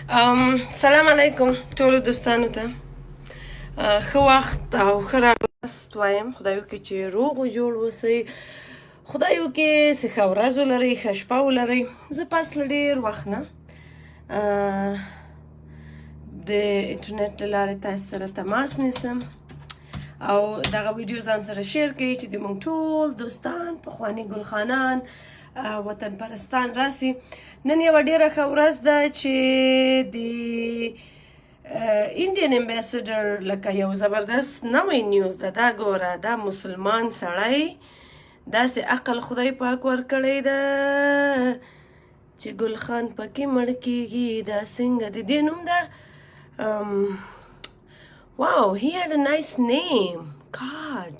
سلام علیکم ټولو دوستانو ته ښه وخت او ښه راغلاست وایم. خدای وکړي چې روغ و جوړ اوسئ، خدای وکړي چې ښه ورځ ولرئ، ښه شپه ولرئ. زه پس له ډېر وخت نه د انټرنیټ له لارې تاسو سره تماس نیسم او دغه ویډیو ځان سره شیر کړئ چې د موږ ټول دوستان پخواني ګلخانان وطن پرستان راسي. نن یوه ډېره ښه ورځ ده چې د انډین امبیسډر لکه یو زبردست نوی نیوز ده. دا ګوره، دا مسلمان سړی داسې عقل خدای پاک ورکړی ده چې ګلخان پکې مړ کېږي. دا څنګه د دې نوم ده؟ Wow, he had a nice name. God,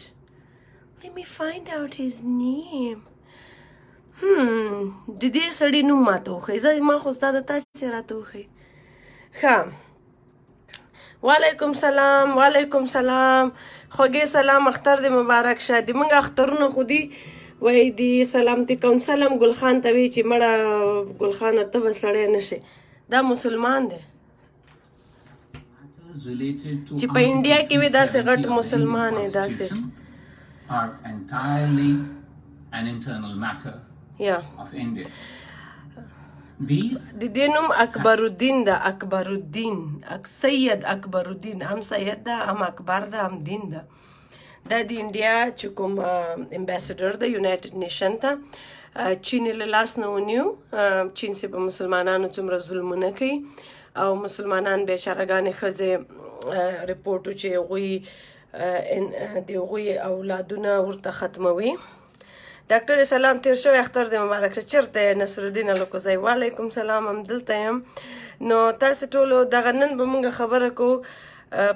let me find out his name. د دې سړي نوم ماته وښیي. زه ما خو ستا د تاسې راته وښیي. ښه، وعلیکم سلام. وعلیکم سلام. خوږې سلام، اختر دې مبارک شه. د موږ اخترونه خو دي وایي د سلامتي کونسل هم ګلخان ته وایي چې مړه ګلخانه ته به سړی نه شي. دا مسلمان دی چې په انډیا کې وي داسې غټ مسلمان دی داسې. د دې نوم اکبرالدین ده. اکبرالدین، سید اکبرالدین. هم سید ده، هم اکبر ده، هم دین ده. دا د انډیا چې کوم امبیسډر ده یونایټډ نیشن ته، چین یې له لاس نه ونیو. چین چې په مسلمانانو څومره ظلمونه کوي او مسلمانان بیچارهګانې ښځې رپورټ و چې هغوی د هغوی اولادونه ورته ختموي. ډاکټر سلام، تیر شوی اختر دې مبارک شه. چېرته یې؟ نصرالدین الکوزی. وعلیکم سلام، همدلته یم. نو تاسې ټولو دغه نن به موږ خبره کوو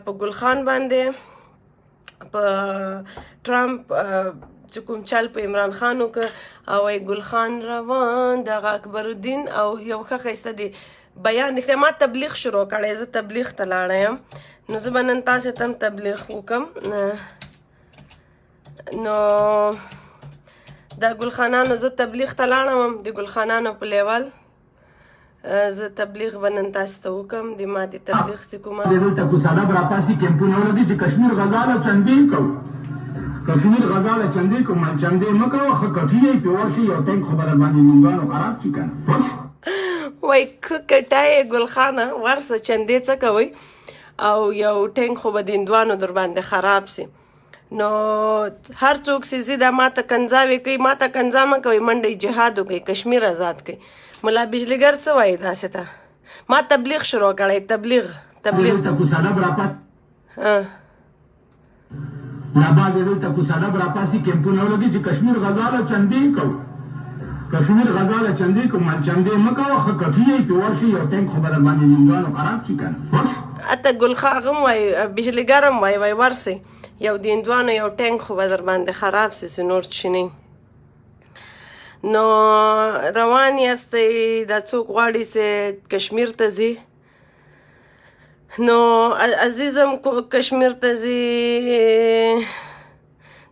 په ګلخان باندې، په ټرمپ چې کوم چل په عمران خان وکړ او وایي ګلخان روان. دغه اکبرالدین او یو ښه ښایسته دی بیان دی. ما تبلیغ شروع کړی، زه تبلیغ ته لاړی یم. نو زه به نن تاسې ته هم تبلیغ وکړم. نو دا ګلخانانو زه تبلیغ ته لاړم، د ګلخانانو په لیول زه تبلیغ به نن تاسو ته وکړم. د ما د تبلیغ چې کومه دلته کوڅاده براپاسې کیمپونه ولګي چې کشمیر غزاله چندې کوو، کشمیر غزاله چندې کوو، من چندې مه کوه، ښه کټي یې پې ورشي، یو ټینک خو به در باندې نیمګانو خراب شي که نه. وایي کټای ګلخانه ورسه چندې څه کوئ او یو ټینک خو به د هندوانو در باندې خراب سي. نو هر څوک چې زی دا ماته کنځاوې کوي، ماته کنځا مه کوئ، منډئ جهاد وکړئ، کشمیر آزاد کړئ. ملا بجلیګر څه وایي داسې ته؟ ما تبلیغ شروع کړی. تبلیغ کوڅاده براپاسې دلته کوڅاده براپاسې کیمپونه ولګي چې کشمیر غزاله چندې کوو، کشمیر غزاله چندې کوو، من چندې مه کوه، ښه کټي یې پې ورشي، یو ټینک خو به در باندې نیمګانو خراب شي که نه. اته ګلخا هغه هم وایي، بجلیګر هم وایي، وایي ورسئ، یو د هندوانو یو ټینک خو به در باندې خراب سي چې نور څه نه. نو روان یاستئ، دا څوک غواړي چې کشمیر ته ځي. نو عزیزم کشمیر ته ځي.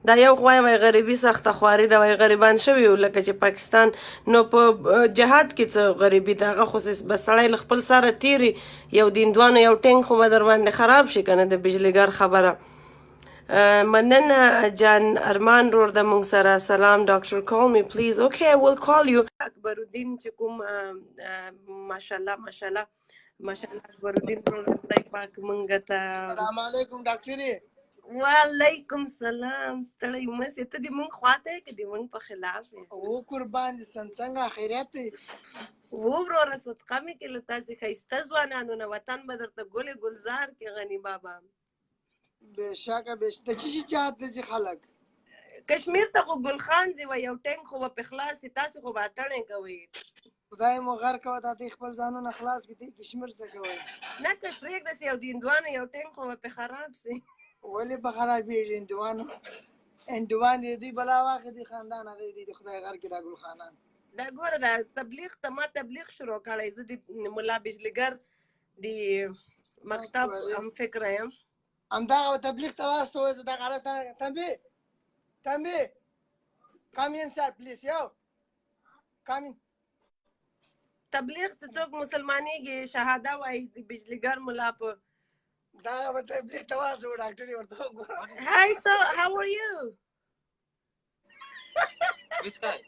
دا یو خو وایي غریبي سخته خواري ده، وایي غریبان شوي وو لکه چې پاکستان. نو په جهاد کې څه غریبي ده؟ هغه خو به سړی له خپل سره تیري، یو د هندوانو یو ټینک خو به در باندې خراب شي که نه. د بجلیګر خبره مننه. جان ارمان رور ده موږ سره. سلام ډاکټر، call me please. Okay, I will call you. اکبرالدین چې کوم ماشاءالله ماشاءالله ماشاءالله اکبرالدین رور خدای پاک موږ ته. السلام علیکم ډاکټرې. وعلیکم سلام. ستړی مسې ته د موږ خواته یې که د موږ په خلاف یې؟ او قربان دې سم، څنګه خیریت دی؟ و وروره صدقه مې کې له تاسې ښایسته ځوانانو نه، وطن به درته ګل ګلزار کې غني بابا. بېشکه د څه شي جهاد ته ځي خلک؟ کشمیر ته خو ګلخان ځي، وایي یو ټینک خو به پې خلاص سي، تاسې خو به اتڼې کوئ. خدای مو غر کوه، دا دوی خپل ځانونه خلاص کړي، دوی کشمیر څه کوئ؟ نه که پرېږده چې یو د هندوانو یو ټینک خو به پې خراب سي. ولې به خرابېږي؟ هندوان دې دوی بلا واخلي، دوی خاندان هغه دي د خدای غر کې دا ګلخانان. دا ګوره دا تبلیغ ته ما تبلیغ شروع کړی. زه د ملا بجلیګر د مکتب هم فکره یم. همدغه تبلیغ ته واستوئ. زه دغه هلک تنبې come inside please. yo come in. تبلیغ څه څوک مسلمانېږي شهاده وایي د بجلیګر ملا په دا به تبلیغ ته واستو ډاکټر یې ورته وګوره. Hi, so how are you? Which guy?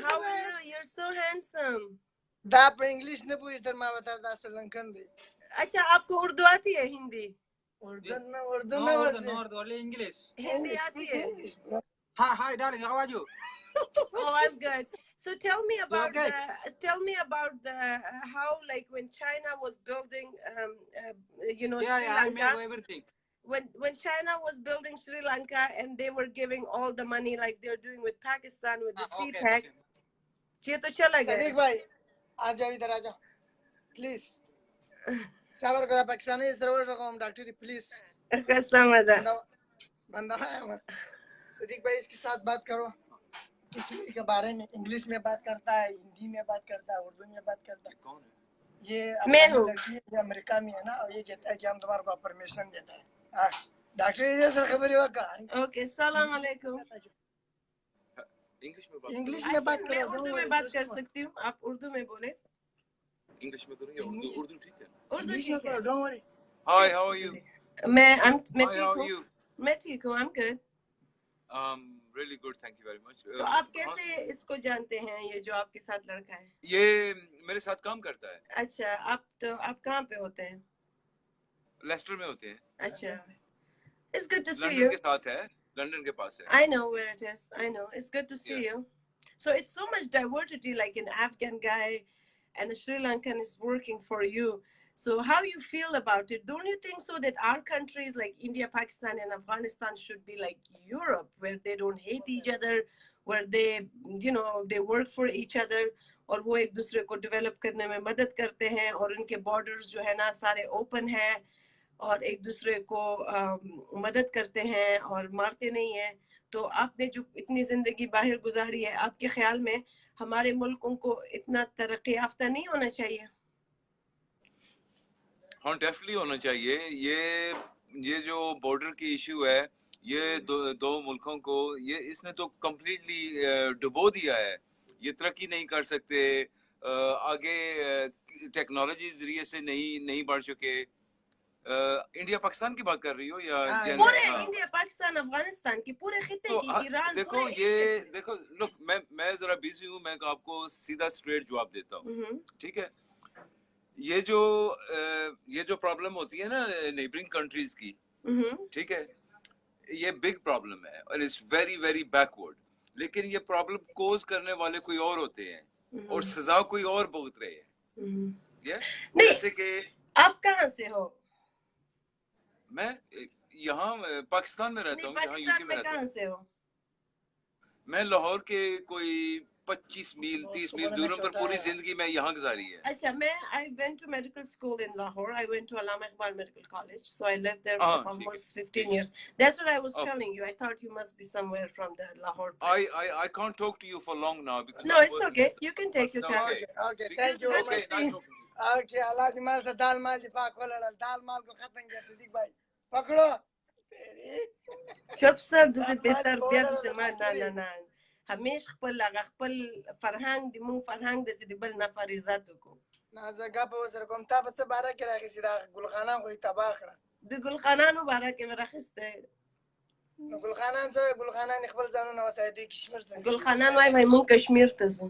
How are you? You're so handsome. دا په انګلیش نه پوهېږي تر ما وتر دا سرلنکن دی. अच्छा आपको उर्दू आती है हिंदी? اردو نه No, اردو Urdu, نه no ورځي. Urdu, only English. Hindi आती है? Hi, darling. How are you? Oh, I'm good. So tell me about okay? how like when China was building Sri Yeah, I Lanka. know everything. When China was building Sri Lanka and they were giving all the money like they're doing with Pakistan with the Okay, CPEC. okay. ये तो चला صدیق गया. भाई आ जाओ इधर आ जाओ प्लीज. صبر करो पाकिस्तानी इस तरह रखो डॉक्टर प्लीज. कसम अदा. बंदा है सदीक भाई इसके साथ बात करो. कश्मीर के बारे में इंग्लिश में बात करता है, हिंदी में बात करता है, उर्दू में बात करता है. कौन है? ये मैं हूँ. लड़की है, ये अमेरिका में है ना, और ये कहता है कि हम तुम्हारे को परमिशन देता है. हाँ डॉक्टर इधर से खबर हुआ का. ओके सलाम अलैकुम. इंग्लिश में बात मैं करो. उर्दू में बात कर सकती हूँ, आप उर्दू में बोले. English में करूँ या उर्दू ठीक है? उर्दू इंग्लिश में ठीक है. करो. Don't worry. Hi, how are you? मैं Hi, ठीक how are हूँ. you? मैं ठीक हूँ. I'm good. Really good, thank you very much. तो आप कैसे इसको जानते हैं ये जो आपके साथ लड़का है? ये मेरे साथ काम करता है. अच्छा आप कहाँ पे होते हैं? लेस्टर में होते हैं. अच्छा. It's good to see London you. के साथ है, लंदन के पास है. I know where it is. I know. It's good to see you. So it's so much diversity, like an Afghan guy and a Sri Lankan is working for you. So how you feel about it? Don't you think so that our countries like India, Pakistan and Afghanistan should be like Europe, where they don't hate each other, where they, they work for each other, और वो एक दूसरे को डेवलप करने में मदद करते हैं और उनके बॉर्डर्स जो है ना सारे ओपन है और एक दूसरे को मदद करते हैं और मारते नहीं हैं. तो आपने जो इतनी जिंदगी बाहर गुजारी है, आपके ख्याल में हमारे मुल्कों को इतना तरक्की याफ्ता नहीं होना चाहिए? हाँ डेफिनेटली होना चाहिए. ये जो बॉर्डर की इशू है, ये दो मुल्कों को इसने तो कम्प्लीटली डुबो दिया है. ये तरक्की नहीं कर सकते, आगे टेक्नोलॉजी जरिए से नहीं बढ़ चुके. इंडिया पाकिस्तान की बात कर रही हो या पूरे इंडिया पाकिस्तान अफगानिस्तान की पूरे खिते तो, की ईरान देखो लुक मैं जरा बिजी हूँ, मैं आपको सीधा स्ट्रेट जवाब देता हूँ. ठीक है. ये जो प्रॉब्लम होती है ना नेबरिंग कंट्रीज की, ठीक है, ये बिग प्रॉब्लम है और इट्स वेरी वेरी बैकवर्ड. लेकिन ये प्रॉब्लम कोज करने वाले कोई और होते हैं और सजा कोई और भुगत रहे हैं. जैसे कि आप कहाँ से हो? मैं यहाँ पाकिस्तान में रहता हूँ. यहाँ यूके में रहता हूँ. मैं लाहौर के कोई 25 मील 30 मील दूर पर पूरी जिंदगी मैं यहाँ गुजारी है. अच्छा. I went to medical school in Lahore. I went to Allama Iqbal Medical College, so I lived there for almost 15 years. That's what I was telling you. I thought you must be somewhere from the Lahore place. I can't talk to you for long now because no, it's okay. You can take your time. Okay, thank you very much. Okay, Allah di mal se dal mal di paak wala dal mal ko khatang gaya Siddiq bhai. Pakdo. चुप सर से बेहतर बियाद से मान ना हमेश खपल فرهنګ د مون فرهنګ د دې بل نفر عزت کو نه زګه په وسره کوم تا په څه بارا کې راغی سیدا ګلخانه کوئی تباہ کړه. د ګلخانانو بارا کې راخسته. نو ګلخانان څه ګلخانان خپل ځانونه وسای دی کشمیر څنګه ګلخانان وای مون کشمیر ته ځو.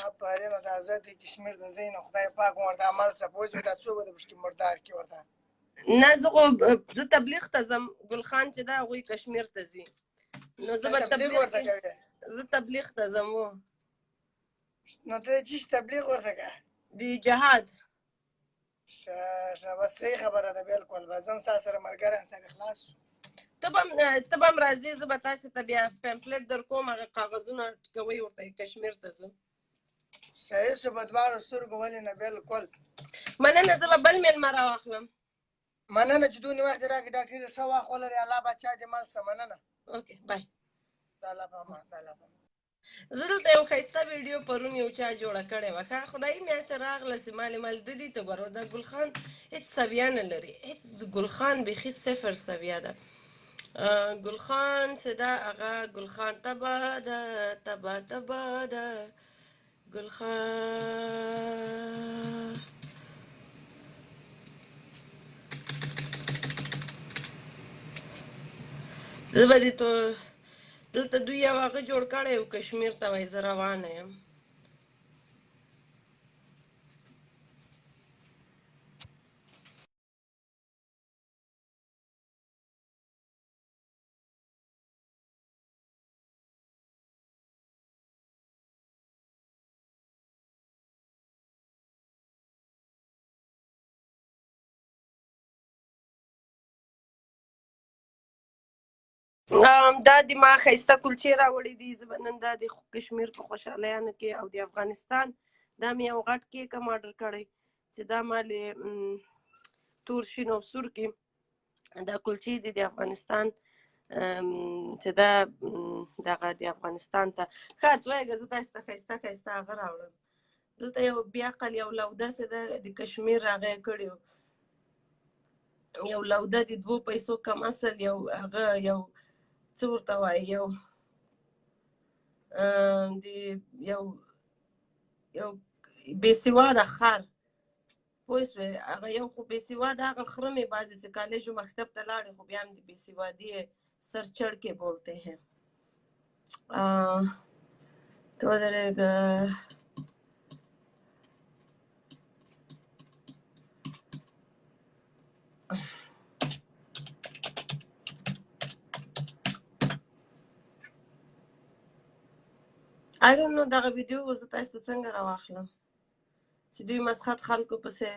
اپاره مته آزاد کشمیر د زین خدای پاک ورته عمل سپوږ وتا څو د مشکل مردار کې ورته نه زه تبلیغ ته زم ګلخان چې دا غوي کشمیر ته ځي. نو زه تبلیغ ورته کوي. زه تبلیغ ته زمو. نو ته چې تبلیغ ورته کوي دی جهاد. بس صحیح خبره ده بالکل. بازم سره مرګره سره خلاص. تبم راځي زه به تاسو ته بیا پمفلټ در کوم هغه کاغذونه کوي ورته کشمیر ته ځو. صحیح سو بدوار سترګو ولې نه بالکل. مننه. زه به بل مېلمه راواخلم. مننه چې دونې وخت راکړې ډاکټر ښه واخ ولري. الله بچا دې مال څه مننه. اوکې بای. الله پامان الله پامان. زه دلته یو ښایسته ویډیو پرون یو چا جوړه کړې وه. ښه خدایي مې هسې راغله چې مال د دې ته ګوره دا ګلخان هېڅ سویه نه لري. هېڅ ګلخان بیخي صفر سویه ده. ګلخان چې ده هغه ګلخان تباه ده تباه ده ګلخان زه به دې دلته دوی یو هغه جوړ کړی و کشمیر ته وایي زه روانه یم دا د ما ښایسته کلچې راوړي دي زه به نن دا د کشمیر په خوشحالیانو کې او د افغانستان دا مې یو غټ کیک هم آډر کړی چې دا مالې تور شین او سور کې دا کلچې دي د افغانستان چې دا دغه د افغانستان ته ښه دویږه زه داسې ته ښایسته ښایسته هغه راوړم دلته یو بیا عقل یو لوده چې ده د کشمیر هغه یې کړي یو لوده د 2 پیسو کم اصل یو هغه یو څه ورته وایي یو بې سواده خر پوه شوې هغه یو خو بې سواده هغه خره مې بعضې چې کالج و مکتب ته لاړې خو بیا هم د بې سوادي سر چڑھ کے بولتے ہیں تو درېږه I don't know دغه ویډیو زه تاسو ته څنګه راواخلم چې دوی مسخت خلکو پسې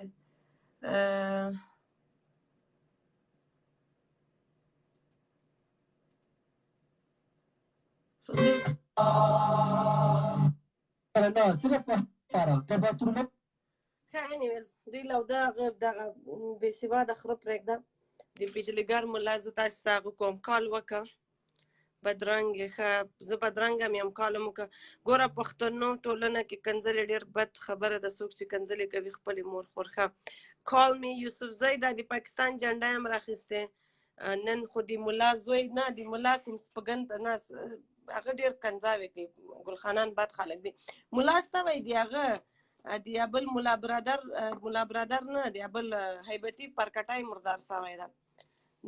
دوی لوده دغه بې سواده خره پرېږده د بجلیګر ملا زه تاسو ته هغه کوم کال وکړه بدرنګ ښه زه بدرنګ هم یم کال هم وکړه ګوره پښتنو ټولنه کې کنځلې ډېر بد خبره ده څوک چې کنځلې کوي خپلې مور خور ښه کال مې یوسفزۍ دا د پاکستان جنډه یم راخیستې نن خو د ملا زوی نه د ملا کوم سپګند نه هغه ډېر کنځاوې کوي ګلخانان بد خلک دي ملا سته وایي د هغه د یا بل ملا برادر نه د یا بل هیبتي پرکټی مردار سوی ده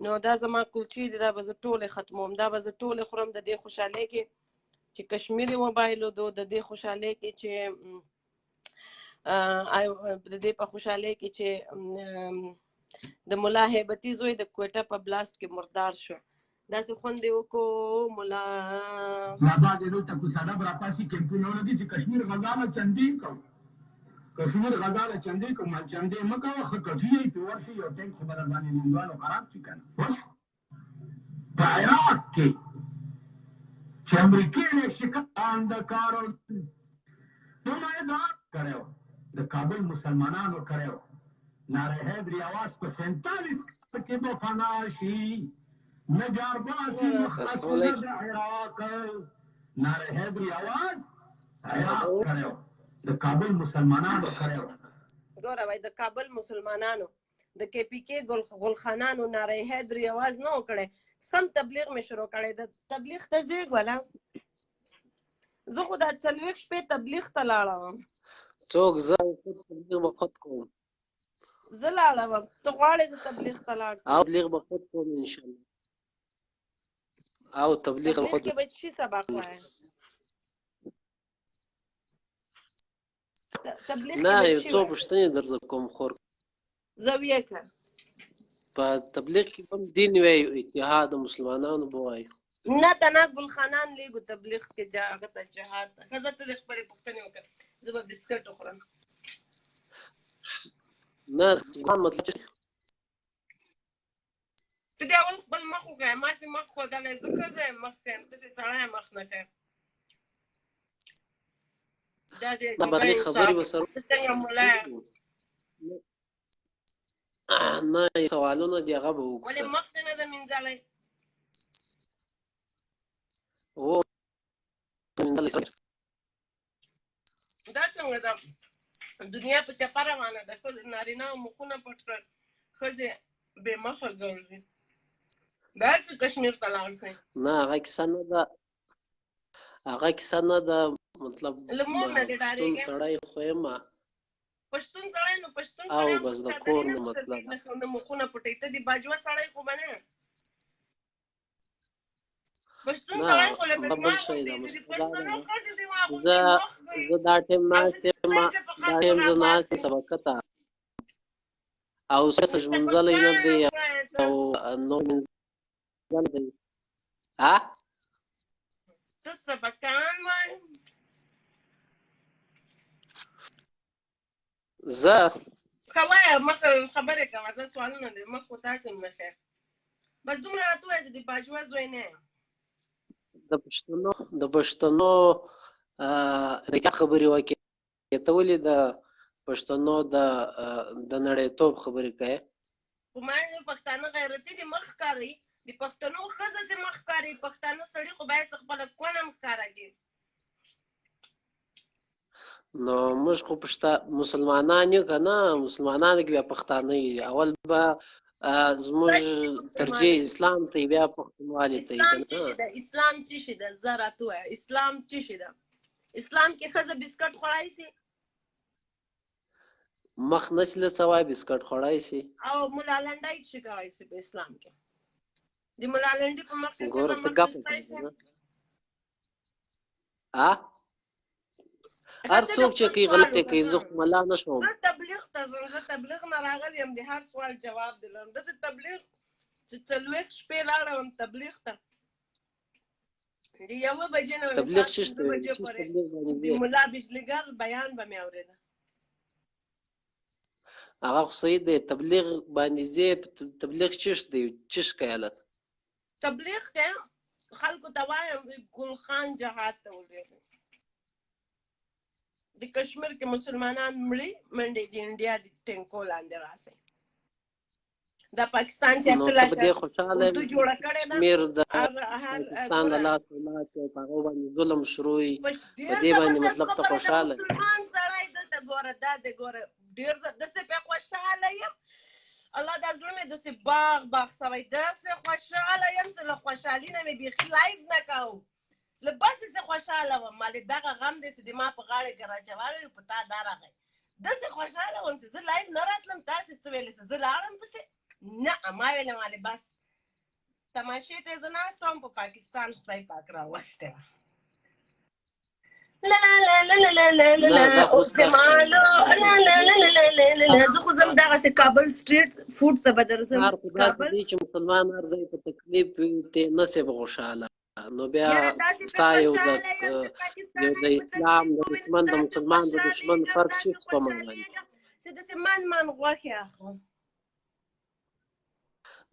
نو دا زما کلچې دي دا به زه ټولې ختموم دا به زه ټولې خورم د دې خوشحالۍ کې چې کشمیري موبایلو دو د دې خوشحالۍ کې چې د دې په خوشحالۍ کې چې د ملا هیبتي زوی د کوټه په بلاست کې مردار شو داسې خوند یې وکړو ملا بعد یې دلته کوڅه ډب راپاسې کیمپونه ولګي چې کشمیر غزاله چندې کوو کشمیر غزاله چندې کوو مال چندې مه کوه ښه کټي یې پې ورشي یو ټینک خو به در باندې هندوانو خراب شي که نه په عراق کې چې امریکې نه شکایت د کارو نمایندګان کړی و د کابل مسلمانانو کړی و ناره حیدري اواز په 47 کې به فنا شي نجار باسي مخصصونه د عراق ناره حیدري اواز عراق کړی و د کابل مسلمانانو کړی و ګوره وایي د کابل مسلمانانو د کې پي کې ګلخانانو ناره حیدري اواز نه و کړی سم تبلیغ مې شروع کړی د تبلیغ ته زیږ ولا زه خو دا 40 شپې تبلیغ ته لاړم څوک زه تبلیغ به خود کوم زه لاړم ته غواړې زه تبلیغ ته لاړ او تبلیغ به خود کوم انشاءالله او تبلیغ خود کې به شي سبق وایي تبلیغ نه یو څو پوښتنې درځه کوم خور زاویه که په تبلیغ کې کوم دین وایي اتحاد مسلمانانو به وایي نه تنه ګلخانان لیږو تبلیغ کې هغه ته جهاد ته ښځه ته د خپلې پوښتنې وکړه زه به بسکټ وخورم نه مطلب ته د اول خپل مخ وکړه ما چې مخ ښودلی زه ښځه یم مخ ته یم داسې سړی یم مخ نه کوې دا د خبرې به سره څنګه ملا نه سوالونه دي هغه به وکړو ولې مخ ته نه ده مینځلی هو دا څنګه ده دنیا په چپه روانه ده ښځې نارینه مخونه پټ کړل ښځې بې مخه ګرځي دا چې کشمیر ته لاړ شئ نه هغه کیسه نه ده مطلب لمور نه دې پښتون ډارېږې سړی خو یم پښتون سړی نو پښتون او سړی بس د کور نه مطلب نه مخونه پټوي ته دې باجوه سړی خو به نه پښتون نه سړی خو لکه بل زما شی غوندې دا چې د مسله دا پښتنو ده ښځې دې ما زه غوندې مخ کوي زه دا ټیم او ناست داسې یم سترګې په دا خلکو ټیم زه ناست یم راباسي سبقه ته او سس منځلې نه دی او نو منځل دی ها ته سبقان وایې زه ښه وایه مخه خبرې کوه زه سوالونه دي مخ خو تاسې مخې بس دومره راته ووایه چې د باجوه زوی نه یم د پښتنو نکاح خبرې وکړې ته ولې د پښتنو د نړیتوب خبرې کوې خو ما پښتانه غیرتي دي مخ ښکاري د پښتنو ښځه چې مخ ښکاري پښتانه سړي خو باید خپله کونه هم ښکاره کړي نو موږ خو مسلمانان یو که نه مسلمانانو کې بیا پښتانه یو اول به زموږ ترجیح اسلام ته بیا پښتونوالي ته اسلام څه شي ده اسلام څه شي ده زه راته ووایه اسلام څه شي ده اسلام کې ښځه بسکټ خوړای شي مخ نسي لڅوای بسکټ خوړای شي او ملا لنډی څه کوای شي په اسلام کې د ملا لنډي په مخ کې ګوره ښځه ته مخ ګپ وستای شي هر څوک چې کوي غلطي کوي زه خو ملا نه شوم زه تبلیغ ته ځم زه تبلیغ نه راغلی یم د هر سوال جواب دی لرم داسې تبلیغ چې 40 شپې لاړه وم تبلیغ ته د 1 بجې نه تبلیغ چې د ملا بجلیګر بیان به مې اورېده هغه خو صحیح دی تبلیغ باندې ځې تبلیغ چش دی چش کوي هلته تبلیغ کې خلکو ته وایم ګل خان جهاد ته ولېږئ د کشمیر کې مسلمانان مړي منډې د انډیا د ټینکو لاندې راسي د پاکستان چې ته به دې خوشحاله اردو جوړه کړې ده کشمیر د پاکستان له لاسه ولاړ په هغو باندې ظلم شروع په دې باندې مطلب ته خوشحاله مسلمان سړی دلته ګوره دا د ګوره ډېر داسې پې خوشحاله یم الله دا زړه مې داسې باغ سوی داسې خوشحاله یم چې له خوشحالي نه مې بیخي لایف نه کوم له بسې زه خوشحاله وم مالې دغه غم دی چې د ما په غاړې کې راچولی په تا دا راغی داسې خوشحاله وم چې زه لایف نه راتلم تاسې څه ویلې چې زه لاړم پسې نه ما ویلې مالې بس تماشې ته زه ناسته وم په پاکستان خدای پاک راوستې وه زه خو ځم دغسې کابل سټریټ فوډ ته به درځم کابل چې مسلمان هر ځای په تکلیف وي ته نسې به خوشحاله نو بیا ستا یو د اسلام د دشمن د مسلمان د دشمن فرق شي په ما باندې چې داسې من غوښې اخلم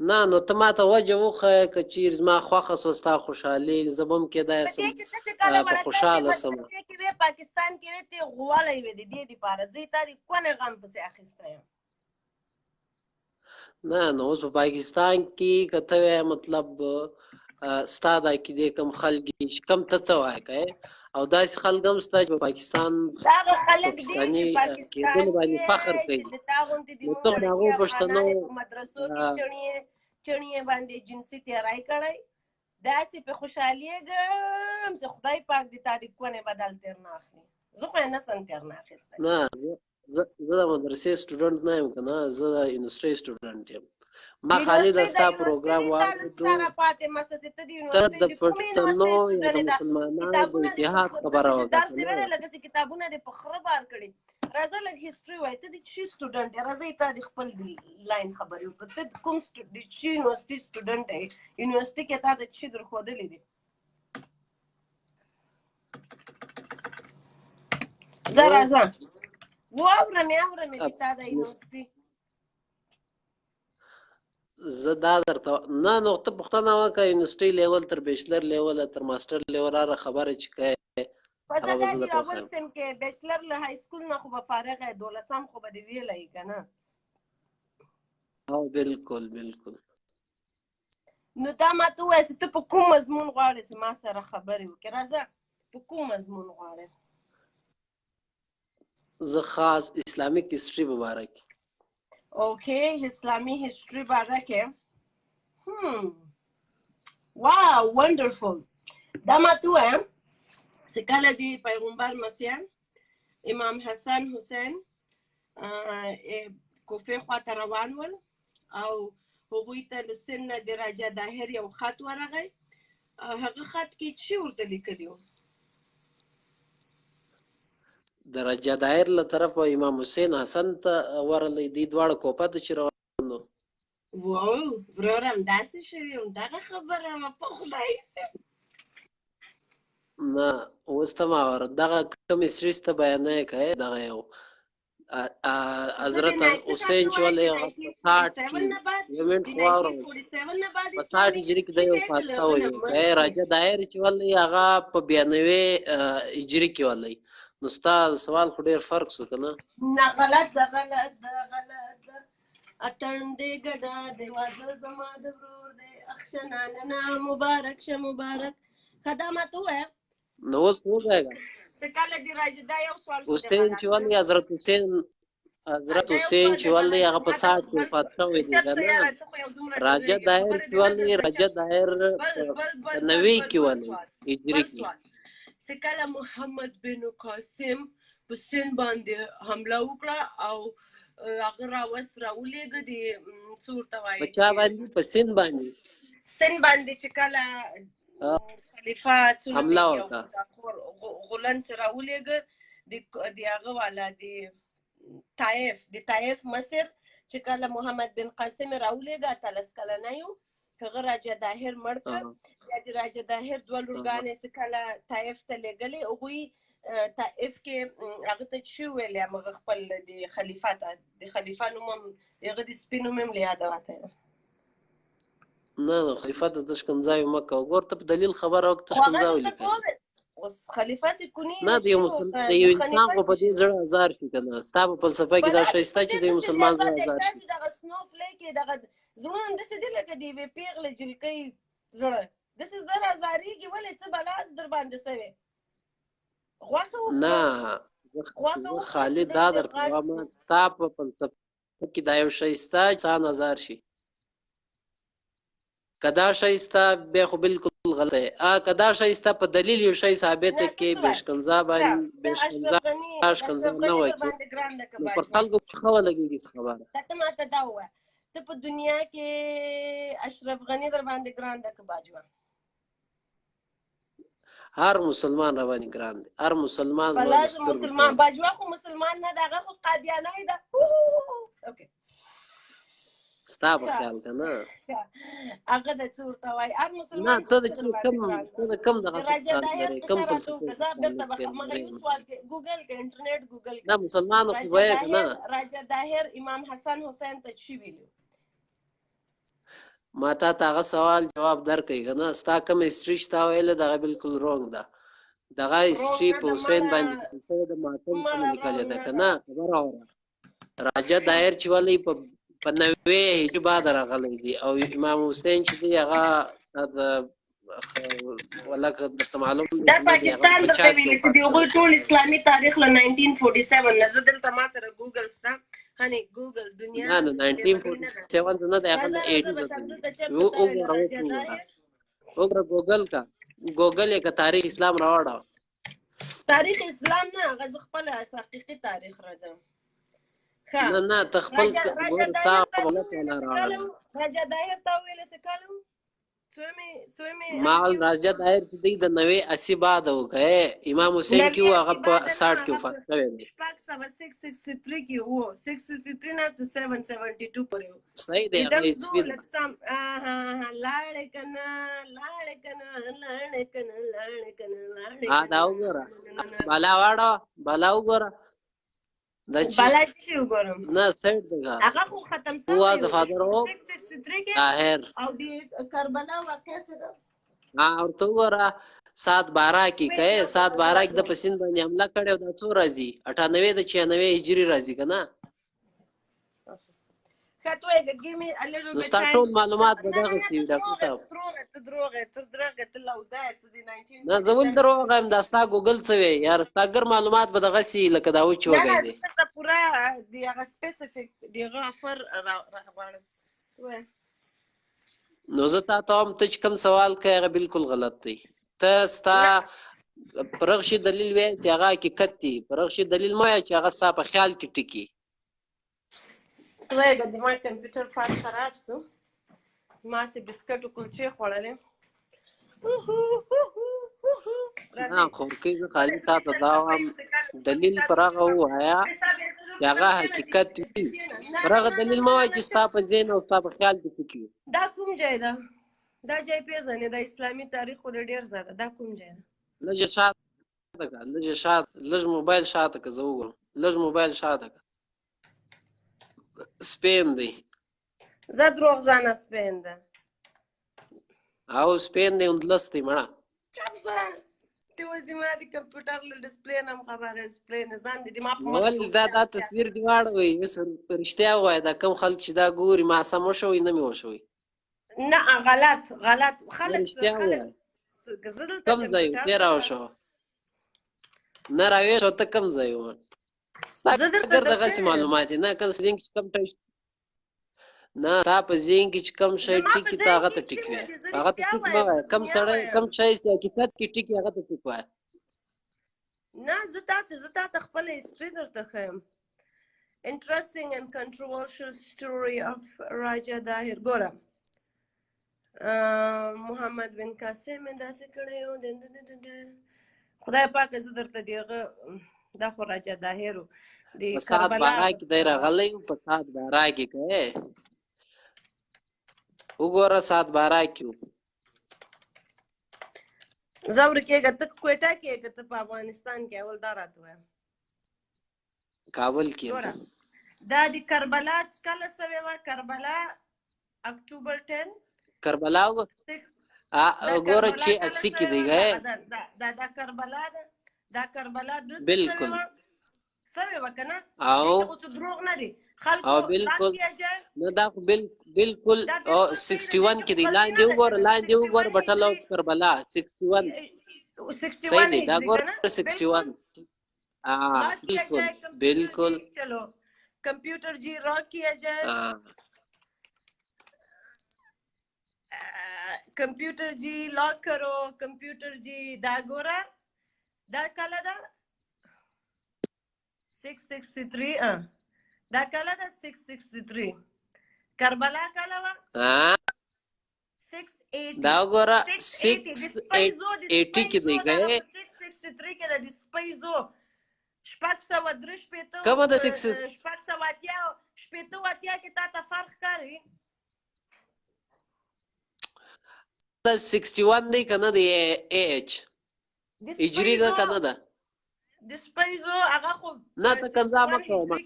نه نو ته ماته وجه وښیه که چیرې زما خوښه شوه ستا خوشحالي زه به هم کیدای شم په خوشحاله شم پاکستان کې وې ته غوالی وې د دې دپاره زه تا د کونې غم پسې اخیستی یم نه نو اوس په پاکستان کې که ته وایې مطلب ستا د عقیدې کوم خلک کم ته څه وایې که او داسې خلک هم شته چې په پاکستان پاکستاني کېدل باندې فخر کوي نو ته د هغو پښتنو چڼې باندې جنسي تیاری کړی داسې په خوشحالېږم چې خدای پاک دې تا د کونې بدل تېر نه اخلي زه خو یې نسم تېر نه اخیستی نه زه د مدرسې سټوډنټ نه یم که نه زه د یونیورسټۍ سټوډنټ یم ما خالي د ستا پروګرام واورېدو ته د پښتنو یا د مسلمانانو د اتحاد خبره وکړه لکه کتابونه دې په خره بار کړي راځه لږ هسټري وایي ته د چي سټوډنټ یې راځه تا د خپل لاین خبرې وکړه ته کوم د چي یونیورسټي سټوډنټ یې یونیورسټي کې تا د چي درښودلي دي زه راځه واورم د تا د یونیورسټي زه دا درته نه نو ته پوښتنه وکړه یونیورسټۍ لیول تر بیچلر لیوله تر ماسټر لیول هره خبره چې کوې پسه دا د اول سیم کې بیچلر له های سکول نه خو به فارغ یې 12 خو به دې ویلی که نه او بالکل نو دا ما ته ووایه چې ته په کوم مضمون غواړې چې ما سره خبرې وکړې راځه په کوم مضمون غواړې زه خاص اسلامیک هسټري په باره کې اوکې اسلامي هسټري باره کې واو ونډرفل دا ما ته ووایم سکاله دی پیغمبر مسیح امام حسن حسین کوفې خواته روان ول او هغوی ته له سند نه د راجا داهر یو خط ورغی. هغه خط کې څه ورته لیکلي وو؟ د راجا دایر له طرفه امام حسین حسن ته ورغلی، دې دواړه کوفه ته چې روان وو. واو ورور همداسې شوي، همدغه خبره وه په خدای صاحب. نه اوس ته ما وره دغه کوم هسټري ته بیانوي که دغه یو حضرت حسین چې ولې هغه په 60 کې یو منټ خو واورم په 60 هجري کې د یو وفات شوی و که راجا دایر چې ولې هغه په 92 هجري کې ولې. نو ستا سوال خو ډېر فرق شو که نه؟ نه غلط ده غلط ده غلط ده. اتڼ دی ګډا دی واده زما د ورور دی اخښه نانه مبارک شه مبارک. ښه دا ماته ووایه نو اوس وګایه څه کله دی راځي. دا یو سوال حسین چې ولې حضرت حسین چې ولې هغه په 60 کې وفات شوی دی که نه؟ راجا دایر چې ولې راجا دایر په 90 کې ولې هجري کې. څه کله محمد بن قاسم په سند باندې حمله وکړه او هغه راولېږه د څه ورته وایي په چا باندې؟ په سند باندې. سند باندې چې کله خلیفه حمله وکړه غلن سره راولېږه د هغه والا د طایف مصر چې کله محمد بن قاسم راولېږه 18 کلنی و. هغه راجا داهر مړ کړ. بیا د راجا داهر دوه لورګانې څه کله طایف ته لېږلې. هغوی طایف کې هغه ته څه ویلې همغه خپل د خلیفه ته د خلیفه نوم هم هغه د سپي نوم هم له یاده وتی. نه خلیفه ته تشکنځاوي مه کوه. ګور ته په دلیل خبره وکړه تشکنځاوي لیکل. اوس خلیفه سکوني نه د یو انسان خو په دې زړه ازار شي که نه؟ ستا په فلسفه کې دا ښایسته چې د یو مسلمان زړه ازار شي. دغه سنوفلیک دغه زړونه همداسې دي لکه د یوې پیغلې جلکۍ زړه داسې زر ازارېږي. ولې څه بلا در باندې شوې؟ نه خالد دا درته وایم ستا په فلسفه کې دا یو ښایسته انسان ازار شي. که دا ښایسته بیا خو بالکل غلطه دی. که دا ښایسته په دلیل یو شی ثابته کې بېشکنځا باندې ښکنځا نه وکړي نو پر خلکو ښه ولګېږي څه خبره. ته ماته دا ووایه ته په دنیا کې اشرف غني در باندې ګران ده که باجوه؟ هر مسلمان را باندې ګران دی. هر مسلمان مسلمان باجوه خو مسلمان نه ده، هغه خو قادیانی ده. ستا په خیال که نه هغه د څه ورته وایي هر مسلمان. نه ته د کوم دغه راجا داهر کوم فلسفه درته مغه یو سوال کې ګوګل کې انټرنیټ ګوګل کې نه مسلمان خو وایي که نه راجا داهر امام حسن حسین ته څه ویلي؟ ما تا ته هغه سوال جواب درکړی که نه؟ ستا کوم هسټري چې تا ویلې دغه بالکل رونګ ده. دغه هسټري په حسین باندې د ماتم کومه لیکلې ده که نه؟ خبره واوره. راجا داهر چې ولې په 90 هجري بعد راغلی دی او امام حسین چې دی هغه د ولکه درته معلوم دا پاکستان درته ویلي چې د هغوی ټول اسلامي تاریخ له 1947 نه. زه دلته ما سره ګوګل شته هنې ګوګل دنیا نه 1947 نه دی هغه د 80 وګوره ګوګل کا ګوګل یې که تاریخ اسلام راوړه. تاریخ اسلام نه هغه زه خپله حقیقي تاریخ راځم. نه ته خپل ګور ستا غلط ولا راغلی. راجا داهر ته وویلې څه کال و؟ ما راجا داهر چې دی د 90-80 بعد و که امام حسین کې و هغه په 60 کې وفات شوی دی. 663 کې و 663 نه to 772 پورې و. صحیح دی هغه عیسوي ده. لاړې که نه لاړې که نه لاړې که نه لاړې که نه لاړې. دا وګوره بالا واړه بالا وګوره بالا چې وګورم نه سیټ دی هغه خو ختم شوی هو د فادر او 663 کې طاهر او د کربلا واقعه سره ورته وګوره 712 کې که 712 کې د په سیند باندې حمله کړې او دا څو راځي 98 د 96 هجري راځي که نه؟ نو ستا ټول معلومات به دغسې وي ډاکټر صاحب. نه زه ولې دروغ وایم دا ستا ګوګل څه وی یار ستا ګر معلومات به دغسې لکه دا وچ وږی دی. نو زه تا ته وایم ته چې کوم سوال کوې هغه بالکل غلط دی. ته ستا پرغ شي دلیل وایي چې هغه حقیقت دی، پرغ شي دلیل مه وایه چې هغه ستا په خیال کې ټکي. وایي د ما کمپیوټر پاس خراب شو، ما سې بسکټ او کلچې خوړلې. نه خورکۍ زه خالي تا ته دا وایم دلیل پر هغه ووایه چې هغه حقیقت وي، پر هغه دلیل مه وایه چې ستا په ذهن او ستا په خیال کې ټکي وي. دا کوم ځای ده؟ دا ځای پېژنې؟ د اسلامي تاریخ خو د ډېر زیاته. دا کوم ځای ده؟ لږه شاته که، لږه شاته، لږ موبایل شاته که، زه وګورم. لږ موبایل شاته که. سپین دی. زه دروغجنه سپین ده. او سپین دی اندلس دی مړه. چپ سره ته وایي د ما د کمپیوټر له ډسپلې نه هم خبره سپلې نه ځان دې ما په ولې دا تصویر دې واړوئ، اوس رښتیا ووایه دا کوم خلک چې دا ګوري ما سم وشوئ نه مې وشوئ. نه غلط خلک رښتیا ووایه کوم ځای و دې راوشوه، نه راویښ ته کوم ځای و ستا ګر دغسې معلومات دي. نه کوم ذهن کې کوم شی نه تا په ذهن کې چې کوم شی ټکي ته هغه ته ټیک وایه، هغه ته ټیک مه وایه. کوم سړی کوم شی چې حقیقت کې ټکي هغه ته ټیک وایه. نه زه تاته خپله هسټري درته ښیم. Interesting and controversial story of Raja Dahir. ګوره محمد بن قاسم مې داسې کړی و، خدای پاکه زه درته د هغه دا خو راجا داهر و د په ساعت بارا کې دی راغلی و، په ساعت بارا کې که وګوره ساعت بارا کې و. زه ورکېږه ته کویټه کې یې که ته په افغانستان کې؟ اول دا راته وایه. کابل کې ګوره دا د کربلا کله سوې وه؟ کربلا اکتوبر 10 کربلا ګوره چې 80 کې دی دا کربلا ده. دا کربلا دلته بالکل سوې وه که نه؟ او دروغ نه دي خلکو. بالکل نه دا خو بالکل 61 کې دی. لاندې وګوره بټله کربلا 61 صحیح دی. دا ګوره 61 بالکل. चलो कंप्यूटर जी रॉक किया जाए, कंप्यूटर जी लॉक करो, कंप्यूटर जी दा गोरा दा कला दा 663 दा कला दा 663 करबला कला वा 680 دا गोरा 680 کې دی گئے 663 کې د سپیزو شپږ سوه درې شپېته کومه ده 6 شپږ سوه اتیا شپېته اتیا کې تا ته فرق ښکاري؟ دا 61 دی که نه دی AH هجري ده که نه ده؟ د سپیزو هغه خو نه ته کنځا مه کوه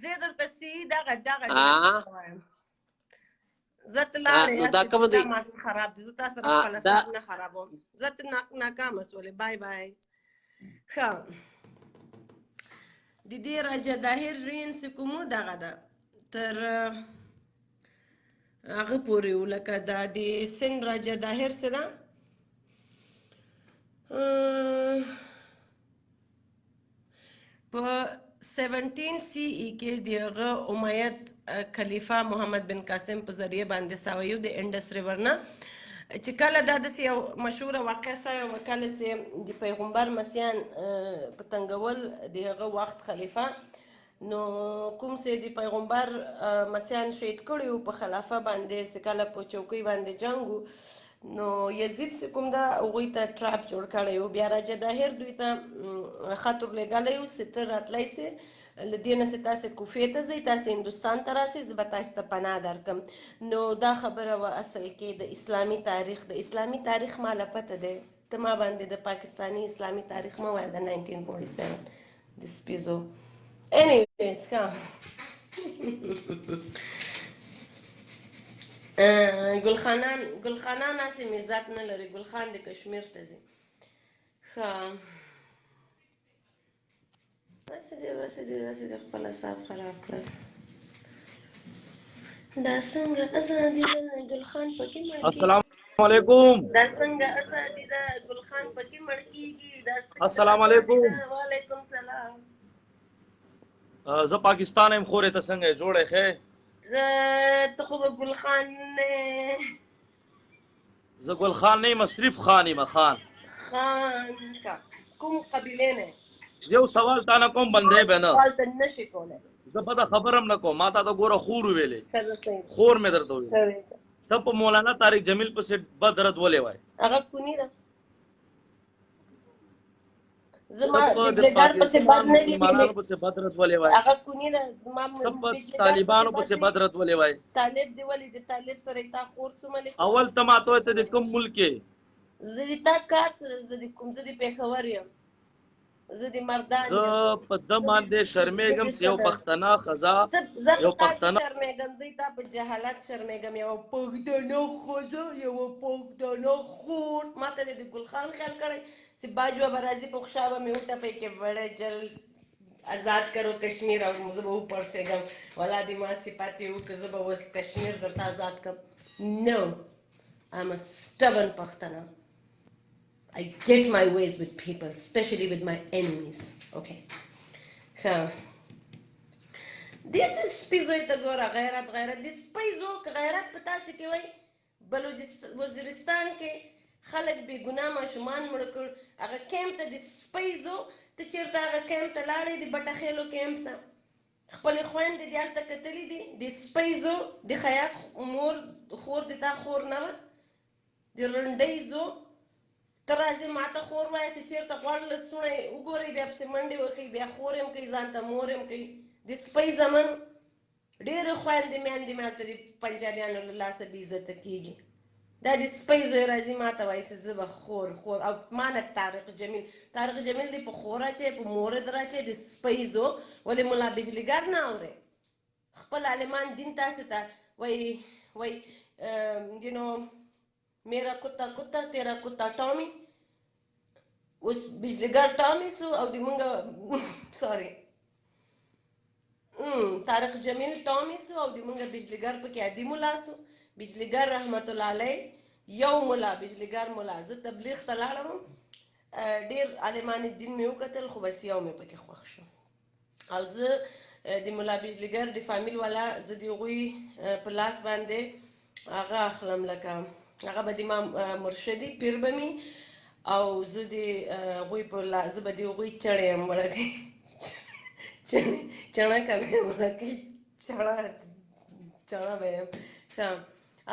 زه درته سي دغه زه ته لاړې دا کومه دی؟ خراب دي، زه تا سره خپله سر نه خرابوم، زه ته ناکامه سولې. بای بای. ښه د دې راجا داهر رینس کومو دغه ده تر هغه پورې و لکه دا د سند راجا داهر څه ده په 17 CE کې د هغه امیت خلیفه محمد بن قاسم په ذریعه باندې سوی د انډس ریور نه چې کله دا داسې یو مشهوره واقع سوی وه کله چې د پیغمبر مسیحیان په تنګول د هغه وخت خلیفه نو کوم چې د پیغمبر مسیحیان شهید کړي وو په خلافه باندې چې کله په چوکۍ باندې جنګ و نو یزید چې کوم ده هغوی ته ټراپ جوړ کړی و. بیا راجا داهر دوی ته خط ورلېږلی و چې ته راتلی سې له دې نه چې تاسې کوفې ته ځئ، تاسې هندوستان ته راسئ، زه به تاسې ته پناه درکړم. نو دا خبره وه اصل کې د اسلامي تاریخ. د اسلامي تاریخ ماله پته دی، ته ما باندې د پاکستاني اسلامي تاریخ مه وایه د 1947 د سپیزو. anyways ښه ګلخانان هسې مزاج نه لري، ګلخان د کشمیر ته ځي. ښه داسې د خپل اعصاب خراب کړل. دا څنګه ازادي ده ګلخان پکې مړ کېږي؟ السلام علیکم. دا څنګه ازادي ده ګلخان پکې مړ کېږي؟ السلام علیکم. وعلیکم سلام. زه پاکستان یم، خورې ته څنګه یې؟ جوړې ښې؟ ته خو به ګلخان نه زه ګلخان نه یم، مصرف خان یم. خان خان کا کوم قبیله نه یو سوال تا نه کوم بندې به نه سوال ته نشي کولای زه په خبرم نه کوم ما ته د ګوره خور ویلې کله صحیح خور مې درته ویل کوي ته په مولانا طارق جمیل پسې بدرت ولې وای هغه کونی ده ته زما په د بجلګر پسې بد پاکستان نه دی مسلمانانو پسې بدرت ولې وای هغه کونی ده ما ته په طالبانو پسې بدرت ولې وای طالب دی ولې د طالب سره تا خور څومره اول ته ما ته د کوم ملک کې زه د تا کار سره زه د کوم زه د پیښور یم زه د مردان زه په د باندې شرمېږم چې یو پښتنه خزا یو پښتنه شرمېږم زه تا په جهالت شرمېږم یو پښتنه خزا یو پښتنه خور ما ته د ګلخان خیال کړی چې باجوه به راځي په خوشابه مې وټپی کې وړه جل آزاد کرو کشمیر او زه به وپړسېږم ولا دې ما صفاتې وکړه زه به اوس کشمیر درته آزاد کړم نو I'm a stubborn Pakhtana. I get my ways with people, especially with my enemies. Okay. This is spizo ita gora غیرت this spizo غیرت پتا څه کې وای بلوچستان وزیرستان کې خلک بے ګناه ماشومان مړ کړ هغه کیمپ ته د سپیزو ته چیرته هغه کیمپ ته لاړې د بټخېلو کیمپ ته خپل خويندې دې هلته کتلې دي د سپیزو د خیاط مور خور د تا خور نه وه د رنډۍ زو ته راځې ما ته خور وایه چې چېرته غوړ لستوڼی وګورئ بیا پسې منډې وکړئ بیا خور یم کوي ځان ته مور یم کوي د سپۍ زمن ډېرې خویندې میندې مې هلته د پنجابیانو له لاسه بې عزته کېږي دا د سپۍ زوی راځي ما ته وایي چې زه به خور او ما نه طارق جمیل دی په خور اچوي په مورد را اچوي د سپۍ زو ولې ملا بجلیګر نه اورئ خپل عالمان دین تاسې ته وایي یو نو میرا کتا تیرا کتا ټامي اوس بجلیګر ټامي سو او د مونږه سوري طارق جمیل ټامي سو او د مونږه بجلیګر پکې عادي ملا سو بجلیګر رحمت الله علیه یو ملا بجلیګر ملا زه تبلیغ ته لاړم ډېر عالمان دین مې وکتل خو بس یو مې پکې خوښ شو او زه د ملا بجلیګر د فامیل والا زه د هغوی په لاس باندې هغه اخلم لکه هغه به د ما مرشدي پیر به مي او زه د هغوی زه به د هغوی چړې یم مړه کوي چڼه کوي مړه کوي چڼه به یم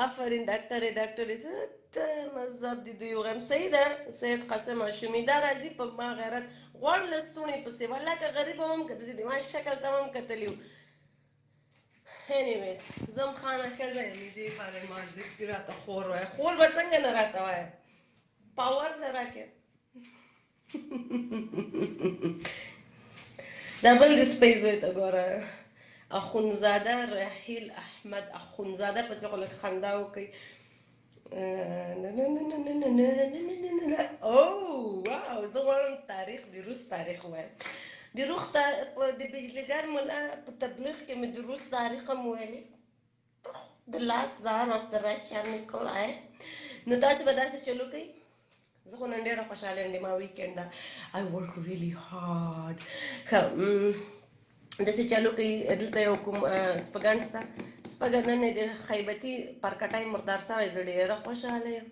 آفرین ډاکټرې زه ته مذهب د دوی وغیم صحیح ده سید قاسم هاشمي دا راځي په ما غیرت غوړ لستوڼې پسې ولاکه غریبه هم که داسې د ما شکل ته هم کتلي وو anyways زم خانه ښځه یم دې پاره ما دې راته خور وایه خور به څنګه نه راته وایه پاور نه راکړې دا بل د سپۍ زوی ته ګوره اخونزاده رحیل احمد اخونزاده پسې خو لږ خندا وکړئ واو زه غواړم تاریخ د روس تاریخ وایم د روس د بجلیګر ملا په تبلیغ کې مې د روس تاریخ هم ویلی د لاست زار اف د رشیا نیکولای نو تاسې به داسې چلو کوئ زه خو نن ډېره خوشحاله یم د ما ویکینډ ده I work really hard داسې چلو کوي دلته یو کوم سپګن شته سپګن نن یې د خیبتي پرکټی مردار سوی زه ډېره خوشحاله یم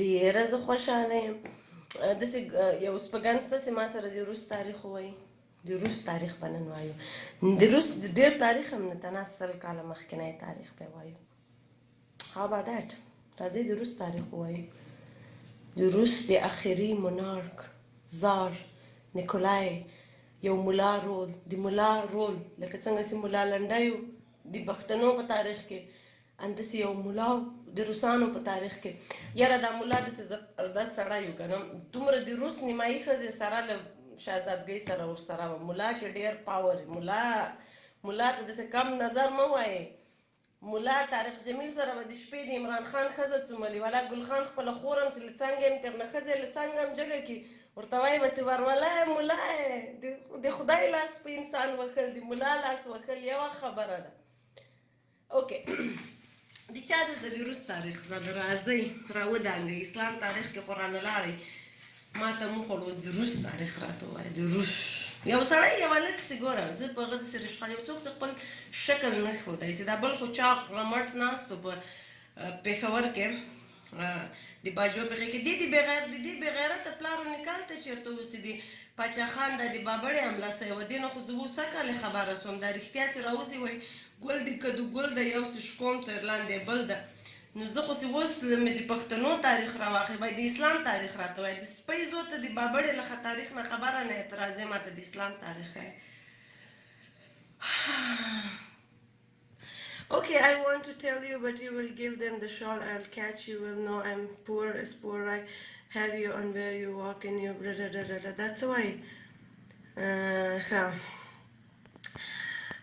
ډېره زه خوشحاله یم داسې یو سپګن شته چې ما سره د روس تاریخ ووایي د روس تاریخ به نن وایو د روس ډېر تاریخ هم نه تنه 100 کاله مخکینی تاریخ به وایو How about that راځئ د روس تاریخ ووایو د روس د آخري مونارک زار نیکولای یو ملا رول د ملا رول لکه څنګه چې ملا لنډیو د پښتنو په تاریخ کې انداسې یو ملا د روسانو په تاریخ کې یاره دا ملا داسې زبردست سړی و که نه دومره د روس نیمایي ښځې سره له شهزادګۍ سره ورسره وه ملا کې ډېر پاور ملا ته داسې کم نظر مه وایې ملا طارق جمیل سره به د شپې د عمران خان ښځه څوملي والا ګل خان خپله خور هم چې له څنګه یم تېر نه ښځې له څنګه هم جګه کړي ورته وایي بسې ورولای ملا د خدای لاس په انسان وښل د ملا لاس وښل یوه خبره ده اوکې د چا دلته د روس تاریخ زده راځئ راودانګئ اسلام تاریخ کې خو رانه لاړئ ما ته مو خوړو د روس تاریخ راته ووایه د روس یو سړی یوه لږ سې ګوره زه په هغه داسې رشقه یو څوک چې خپل شکل نه ښودی چې دا بل خو چاق رمټ ناست و په پېښور کې د باجو په کې دي بغیر د دې بغیرت پلار نکال ته چیرته وسی دي پاچا خان د بابړې عمله سي و دینه خو زو سکه له خبره سوم د رښتیا سره اوسي وای ګل د کدو ګل د یو څه شکوم تر لاندې بل ده نو زه خو سی اوس مې د پښتنو تاریخ راواخې وای د اسلام تاریخ راته وای د سپۍ زوته د بابړې له تاریخ نه خبره نه اعتراض ماته د اسلام تاریخ ہے Okay, I want to tell you, but you will give them the shawl. I will catch you. Will know I'm poor as poor. I have you on where you walk in your That's why.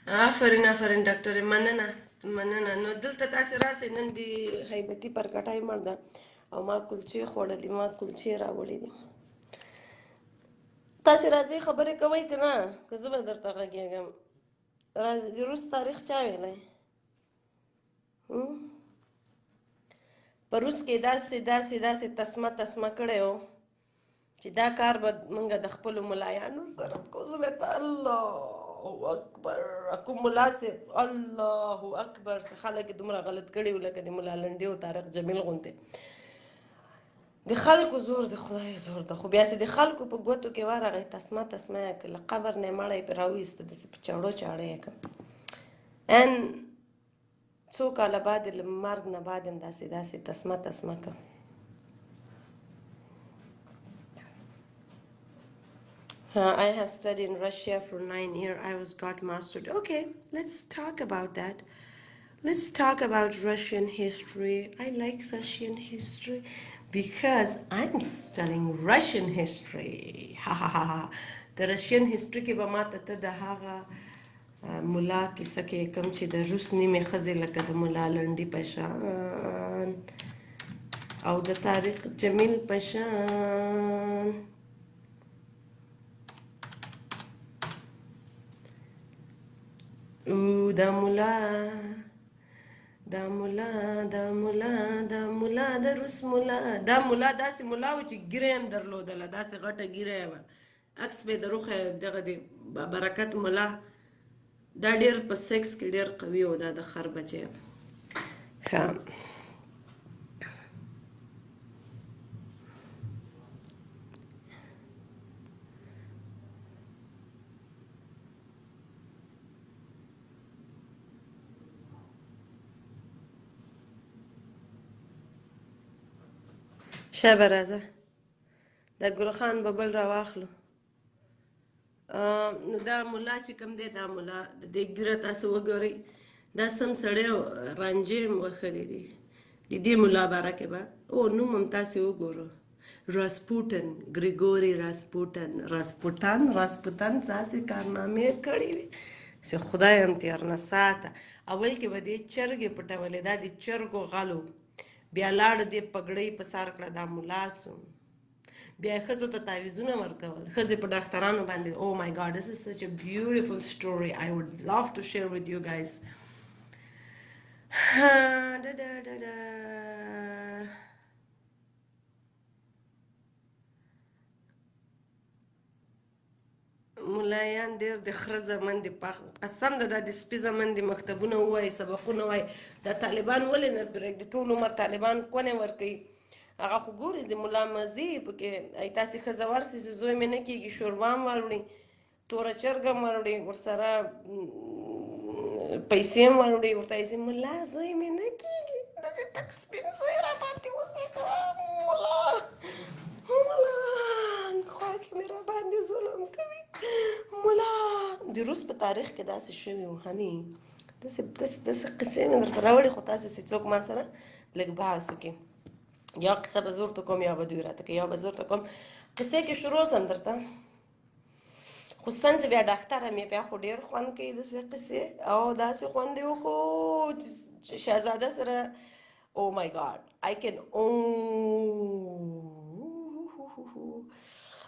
آفرین ډاکټر مننه نو دلته تاسو راسئ نن دی هیبتي پرکټای مرده او ما کلچې خوړلې ما کلچې راوړې دي تاسو راځئ خبرې کوئ که نه که زه به درته غږېږم راځئ د روس تاریخ چا ویلی په روس کې داسې تسمه کړی و چې دا کار به موږ د خپلو ملایانو سره کوو زه به ته الله اکبر کوم ملا صاحب الله اکبر خلک یې دومره غلط کړي وو لکه د ملا لنډې او طارق جمیل غوندې د خلکو زور د خدای زور ده خو بیا چې د خلکو په ګوتو کې ورغی تسمه یې کړه له قبر نه یې مړی پرې راوایسته داسې په چاړو یې کړه ان څو کاله بعد له مرګ نه بعد هم داسې تسمه کړه I have studied in Russia for 9 years. I got mastered. Okay, let's talk about that. Let's talk about Russian history. I like Russian history because I'm studying Russian history. Ha ha ha ha. The Russian history کې به ماته ته د هغه ملا کیسه کې کوم چې د روس نیمې ښځې لکه د ملا لنډي په شان او د طارق جمیل په شان دا مولا د روس مولا دا مولا داسې مولا و چې ګیره هم درلودله داسې غټه ګیره یې وه عکس به یې دروخی دغه د برکت مولا دا ډېر په سیکس کې ډېر قوي و دا د خر بچی ښه شابه راځه دا ګل خان به بل راواخلو نو دا ملا چې کوم دی دا ملا د دې ګیره تاسو وګورئ دا سم سړی رانجې هم وښلي دي د دې ملا باره کې به او نوم هم تاسې وګورو راسپوټن ګریګوري راسپوټن تاسې کارنامې کړې وي چې خدای هم تېر نه ساته اول کې به دې چرګې پټولې دا د چرګو غلو بیا لاړ دې پګړۍ په سر کړه دا ملا سو بیا یې ښځو ته تعویذونه ورکول ښځې په ډاکټرانو باندې oh my god this is such a beautiful story I would love to share with you guys ملایان ډېر د خره زمن دي قسم ده دا د سپي زمن دي مکتبونه ووایي سبقونه وایي دا طالبان ولې نه پرېږدي ټول عمر طالبان کونې ورکوي هغه خو ګورې د ملا مزي پکې تاسې ښځه ورسي چې زوی مې نه کېږي شوربه هم وروړي توره چرګ هم وروړي ورسره پیسې هم وروړي ورته یې ملا زوی مې نه کېږي داسې تک سپین زوی راباندې وسېږه ملا خوا کې مې راباندې ظلم کوي ملا د روس په تاریخ کې داسې شوي وو هني داسې قصې مې درته راوړي خو تاسې چې څوک ما سره لږ بحث وکړي یا قصه به زه ورته کوم یا به دوی راته کوي یا به زه ورته کوم قصې کې شروع سم درته خصوصا چې بیا ډاکټره مې بیا خو ډېر خوند کوي داسې قصې او داسې خوند یې وکړو چې شهزاده سره oh my god I can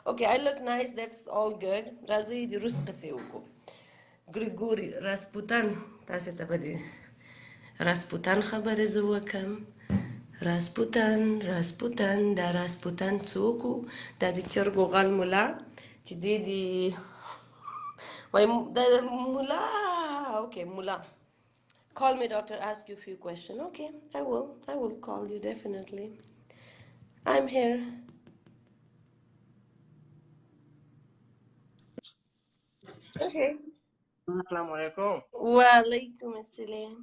okay I look nice that's all good راځئ د روس قصې وکړو ګریګوري راسپوتن تاسې ته به د راسپوتن خبرې زه وکړم راسپوتن دا راسپوتن څوک و دا د چرګو غل ملا چې دی د وایي دا ملا okay ملا call me doctor ask you a few questions okay I will call you definitely I'm here. Okay. السلام علیکم. وعلیکم السلام.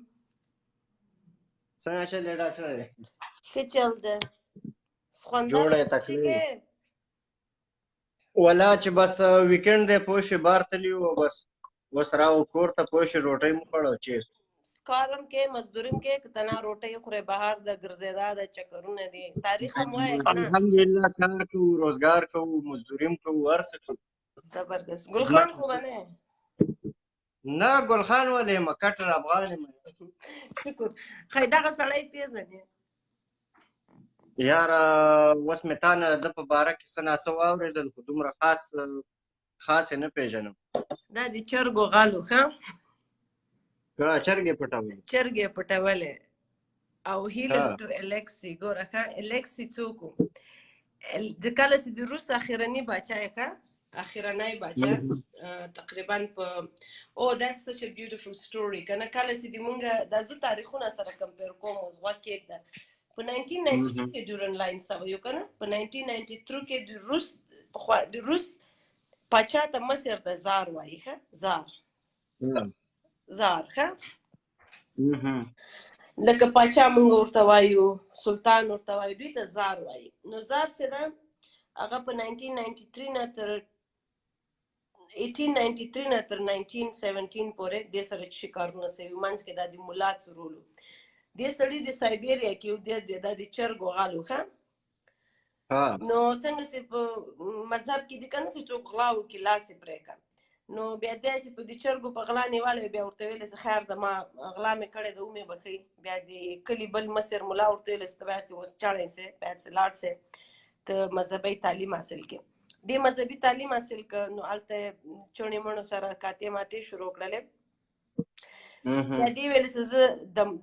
څنګه چل دی ډاکټر؟ ښه چل ده. خوندور جوړه څه تکلیف کې؟ ولا چې بس ویکند دی پوه شي بار تلي وو بس اوس راو کور ته پوه شي روټۍ مو کړه چې کارم کې مزدوریم کې که تنها روټۍ خورې بهر د ګرځېدا د چکرونه دي تاریخ هم وایه که نه؟ الحمدلله کار کوو روزګار کوو مزدوریم کوو هر څه کوو. زبردست. ګلخان خو به نه؟ نه ګلخان ولې یم کټر افغان یم. شکر. ښایي دغه سړی پېژنې؟ یاره اوس مې تا نه د په باره کې څه ناڅه واورېدل خو دومره خاص یې نه پېژنم. دا د چرګو غالو ښه چرګې پټولې چرګې پټولې او هیلن ټو الکسي. ګوره ښه الکسي څوک و؟ کله چې د روس اخرني باچا یې ښه اخرنی باچا تقریبا په that's such a beautiful story کنه. کله چې د مونږ د زه تاریخونه سره کمپیر کوم اوس غوږ کېږده په 1992 کې ډیورن لاین سوی و کنه. په 1993 کې د روس پاچا ته مصر ته زار وایي ښه زار ښه لکه پاچا مونږ ورته وایو سلطان ورته وایو دوی ته زار وایي. نو زار چې ده هغه په 1893 نه تر 1917 پورې دې سره چې کارونه سوي منځ کې دا د ملا څرولو دې سړي د سایبیریا کې دا د چرګو غالو ښه نو څنګه چې په مذهب کې دي که نه چې څوک غلا وکړي لاس یې پرې کړه نو بیا داسې په د چرګو په غلا نیولی بیا ورته ویلې چې خیر ده ما غلا مې کړې ده ومې بښئ. بیا د کلي بل مصر ملا ورته ویلې چې ته باید اوس چړی سې باید چې لاړ سې ته مذهبي تعلیم حاصل کړې. دې مذهبي تعلیم حاصل کړ نو هلته چوڼې مڼو سره کاتې ماتې شروع کړلې. بیا دې ویلې چې زه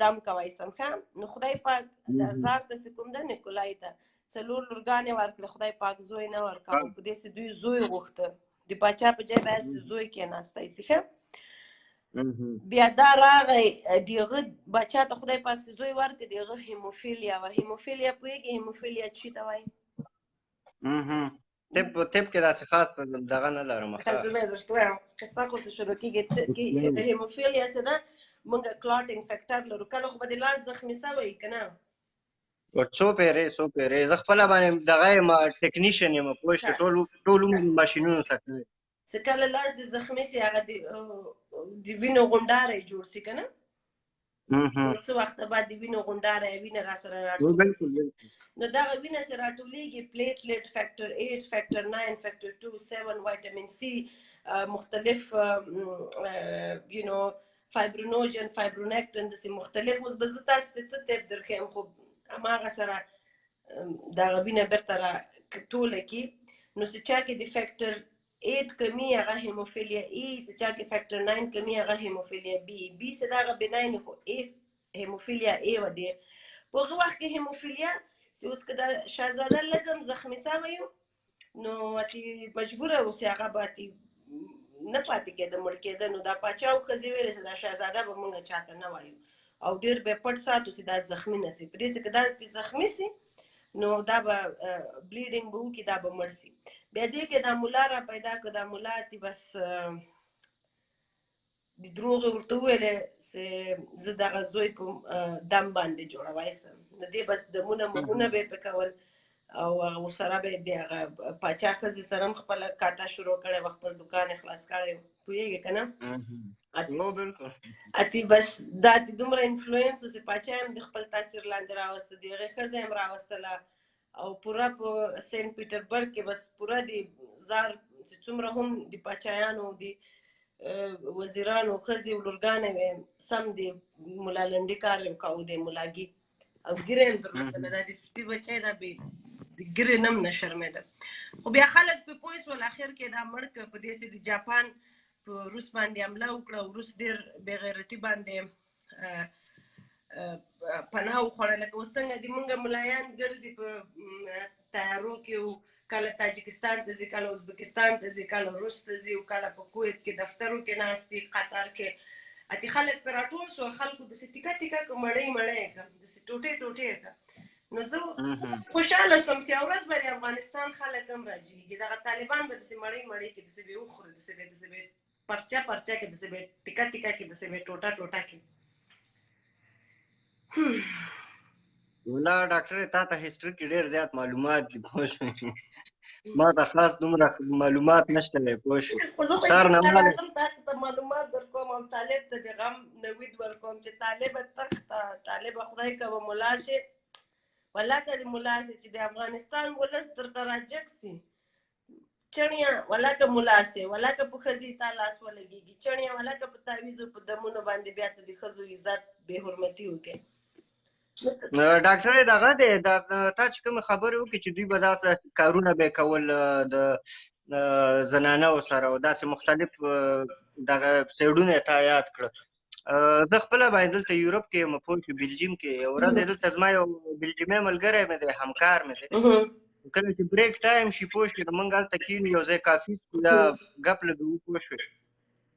دم کوی سم ښه نو خدای پاک د زار ته چې کوم ده نیکولای ته 4 لورګانې ورکړې خدای پاک زوی نه ورکاوه په دې چې دوی زوی غوښته د پاچا په ځای باید چې زوی کېناستی سي ښه. بیا دا راغی د هغه بچا ته خدای پاک چې زوی ورکړي د هغه هیموفیلیا وه. هیموفیلیا پوهېږي هیموفیلیا څه ته وایي؟ طب کې داسې خاص دغه نه لرم. زه به یې درته وایم قصه خو څه شروع کېږي هیموفیلیا چې ده موږ کلاټینګ فیکټر لرو. کله خو به د لاس زخمي سوی که نه څو پیرې زه خپله باندې دغه یم ټیکنیشن یم پوه شوې ټول عمر ماشینونو ته کوي چې کله لاس د زخمي سي هغه د وینو غونډاری جوړ سي که نه څه وخته بعد د وینو غونډاری وینه را سره راټولېږي نو دغه وینه چې راټولېږي پلیټلیټ فیکټر 8 فیکټر 9 فیکټر 2 7 وایټامین سي مختلف فایبرونوجن فایبرونیکټن داسې مختلف اوس به زه تاسو ته څه ټیپ درښیم خو هماغه سره دغه وینه بیرته را ټوله کړي. نو چې چا کې د فیکټر 8 کمی هغه هیموفیلیا ای چې چا کې فیکټر 9 کمی هغه هیموفیلیا بی چې دغه بناین خو هیموفیلیا ای و دی په هغه وخت کې هیموفیلیا چې اوس که دا شهزاده لږ هم زخمي سوی نو اتې مجبوره اوسې هغه به اتې نه پاتې کېده مړ کېده. نو دا پاچا او ښځې ویلې چې دا شهزاده به مونږ چاته نه وایو او ډېر به یې پټ ساتو چې دا زخمي نه سي په دې چې که دا زخمي سي نو دا به بلیډینګ به وکړي دا به مړ سي. بیا دې کې دا ملا را پیدا کړه دا ملا اتې بس د دروغې ورته وویلې چې زه دغه زوی په دم باندې جوړوی سم نو دې بس دمونه مهونه به یې پې کول او ورسره به یې د هغه پاچا ښځې سره هم خپله کاټه شروع کړی وه خپل دوکان یې خلاص کړی و پوهېږې که نه اتې بس دا اتې دومره انفلوئنس و چې پاچا هم د خپل تاثیر لاندې راوسته د هغې ښځه هم راوستله او پوره په سینټ پیټربرګ کې بس پوره د زار چې څومره هم د پاچایانو د وزیرانو ښځې او لورګانې وې سم د ملا لنډي کار یې وکاو د ملاګي او ږیره یې هم درلودله دا د سپي بچی دا بې د ږیرې نه هم نه شرمېده خو بیا خلک پې پوه شول اخر کې دا مړ که په دې چې د جاپان په روس باندې حمله وکړه او روس ډېر بې غیرتي باندې پناه وخوړه لکه اوس څنګه د مونږ ملایان ګرځي په تیارو کې او کله تاجکستان ته ځي کله ازبکستان ته ځي کله روس ته ځي او کله په کویت کې دفترو کې ناست دي قطر کې اتې خلک پرې راټول شول خلکو داسې ټیکه ټیکه که مړۍ مړۍ یې کړه داسې ټوټې ټوټې یې کړه نو زه خوشحاله شوم چې یوه ورځ به د افغانستان خلک هم راجېږي دغه طالبان به داسې مړۍ مړۍ کې داسې به وخوري داسې به پرچه پرچه کې داسې به ټیکه ټیکه کې داسې به ټوټه ټوټه کې ولا ډاکټر تا ته هیستوري کې ډېر زیات معلومات دي پوه شوې ما ته خاص دومره معلومات نشته دی پوه شوې سار نه تاسو ته معلومات درکوم او طالب ته د غم نوید ورکوم چې طالب تخت طالب خدای کوه ملا شي ولا که د ملا شي چې د افغانستان ولس درته راجګ سي چڼیا ولا که ملا سي ولا که په ښځې تا لاس ولګېږي چڼیا ولا که په تعویضو په دمونو باندې بیا ته د ښځو عزت بې حرمتي وکړي ډاکټر دغه دی دا تا چې کومې خبرې وکړې چې دوی به داسې کارونه به یې کول د زنانهو سره او داسې مختلف دغه سایډونه یې تا یاد کړه زه خپله باندې دلته یورپ کې یم پوه شو بلجیم کې یو ورځ دلته زما یو بلجیمي ملګری مې دی همکار مې دی کله چې بریک ټایم شي پوه شوې نو موږ هلته کښېنو یو ځای کافي څښو یا ګپ لګوو پوه شوې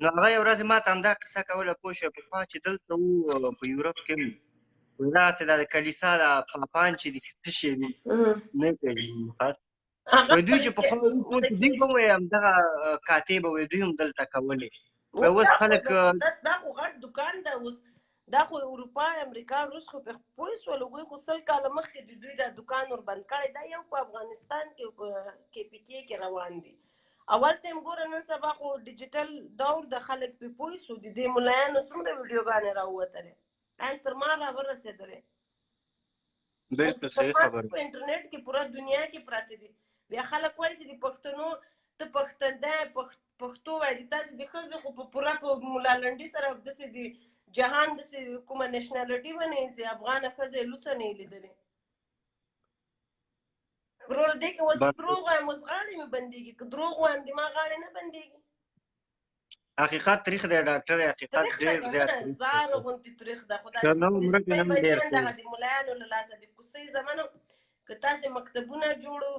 نو هغه یو ورځ ما ته همدا قصه کوله پوه شوې پخوا چې دلته وو په یورپ کې داسې دا د کلیسا دا پاپان چې دي څه شی دي نه پوهېږم خاص وایي دوی چې پخوا وو چې دوی به وایي همدغه کاتې به وایي دوی هم دلته کولې وایي اوس خلک دا خو غټ دکان ده اوس دا خو اروپا امریکا روس خو پوه شول هغوی خو 100 کاله مخکې د دوی دا دکان ور بند کړی دا یو په افغانستان کې په KPK کې روان دي اول ته هم ګوره نن سبا خو ډیجیټل دور د خلک پې پوه شو د دې ملایانو څومره ویډیوګانې راووتلې تر ما را ورسېدلې بالکل صحیح خبره په انټرنیټ کې پوره دنیا کې پراته دي بیا خلک وایي چې د پښتنو ته پښتون دی پښتو وایي تاسې د ښځو خو په پوره په ملالنډي سره داسې د جهان داسې کومه نیشنالټي به نه ایسي افغانه ښځه یې لوڅه نه یې لیدلې وروره دې کې اوس دروغ وایم اوس غاړې مې بندېږي که دروغ وایم د ما غاړې نه بندېږي حقیقت تریخ دی ډاکټر حقیقت ډېر زیات زار غونتې تریخ ده خو د ملایانو له لاسه د کوڅۍ زمانو که تاسې مکتبونه جوړو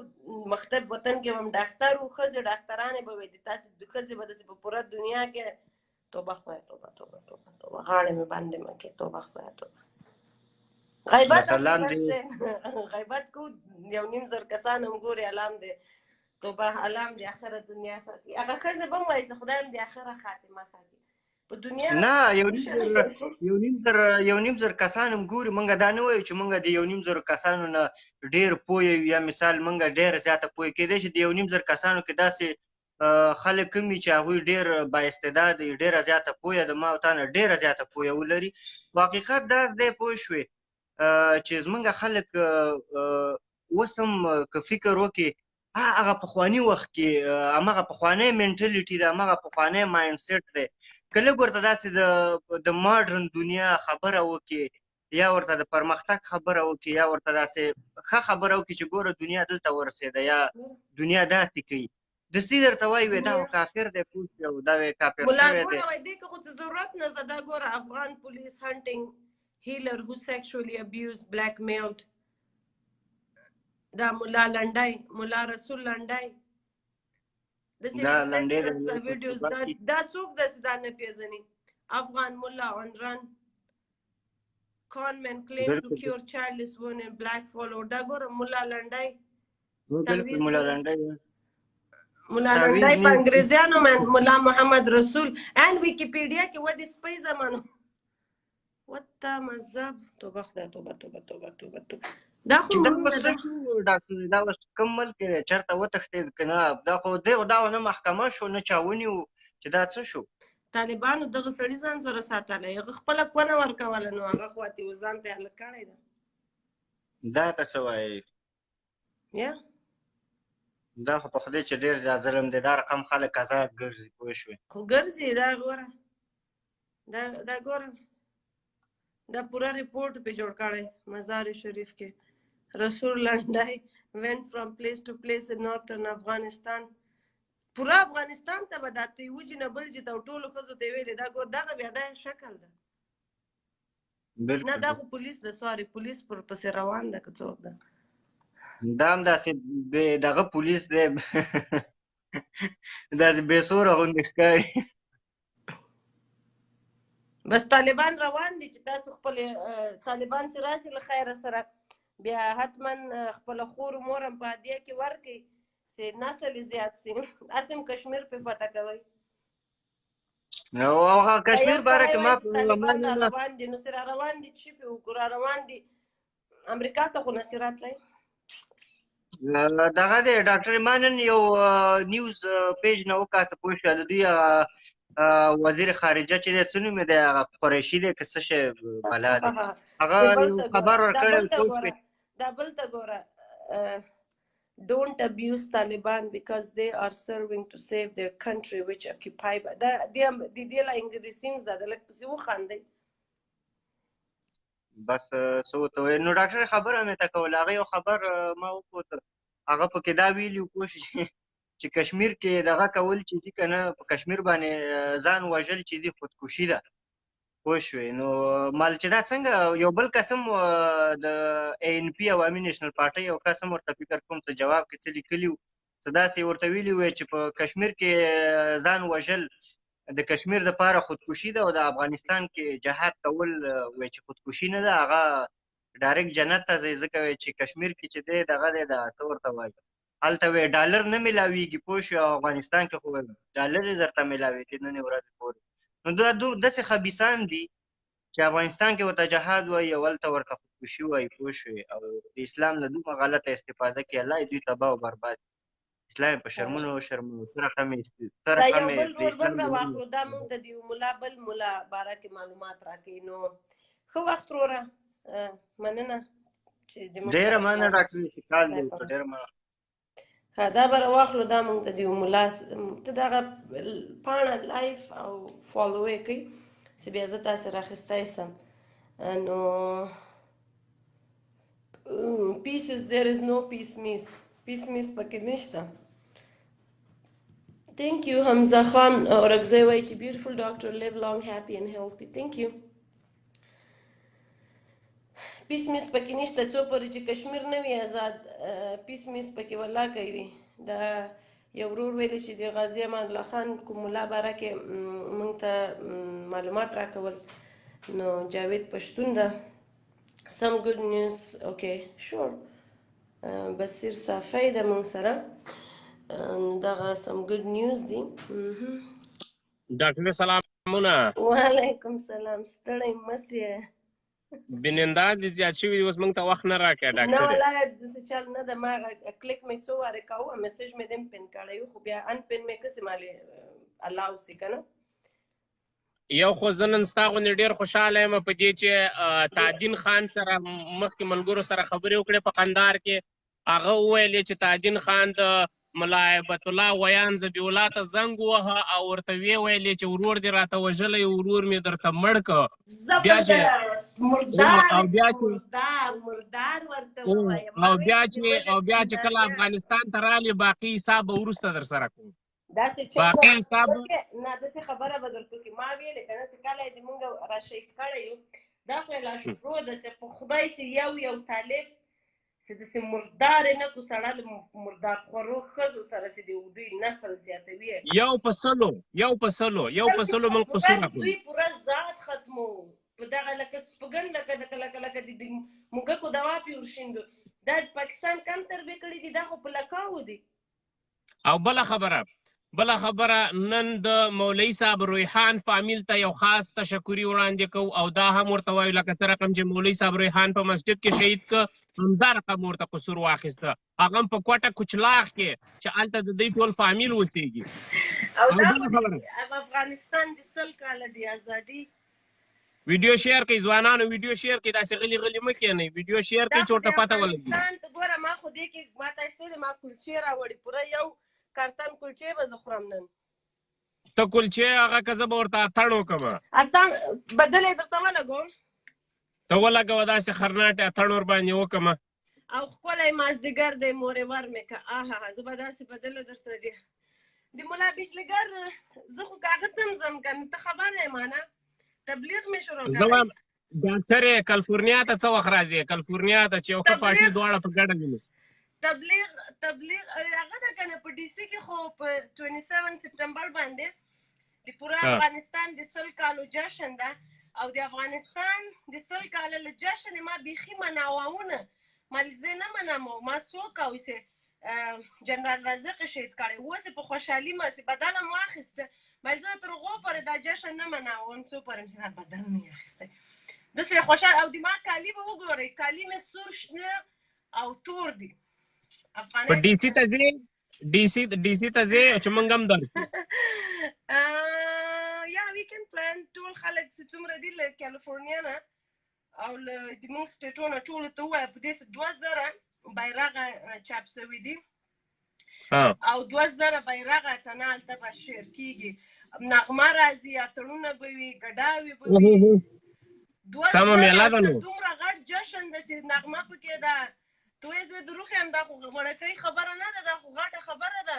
مکتب وطن کې هم ډاکټر وو ښځې ډاکټرانې به وي د تاسې د ښځې به داسې په پوره دنیا کې توبه خدای توبه توبه توبه توبه غاړې مې بندې مه کړې توبه خدای توبه غیبت کو 1.5 کسان هم ګوري علام دی توبه علام دی اخره دنیا خاطي هغه ښځه به هم وایي چې خدای هم د اخره خاتمه خاطي په دنیا نه 1.5 کسان هم ګوري موږ دا نه وایو چې موږ د 1.5 کسانو نه ډېر پوه یو یا مثال موږ ډېر زیاته پوه کېدای شي د 1.5 کسانو کې داسې خلک کوم وي چې هغوی ډېر بااستعداد دي ډېره زیاته پوهه د ما او تا نه ډېره زیاته پوهه ولري حقیقت دا دی پوه شوې چې زموږ خلک اوس هم که فکر وکړي هغه پخواني وخت کې هماغه پخوانی منټلیټي ده هماغه پخوانی مایند سیټ دی که لږ ورته داسې د ماډرن دنیا خبره وکړي یا ورته د پرمختګ خبره وکړي یا ورته داسې ښه خبره وکړي چې ګوره دنیا دلته ورسېده یا دنیا داسې کوي دستي درته وایي وایي دا کافر دی پوه شوې او دا وایي کافر شوی دی دې کې خو څه ضرورت نه ده دا ګوره افغان پولیس هنټینګ healer who sexually abused blackmailed دا مولا لنډای مولا رسول لنډای دا ویډیوز دا څوک داسې دا نه پیژني افغان مولا on run conman claim to cure childless women black follow دا ګوره مولا لنډای مولا لنډای مولا لنډای په انګریزیانو مولا محمد رسول and ویکیپیډیا کې ودې سپی زمانو وته مذهب توبه خدای توبه توبه توبه توبه توبه دا خو ډاکټر دا اوس کوم ملک دی چېرته وتښتېد که نه دا خو دا نه محکمه شو نه چا ونیو چې دا څه شو طالبانو دغه سړي ځان سره ساتلی هغه خپله کونه ورکوله نو هغه خواتې و ځان ته یې هلک کړی ده دا ته څه وایي یا دا خو په خدای چې ډېر زیات ظلم دی دا رقم خلک آزاد ګرځي پوه شوې خو ګرځي دا ګوره دا ګوره دا پورا ریپورٹ پہ جوڑ کړی مزار شریف کې رسول لنډای went from place to place in northern افغانستان پورا افغانستان ته به دا تیوجي نه بل چې دا ټولو ښځو ته ویلې دا ګور دغه بیا دا شکل ده نه دا خو پولیس ده سوري پولیس پر پسې روان ده که څوک ده دا هم داسې دغه پولیس دی داسې بې سوره غوندې ښکاري بس طالبان روان دي چې تاسو خپل طالبان سره راسي له خیره سره بیا حتما خپل خور مور هم په هدیه کې ورکړي چې نسل یې زیات سي. هسې هم کشمیر پې فتح کوئ. نو هغه کشمیر باره کې ما طالبان را روان دي، نو سره روان دي چې په وکړو را روان دي امریکا ته خو نسي راتلی. دغه دی ډاکټر ما نن یو نیوز پیج نه وکاته پوه شوه د دوی وزیر خارجه چې دی څه نوم یې دی هغه قریشي دی که څه شی بلا دی هغه یو خبر ورکړی دا بل ته ګوره don't abuse Taliban because they are serving to save their country which occupy دې لا انګلیسي مزه ده لږ پسې وخاندئ. بس څه ورته وایي نو ډاکټر خبره مې ته کوله هغه یو خبر ما وکوته هغه پکې دا ویلي پوه شو چې کشمیر کې دغه کول چې دي که نه په کشمیر باندې ځان وژل چې دي خودکشي ده پوه شوې. نو مال چې دا څنګه یو بل قسم د ANP عوامي نیشنل پارټۍ یو قسم ورته فکر کوم ته جواب کې څه لیکلي وو څه داسې ورته ویلي وی چې په کشمیر کې ځان وژل د کشمیر دپاره خودکشي ده او د افغانستان کې جهاد کول وی چې خودکشي نه ده هغه ډایرکټ جنت ته ځي ځکه وی چې کشمیر کې چې دی دغه دی د څه ورته وایي هلته وی ډالر نه میلاویږي پوه شو افغانستان کې خو ډالر یې درته میلاوېږي ننې ورځې پورې. نو دا داسې خبیثان دي چې افغانستان کې ورته جهاد وایي او هلته ورته خودکشي وایي پوه شوې او د اسلام نه دومره غلطه استفاده کوي الله یې دوی تباه او برباد اسلام په شرمونو شرمونو څه رقم د اسلام واخلو دا موږ ته د یو ملا بل ملا باره کې معلومات راکوي. نو ښه وخت وروره مننه ډېره مننه ډاکټر شکال دی ډېره مننه. دا به راواخلو دا موږ ته د یو ملا ته دغه پاڼه لایف او فالو یې کوي چې بیا زه تاسې راخیستی سم. نو pieces there is no peace miss پکې نشته. Thank you Hamza Khan اورکزی وایي چې beautiful doctor live long happy and healthy. Thank you. پیس میس پکې نشته څو پورې چې کشمیر نه وي آزاد پیس میس پکې والله کوي. دا یو ورور ویلی چې د غازي امان الله خان کوم ملا باره کې موږ ته معلومات راکول. نو جاوید پښتون ده some good news okay sure بصیر صافی ده موږ سره دغه some good news دي. ډاکټر سلامونه. وعلیکم سلام ستړی مسیه بیننده دې زیات شوي اوس موږ ته وخت نه راکړه ډاکټر. نه والله داسې چل نه ده ما کلیک مې څو وارې کوه میسج مې دې پین کړی خو بیا ان پین مې کسې مالې الاو سي که نه. یو خو زه نن ستا غوندې ډېر خوشحاله یم په دې چې تعدین خان سره مخکې ملګرو سره خبرې وکړې په قندار کې هغه وویلې چې تعدین خان د ملا هیبت الله ویان ذبیح الله ته زنګ ووهه او ورته ویې ویلې چې ورور دې راته وژلی ورور مې درته مړ که بیا چې کله افغانستان ته رالې باقي حساب به وروسته در سره کوم. باقي حساب نه داسې خبره به درته وکړي ما ویلې که نه چې کله یې د مونږ راشیک کړی یو دا خو یې لا شکرو ده چې په خدای چې یو طالب چې داسې مردار یې نه کړو سړی له مردار خورو ښځو سره چې د دوی نسل زیاتوي یو په سلو موږ قصور کړو دوی پوره ذات ختمو په دغه لکه سپګن لکه د موږکو دوا پې ورشیندو دا د پاکستان کم تربیه کړي دي دا خو په لکاو دي. او بله خبره نن د مولوي صاحب ریحان فامیل ته یو خاص تشکري وړاندې کوو او دا هم ورته وایو لکه څه رقم چې مولوي صاحب ریحان په مسجد کې شهید که همدا رقم ورته قصور واخیسته هغه هم په کوټه کوچلاغ کې چې هلته د دوی ټول فامیل اوسېږي. او افغانستان د 100 کاله د ازادي ویډیو شیر کوي ځوانانو ویډیو شیر کوي داسې غلي مه کښېنئ ویډیو شیر کوي چې ورته پته ولګي. افغانستان ته ګوره ما خو دې کې ما ته یې ما کلچې راوړي پوره یو کارتن کلچې به زه خورم نن. ته کلچې هغه که زه به ورته اتڼ وکړم اتڼ بدل یې درته ولګوم ته ولګوه داسې خرناټې اتڼ ورباندې وکړم او ښکلی مازدیګر دی مورې ور مې که آها زه به داسې بدله درته دی د ملا بیشلګر زه خو کاغه ته هم ځم که نه ته خبره یې مانه تبلیغ مې شروع کړی. ډاکټر یې کلیفورنیا ته څه وخت راځې کلیفورنیا ته چې یو ښه پارټي دواړه په ګډه وینو. تبلیغ هغه ده که نه په ډي سي کې خو په 27 سپټمبر باندې د پوره افغانستان د 100 کالو جشن ده او د افغانستان د 100 کاله له جشن ما بیخي مناوونه مال زه نه منم ما څوک او چې جنرال رازق شهید کړی اوس یې په خوشحالي ماسې بدل هم واخیسته مال زه تر هغو پورې دا جشن نه مناوم څو پورې مې دا بدل نه یې اخیستی داسې خوشحال او د ما کالي به وګورئ کالي مې سور شنه او تور دي په ډي سي ته ځې ډي سي ته ځې چې موږ هم درکړو یا وی کین پلان ټول خلک چې څومره دي له کالیفورنیا نه او له زموږ سټیټونو ټولو ته ووایه په دې 2000 بیرغه چاپ سوي دي او 2000 بیرغه تنه هلته به شیر کېږي نغمه راځي اتڼونه به وي ګډاوې به وي 2000 دومره غټ جشن ده چې نغمه پکې ده توی زه دروغ یم دا خو وړکۍ خبره نه ده دا خو غټه خبره ده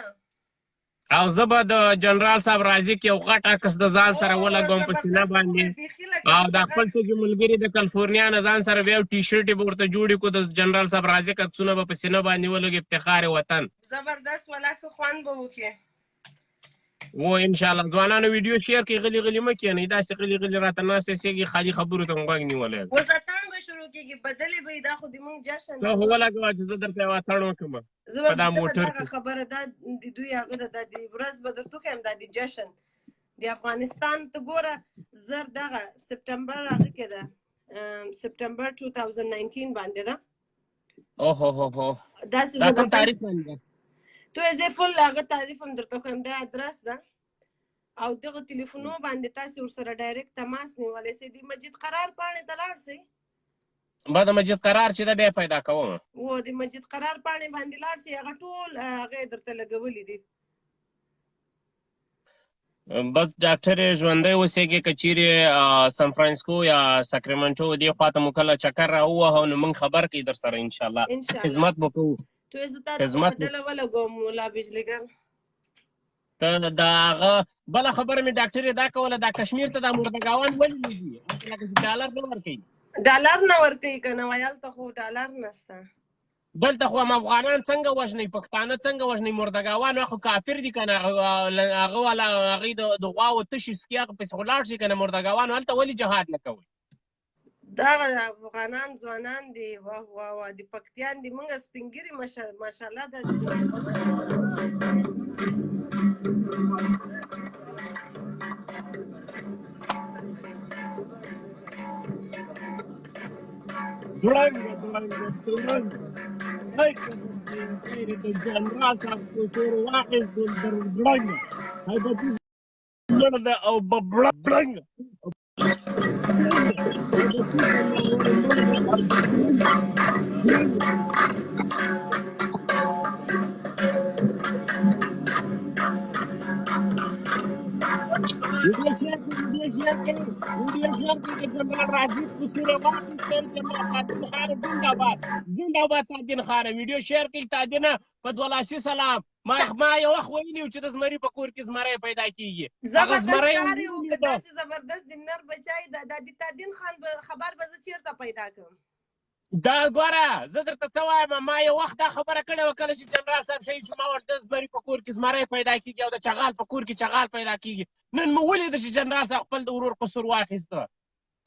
او زه به د جنرال صاحب راضي کې یو غټ عکس د ځان سره ولګوم په سینه باندې او د خپل څو ملګري د کالیفورنیا نه ځان سره بیا یو ټي شرټ یې به ورته جوړې کړو د جنرال صاحب راضي عکسونه به په سینه باندې ولګي افتخار وطن زبردست ولا ښه خوند به وکړي و انشاءالله ځوانانو ویډیو شیر کړئ غلي غلي مه کښېنئ داسې غلي غلي راته ناستې سېږي خالي خبرو ته مو غوږ نیولی اوس اتڼ به شروع کېږي بدلې به دا خو زموږ جشن ته خو ولګوه چې زه درته یو اتڼ وکړم په دا موټر کې خبره دا د دوی هغه ده دا د ورځ به درته وښیم دا د جشن د افغانستان ته ګوره زر دغه سپټمبر هغه کې ده سپټمبر 2019 باندې ده اوهو دا کوم تاریخ باندې ده تو زه فل هغه تعریف هم درته کوم دا ادرس ده او دغه ټلیفونو باندې تاسو ورسره ډایرکټ تماس نیولی سئ د مجید قرار پاڼې ته لاړ سئ به د مجید قرار چې ده بیا پیدا کوم و د مجید قرار پاڼې باندې لاړ سئ هغه ټول هغه یې درته لګولي دي بس ډاکټر ژوندی اوسېږي که چیرې سان فرانسیسکو یا ساکرمنټو دې خواته مو کله چکر راووهو نو موږ خبر کوي در سره انشاءالله خدمت به کوو تو زه تا ته بدله ولګوم ملا بجلیګر ته د هغه بله خبره مې ډاکټر دا کوله دا کشمیر ته دا مردګاوان ولې نه ځي لکه چې ډالر نه ورکوي ډالر نه ورکوي که نه وایي هلته خو ډالر نشته دلته خو هم افغانان څنګه وژنئ پښتانه څنګه وژنئ مردګاوان خو کافر دي که نه هغه والا هغوی د غواو تشې سکي هغه پسې خو لاړ شي که نه مردګاوان هلته ولې جهاد نه کوئ دغه افغانان ځوانان دي واه واه واه د پکتیان دي موږ سپین ږیري ماشاءالله دا ویډیو شیر کړئ تادینه په 82 سلام ما یو وخت ویلي و چې د زمري په کور کې زمری پیدا کېږي هغه زمری داسې زبردست د نر بچی د تادین خان خبر به زه چېرته پیدا کړم دا ګوره زه درته څه وایم ما یو وخت دا خبره کړې وه کله چې جنرال صاحب شهید شو ما ورته د زمري په کور کې زمری پیدا کېږي او د چغال په کور کې چغال پیدا کېږي نن مو ولیده چې جنرال صاحب خپل د ورور قصور واخیسته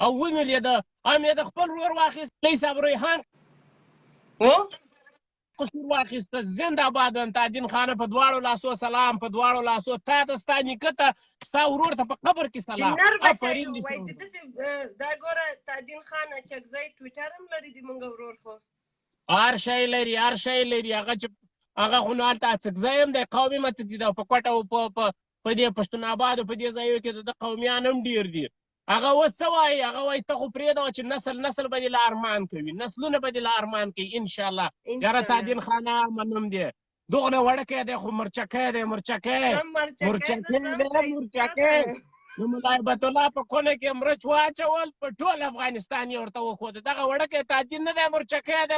او ومې لیده هم یې د خپل ورور واخیست لوی صاحب ریحان قصور واخیسته زنده باد وایم تادین خانه په دواړو لاسو سلام په دواړو لاسو تا ته ستا نیکه ته ستا ورور ته په قبر کې سلام دا ګوره تادین خان اچکزی ټویټر هم لري د موږ ورور خو هر شی لري هغه چې هغه خو نو هلته اڅکزی هم دی قوم هم اڅکزي دی په کوټه او په دې پښتون آبادو په دې ځایو کې د قومیان هم ډېر دي هغه اوس څه وایي هغه وایي ته خو پرېږده چې نسل به دې لا ارمان کوي نسلونه به دې لا ارمان کوي انشاءالله یاره تادین خانه منم دی دغه وړکی دی خو مرچکی دی مرچکی نو ملا هیبت الله په کونه کې مرچ واچول په ټول افغانستان یې ورته وښوده دغه وړکی تادین نه دی مرچکی دی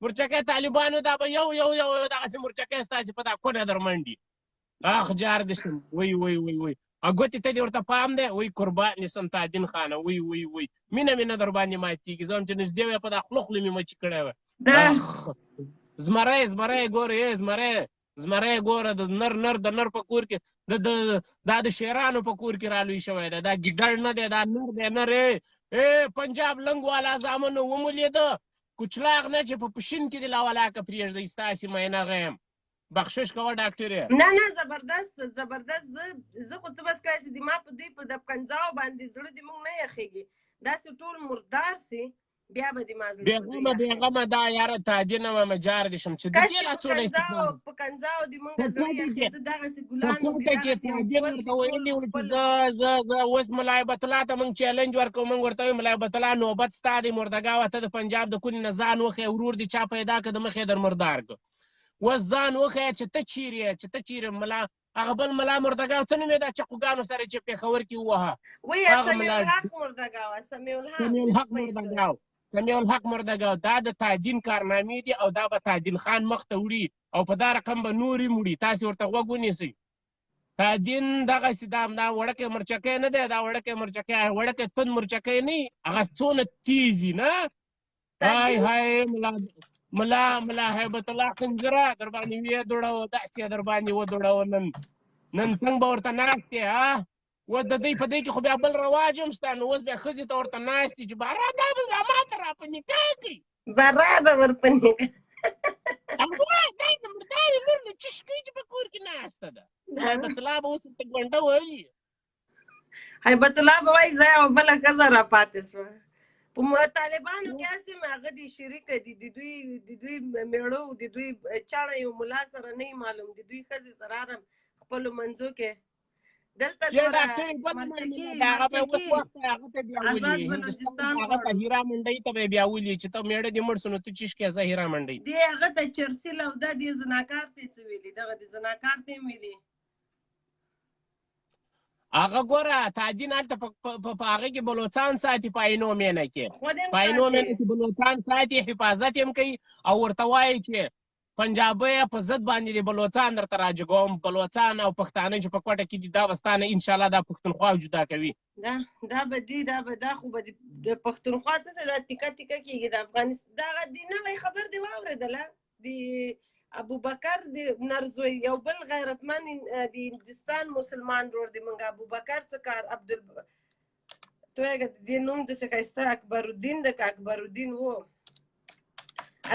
مرچکی طالبانو دا به یو دغسې مرچکی ستا چې په دا کونه در منډي اخ جار دې شم وی ګوتې ته دې ورته پام دی وی قربان دې سم تادین خانه وی مینه در باندې ماتېږي زه هم چې نږدې وی په دا خوله مې مچې کړی وی زمری زمری ګوره د نر د نر په کور کې دا د شیرانو په کور کې رالوی شوی دی دا ګیدړ نه دی دا نر دی نر پنجاب لنګ والا زامنو ومو لیده کوچلاغ نه چې په پشین کې دې لا ولاکه پرېږدئ ستاسې مینغه یم بخشش کوه ډاکټرې. نه زبردست زه خو څه بس کوی چې د ما په دوی په دبکنځاو باندې زړه دې موږ نه یخېږي داسې ټول مردار سي بیا به دې ما زړه بېغمه دا یاره تادي نه ومه جار دې شم چې د دې لا څونه استفاده په کنځاو دې موږ زړه یخېده دغسې په ګلانو کوټه کې تادي ورته ویلي وو چې زه اوس ملا هیبت الله ته موږ چیلنج ورکوو موږ ورته وایو ملا هیبت الله نوبت ستا دی مردګاوه ته د پنجاب د کونې نه ځان وښیه ورور دې چا پیدا کړه د مخې در مردار کړه اوس ځان وښیه چې ته چیرې ملا هغه بل ملا مردګاو څه نومېده چقوګانو سره چې پېښور کې ووهه سمیع الحق مردګاو دا د تادین کارنامې دي او دا به تادین خان مخ ته وړي او په دا رقم به نورې مړي تاسې ورته غوږ ونیسئ تادین دغسې دا وړکی مرچکی نه دی دا وړکی مرچکی وړکی توند مرچکی نه وي هغه څونه تیز وي نه های ملا هیبت الله خنزره در باندې ویې دوړوه داسې یې در باندې ودوړوه نن څنګه به ورته ناست یې اوس د دوی په دې کې خو بیا بل رواج هم شته نو اوس بیا ښځې ته ورته ناست دي چې بارا دا به ما ته را په نکاح کوي بارا به ور په نکاح دا د مردارې لور نو چش کوي چې په کور کې ناسته ده هیبت الله به اوس ورته ګونډه وهلي هیبت الله به وایي زه یوه بله ښځه را پاتې شوه په طالبانو کې هسې هغه دي شریکه دي د دوی میړه د دوی چاړه یو ملا سره نه معلوم د دوی ښځې سره هم خپلو منځو کې دلته هغه ته هیرا منډۍ ته به بیا ولي چې ته میړه دې مړ سو نو ته چیش کې زه هیرا منډۍ دې هغه ته چرسي لوده دې زناکار ته څه ویلي دغه د زناکار ته هم ویلي هغه ګوره تادین هلته په هغه کې بلوچان ساتي په عینو مینه کې په عینو مینه کې بلوچان ساتي حفاظت هم کوي او ورته وایي چې پنجابی په ضد باندې د بلوچان درته راجګوم بلوچان او پښتانه چې په کوټه کې دي دا به ستا نه انشاءالله دا پښتونخوا جدا کوي دا به دي دا خو به د پښتونخوا څه دا تیکه کېږي د افغانستان دغه د نوی خبر دې واورېدله د ابوبکر د نرزوی یو بل غیرتمن د هندوستان مسلمان ورور دی موږ ابوبکر څه کار تویږه د نوم داسې ښایسته اکبرالدین د که اکبرالدین و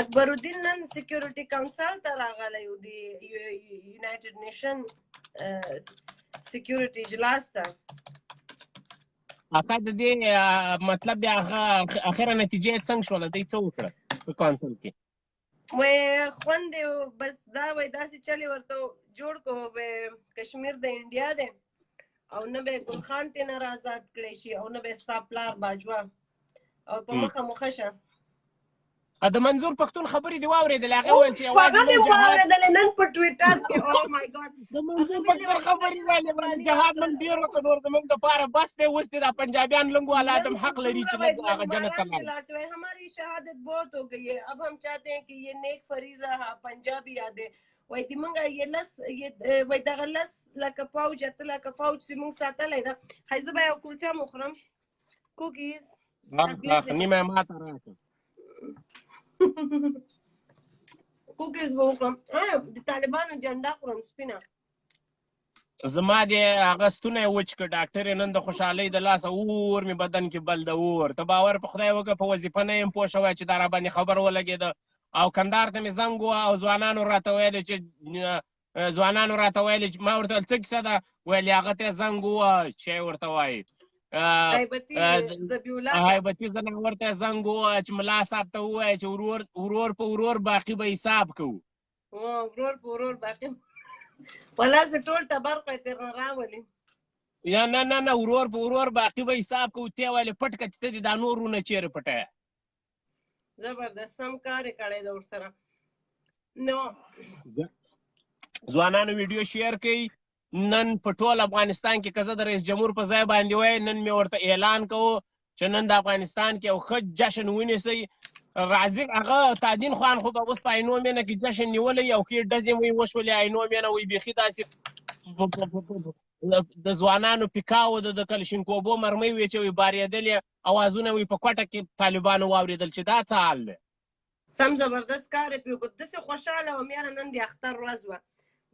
اکبرالدین نن سیکیورټي کونسل ته راغلی و د یونایټډ نیشن سیکیورټي اجلاس ته اکا د دې مطلب بیا هغه اخره نتیجه یې څنګه شوله دوی څه وکړه په کونسل کې وایي خوند یې بس دا وایي داسې چل یې ورته جوړ کړو کشمیر د انډیا دی او نه به ګل خان ترې نه آزاد کړی شي او نه به ستا پلار باجوه او په مخه مخه شه د منظور پښتون خبرې دې واورېدلې هغه ویل چې هغه مې واورېدلې نن په ټویټر کې او مای ګاډ د منظور پښتون خبرې ویلې جهاد نن ډېر وکړ نور زموږ دپاره بس دی اوس دې دا پنجابیان لنګ والا آدم حق لري چې موږ هغه جنت ته لاړو हमारी शहादत बहुत हो गई है अब हम चाहते हैं कि ये नेक फरीजा पंजाबी यादे وای دی مونږ یې لس وای دغه لس لکه فوج اته لکه فوج چې مونږ ساتلی ده ښایي زه به یو کلچه م وخورم کوکیز نیمه ماته راکړه کوکیز به وخورم د طالبانو جنډه خورم سپینه زما د هغه ستونی وچ کړ ډاکټر یې نن د خوشحالۍ د لاسه اور مې بدن کې بل د اور ته باور په خدای وکړه په وظیفه نه یم پوه شوی چې دا راباندې خبر ولګېده او کندهار ته مې زنګ ووهه او ځوانانو راته ویلې چې ما ورته ویل څه کیسه ده ویل هغه ته یې زنګ ووهه چې ورته وایي هیبتي زناور ته یې زنګ ووهه چې ملا صاحب ته ووایه چې ورور په ورور باقي به حساب کوو ورور په ورور باقي ولا زه ټول ټبر خو یې ترې راولي یا نه ورور په ورور باقي به حساب کوو ته یې ویلې پټ کړه چې ته دې دا نور ورونه چیرې پټوې زبردست سم کار یې کړی ده ورسره نو ځوانانو ویډیو شیر کوي نن په ټول افغانستان کې که زه د رئیس جمهور په ځای باندې وای نن مې ورته اعلان کوو چې نن د افغانستان کې یو ښه جشن ونیسئ راځي هغه تادین خان خو به اوس په عینو مینه کې جشن نیولی یو ښې ډزې مو یې وشولې عینو مینه وایي بیخي داسې د ځوانانو پیکاو د کلشینکوبو مرمۍ وې چې وایي بارېدلې اوازونه وایي په کوټه کې طالبانو واورېدل چې دا څه حال دی سم زبردست کار یې پرې وکړ داسې خوشحاله وم یاره نن د اختر ورځ وه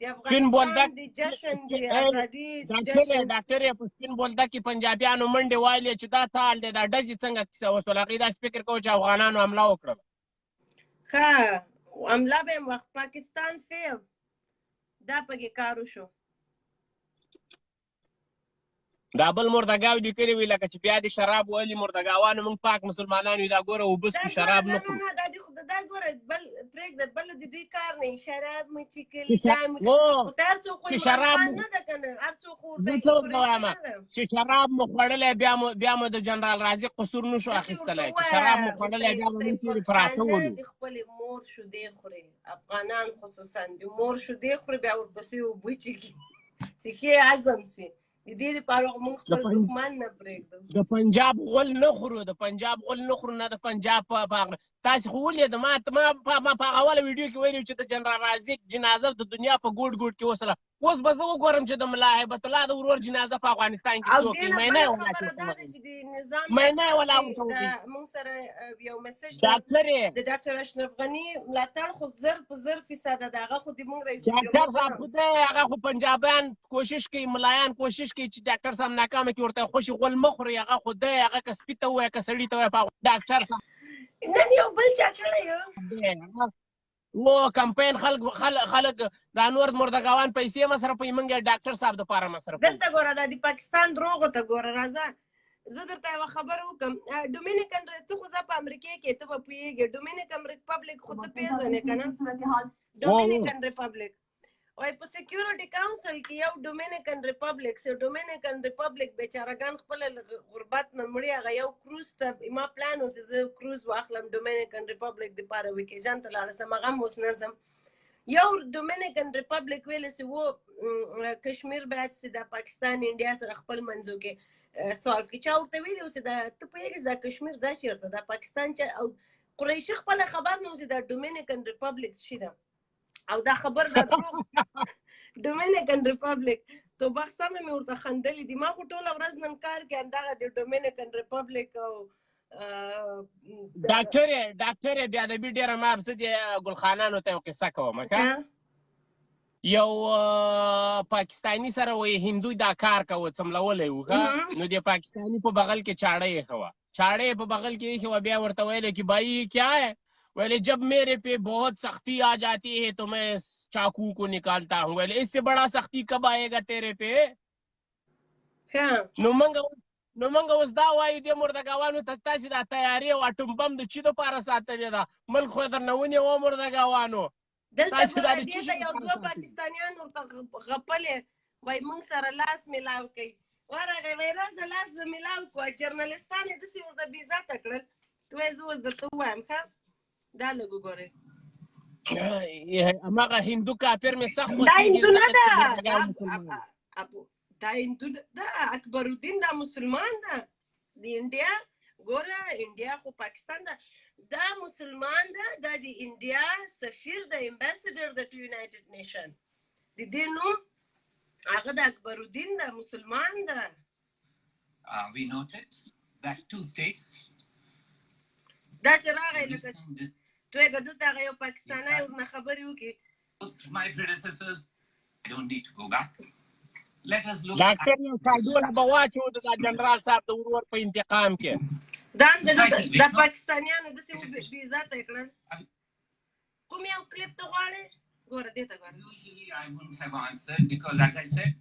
د سپین بولدک د جشن د ازادي جشن ډاکټر یې په سپین بولدک کې پنجابیانو منډې وایلې چې دا څه حال دی دا ډزې څنګه کیسه وشوله هغې داسې فکر کوو چې افغانانو حمله وکړله ښه حمله به یې وخت پاکستان فیل دا پکې کار وشو. دا بل مردګاو دي کړي وي لکه چې بیا د شراب ویلي مردګاوانو موږ پاک مسلمانانو یو دا ګوره اوبه څښو شراب نه خورو. نه دا دې خو دا ګوره بل پرېږده بل د دوی کار نه شراب مې څښلي دا مې خو ته هر څوک خو عمران خان نه ده که نه هر څوک خو ورته چې شراب مو خوړلی بیا مو د جنرال رازق قصور نه شو اخیستلی چې شراب مو خوړلی بیا به موږ چېرې پراته ولو. د خپلې مور شیدې خوري افغانان خصوصا د مور شیدې خوري بیا ورپسې اوبه څښي چې ښې هضم سي. د دې لپاره موږ خپل دښمن نه پرېږدو. د پنجاب غول نه خورو نه د پنجاب په تاسې خو ولید ما په اوله ویډیو کې ویلي چې د جنرال رازق جنازه د دنیا په ګوټ ګوټ کې وسله. اوس به زه وګورم چې د ملا هیبت الله د ورور جنازه په افغانستان کې څوک کوي. مینه یې ولا موږ سره یو میسج د ډاکټر اشرف غني ملاتړ خو 0% د هغه خو د موږ رئیس ډاکټر صاحب خو دی هغه خو پنجابیان کوشش کوي ملایان کوشش کوي چې ډاکټر صاحب ناکامه کړي ورته خوشي غول مه خوري هغه خو دی هغه که سپي ته ووایه که سړي ته ووایه ډاکټر صاحب نن یو بل چا کړی و کمپین خلک دا نور مردګاوان پیسې مصرفوي موږ ډاکټر صاحب دپاره مصرفوو. دلته ګوره دا د پاکستان دروغو ته ګوره راځه زه درته یوه خبره وکړم. ډومینیکن ته خو زه په امریکې کې ته به پوهېږې ډومینیکن ریپبلیک خو ته پېژنې که نه ډومینیکن ریپبلیک وایي په سیکیورټي کاونسل کې یو ډومینیکن ریپبلیک ډومینیکن ریپبلیک بیچارهګان خپله غربت نه مړي هغه یو کروز ته ما پلان و چې زه کروز واخلم ډومینیکن ریپبلیک دپاره ویکیژن ته لاړه سم هغه هم اوس نه ځم. یو ډومینیکن ریپبلیک ویلی چې و کشمیر باید چې د پاکستان انډیا سره خپل منځو کې سالف کړي. چا ورته ویلي و چې دا ته پوهېږې دا کشمیر دا چېرته دا پاکستان چې او قریشي خپله خبر نه و چې دا ډومینیکن ریپبلیک څه ده او دا خبر دا دروغ ډومینیکن ریپبلیک تو بخصه مې ورته خندلې دي. ما خو ټوله ورځ نن کار کې همدغه د ډومینیکن ریپبلیک او ډاکټر بیا ادبي ډېره ما پسې د ګلخانانو ته یو قصه کوم یو پاکستاني سره وایي هندو دا کار کوه څملولی و نو د پاکستاني په بغل کې چاړه یې ښه وه چاړه یې په بغل کې ایښې وه بیا ورته ویلی چې بھائی کیا ہے ویلے جب میرے پہ بہت سختی آ جاتی ہے تو میں چاقو کو نکالتا ہوں ویلے اس سے بڑا سختی کب آئے گا تیرے پہ نو منګه اوس دا وایو دې مردګاوانو ته تاسې دا تیاري او اټوم بم د چي دپاره ساتلې ده ملک خو یې درنه ونیوه مردګاوانو. دلته دې ته یو دوه پاکستانیان ورته غپلې وایي موږ سره لاس میلاو کوي ورغې وایي راځه لاس به میلاو کړو جرنالستان یې داسې ورته بېعزته کړل ته وایي زه اوس درته ووایم ښه دا لږ وګورئ هماغه هندو کافر مې سخت دا هندو نه ده دا هندو ده اکبر الدین دا مسلمان ده د انډیا ګوره انډیا خو پاکستان ده دا مسلمان ده دا د انډیا سفیر د امباسډر د ټو یونایټډ نیشن د دې نوم هغه د اکبر الدین ده مسلمان ده. We noted that 2 states داسې راغی لکه تویږه دلته هغه یو پاکستانی ورنه خبرې وکړي. My predecessors don't need to go back. Let us look ډاکټر یو کاډونه به واچو د جنرال صاحب د ورور په انتقام کې دا د پاکستانیانو داسې بېعزته یې کړل. کوم یو کلیپ ته غواړې ګوره دې ته ګوره. Usually I wouldn't have answered because as I said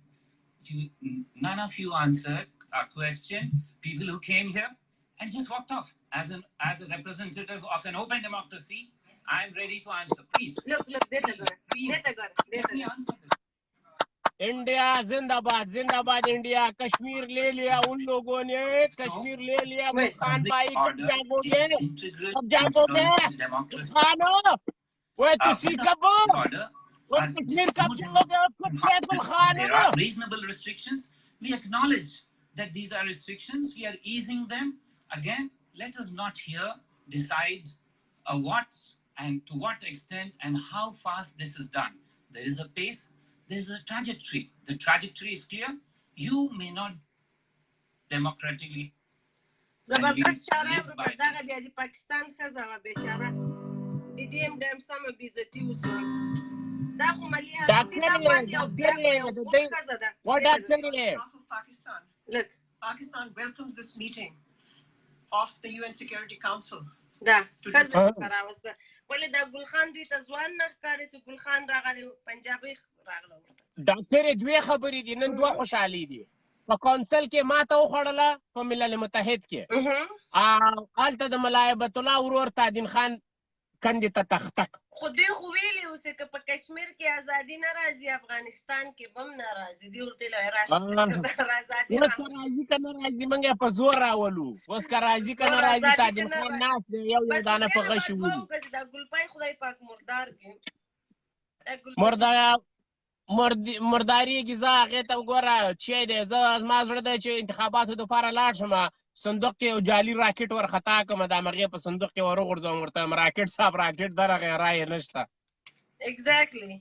none of you answered a question. People who came here and just walked off. As a representative of an open democracy, I am ready to answer. Please. Look, let me answer this. India जिंदाबाद जिंदाबाद इंडिया. कश्मीर ले लिया उन लोगों ने कश्मीर ले लिया खान भाई कब जागोगे खानो वो तुसी कब वो कश्मीर कब जाओगे खानो. There are reasonable restrictions. We acknowledge that these are restrictions. We are easing them. Again, let us not here decide what and to what extent and how fast this is done. There is a pace, there is a trajectory. The trajectory is clear. You may not democratically. زبردست چاره ورته دغه بیا د پاکستان ښځه وه بیچاره د دې هم ډېم سمه بېعزتي وسوه دا خو ملي Pakistan welcomes this meeting of the UN Security Council دا ښځه راوسته ولې دا ګل خان دوی ته ځوان نه ښکاري چې ګل خان راغلی پنجابي راغله ورته ډاکټر دوه خبرې دي نن دوه خوشحالي دي په کونسل کې ماته وخوړله په ملل متحد کې هلته د ملایبت الله ورور تادین خان کندې ته تختک خو دوی خو ویلي اوس که په کشمیر کې ازادي نه راځي افغانستان کې بم نه راځي دوی ورته ازادي راځي که نه راځي موږ یې په زور راولو اوس که راځي که نه راځي تادین خان ناست دی یو دانه په غشي ولي دا ګلپای خدای پاک مردار کړي مرداري کې زه هغې ته وګوره چې دی زه زما زړه دی چې انتخاباتو دپاره لاړ شم صندوق کې یو جعلي راکټ ورخطا کړم د همغې په صندوق کې ور وغورځوم ورته وایم راکټ صاحب راکټ درغې رایې نشته ایګزیکټلی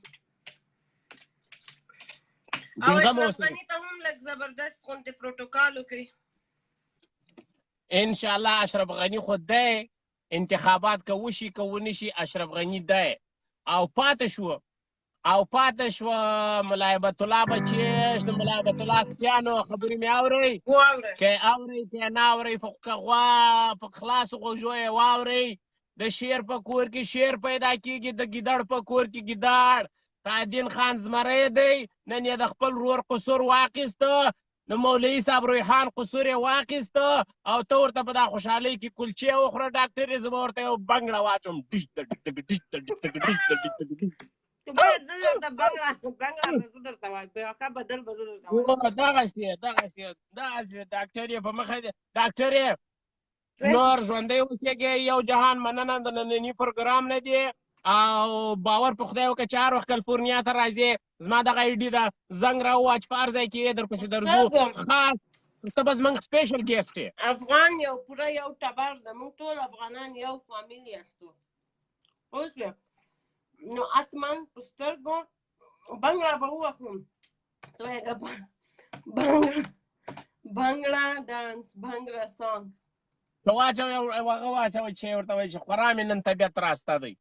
او اشرف غني ته هم لږ زبردست غوندې پروتوکال وکړي انشاءالله اشرف غني خو دی انتخابات که وشي که ونشي اشرف غني دی او پاتې شوه ملایبت الله بچیش د ملایبت الله کتیانو خبرې مې اورئ که اورئ که نه اورئ که غوا په خلاصو غوږو یې واورئ د شیر په کور کې شیر پیدا کېږي د ګیدړ په کور کې ګیدړ تادین خان زمری دی نن یې د خپل ورور قصور واخیسته د مولوي صاحب ریحان قصور یې واخیسته او ته ورته په دا خوشحالۍ کې کلچې وخوره ډاکټر یې زه به ورته یو بنګړه واچوم ډش ډډ ډګ ډش ډډ ډګ ډش ډډ ډګ دغسې ډاکټر یې په مخه دی ډاکټر یې نور ژوندی اوسېږي یو جهان مننه د ننني پروګرام نه دی او باور په خدای وکړه چې هر وخت کلیفورنیا ته راځې زما دغه آی ډي ده زنګ راووهه چې په هر ځای کې یې درپسې درځو خاص ته به زموږ سپیشل ګیسټ یې افغان یو پوره یو ټبر ده موږ ټول افغانان یو فامیل یاستو اوس نو اتمن په سترګو بنګړه به ووهم ته وایې بنګړه ډانس بنګړه سانګ ته واچوه هغه واچوه چې ورته وایي چې خورا مې نن طبیعت راسته دی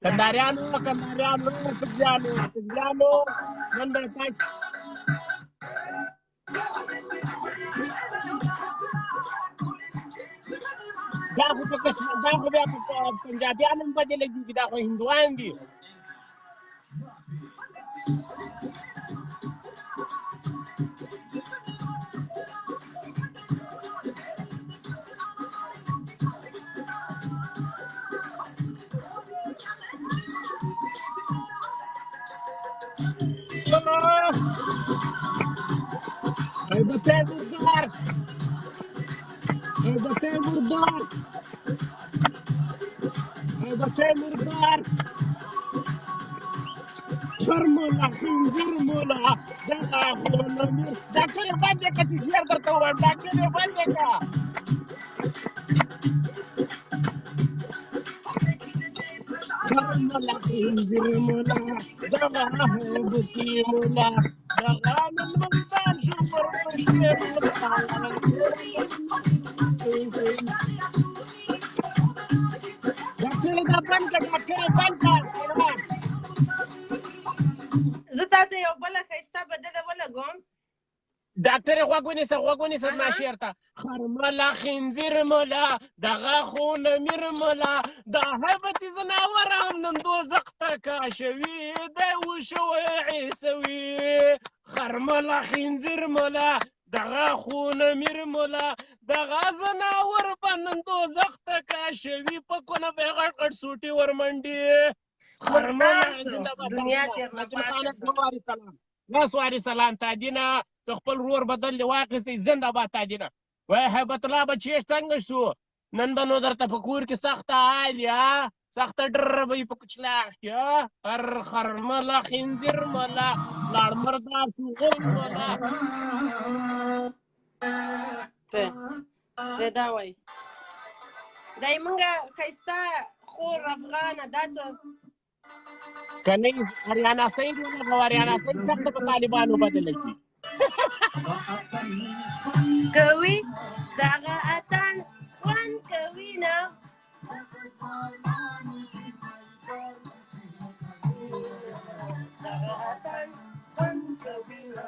کنداریانو کنداریانو نن به دا خو بیا پنجابیان هم پدې لګېږي دا خو هندوان دي مردار شرمولا خنزرمولا دغه خو نمیر ډاکټر یې بند یې که چې زیر درته ووایم ډاکټر یې بند یې که شرمولا خنزرمولا دغه هوبکي مولا دغه نن مردار شو ورپسې زه تا ته یو بله ښایسته بدله ولګوم ډاکټر یې غوږ ونیسه زما شعر ته خرمله خنزیر مولا دغه خو نمیر مولا دا هیبتي ځناور هم نن دوزخ ته کاشوي دی وشوی عیسوي خرمله خنزیر مولا دغه خو نمیر مولا دغه ځناور به نن دوزخ ته کاشوي په کونه به یې غټ غټ سوټي ورمنډي واري سلام تادینه د خپل رور بدل دی واخیستی زنده باد تادینه وای هیبت الله بچیش څنګه شو نن به نو درته په کور کې سخته حال سخته ډر به یې په کچلاغ کې هر خرمله خنزیر مله لاړ مردار شو غول مله دا وایي دی مونږه ښایسته خور افغانه دا څه که نه اریانا سعید ولګوه اریانا سعید سخته په طالبانو بدله شي کوي دغه اتن خوند کوي نه دغه اتن خوند کوي نه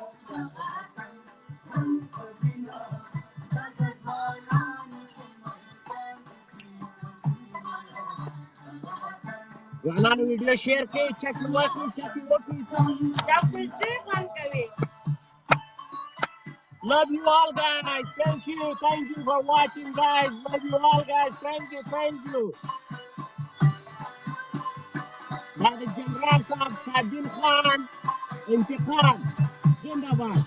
ځوانانو ویډیو شیر کړئ چک یې وکړئ دا کلچې خوند کوي. Love you all, guys. Thank you for watching, guys. Love you all, guys. Thank you. دا د جنرال صاحب تاجین خان انتقام زنده‌باد.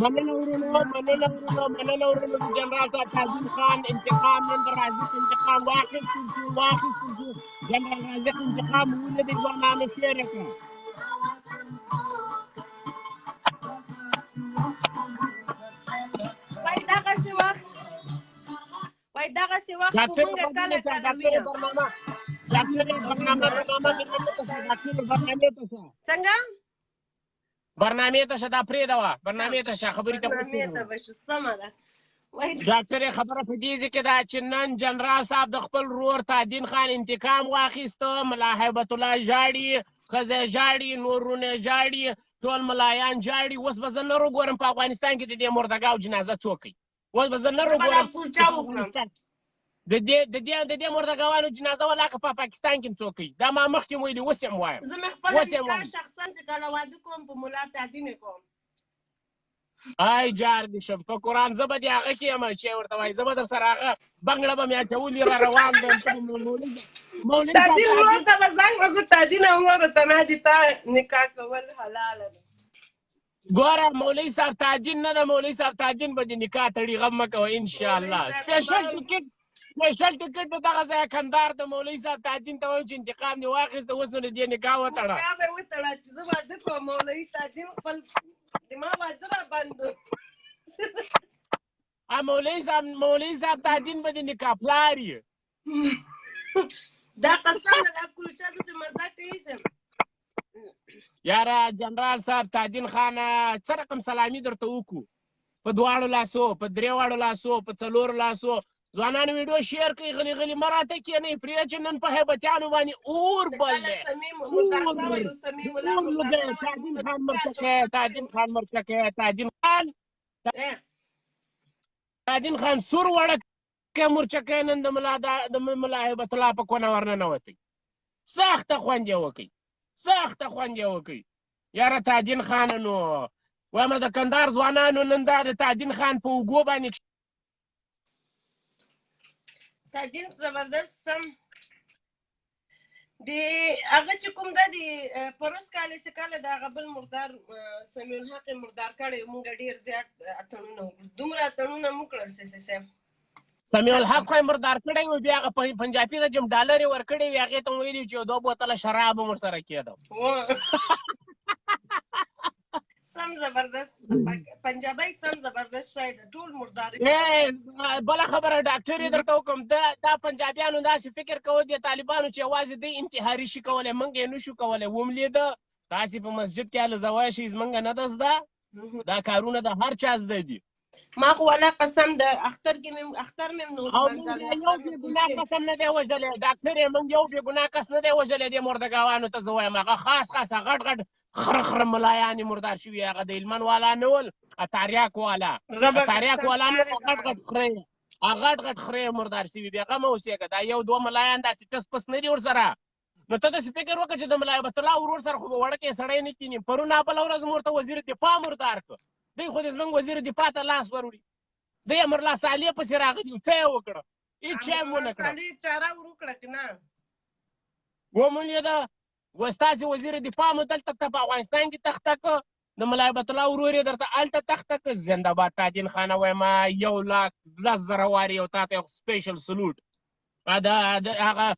مننه ورونو د جنرال صاحب تاجین خان انتقام نن د رازق انتقام واخیستل شو. جنرال رازق انتقام ولدی ځوانانو شعر یې کړه. دغسې وخت خو مونږ کله وینو. څنګه؟ برنامې ته شه دا پرېږده برنامې ته شه خبرې ته سمه ده. ډاکټرې خبره په دې کې ده چې نن جنرال صاحب د خپل ورور تادین خان انتقام واخیسته. ملا هیبت الله ژاړي، ښځې ژاړي، نورونه ژاړي، ټول ملایان ژاړي. اوس به زه نه وګورم په افغانستان کې د دې مردګاو جنازه څوک کوي. اوس به زه نه وګورم د دې مردګاوانو جنازه ولاکه په پاکستان کې څوک کوي. دا ما مخکې ویلي، اوس یې وایم. زه مې خپله نکاح شخصا چې کله واده کوم په ملا تادین یې کوم. ای جار دې شم په قرآن زه به دې هغه کې یم چې ورته وایي زه به در سره هغه بنګړه به مې اچولي را روان دی. تادین ورور ته به زنګ وکړو، تادین ورور ته نه دي تا نکاح کول حلاله ده. ګوره مولوي صاحب تادین نه ده، مولوي صاحب تادین به دې نکاح تړي، غم مه کوه انشاءالله. سپیشل ټکټ د دغه ځایه کندهار د مولوي صاحب تادین ته وایم چې انتقام دې واخیسته، اوس نو د دې نکاح وتړه. نکاح به یې وتړه چې زه واده کوم. مولوي تادین خپل دماغ واده را بندو. مولوي صاحب تادین به دې نکاح پلار یې. دا قسم ده دا کلچه داسې مزه کوي چې یاره جنرال صاحب تادین خان څه رقم سلامي درته وکړو په دواړو لاسو، په درې واړو لاسو، په څلورو لاسو. ځوانانو ویډیو شیر کوي، غلي مه راته کښېنئ، پرېږده چې نن په هیبتیانو باندې اور بل دی. تادین خان مرچکی، تادین خان سور وړکی مرچکی نن د ملا هیبت الله په کونه ورننوتی. سخته خوند یې وکړي. یاره تادین خان نو وایم د کندهار ځوانانو نن دا د تادین خان په اوږو باندې تادین زبردست سم د هغه چې کوم ده د پروس کال چې کله د هغه بل مردار سمیع الحق مردار کړی مونږ ډېر زیات اتڼونه وکړو. دومره اتڼونه مو کړل سمیع الحق خو یې مردار کړی و، بیا هغه پنجابي ته چې ډالر یې ورکړی وي هغې ته مو ویلي چې یو 2 بوتله شراب هم ورسره کېدم. سم زبردست پنجابی سم زبردست شاید ټول مردار. بله خبره ډاکټر یې درته وکړم دا پنجابیانو داسې فکر کوي د طالبانو چې یوازې دوی انتحاري شي کولی، موږ یې نشو کولی. وملیده تاسې په مسجد کې هلزوی شئ، زموږ نه ده زده دا کارونه د هر چا زده دي. ما خو والا قسم د اختر کې اختر مې نور یو بې ګناه کس هم نه دی وژلی ډاکټر یې، موږ یو بې ګناه کس نه دی وژلی دې مردګاوانو ته زه وایم. هغه خاص غټ خره ملایان یې مردار شوي، هغه د هلمند والا نه ول، اتاریاک والا نه غټ خره مردار شوي. بېغمه اوسېږه، دا 1-2 ملایان داسې ټس پس نه دي ورسره. نو ته داسې فکر وکړه چې د ملا هیبت الله ورور سره خو به وړکی سړی نه کېني. پرون بله ورځ مو ورته وزیر دفاع مردار کړ. دوی خو د زموږ وزیر دفاع ته لاس وروړي. دوی امرالله صالح پسې راغلي، څه یې وکړه؟ هېڅ شی هم ونه کړه. ومولیده ستاسې وزیر دفاع مو دلته په افغانستان کې تخته کړ، د ملا هیبت الله ورور یې درته هلته تخته کړ. زنده‌باد تادین خانه وایم 1,10,000 وارې یو تا ته یو سپیشل سلوټ. هغه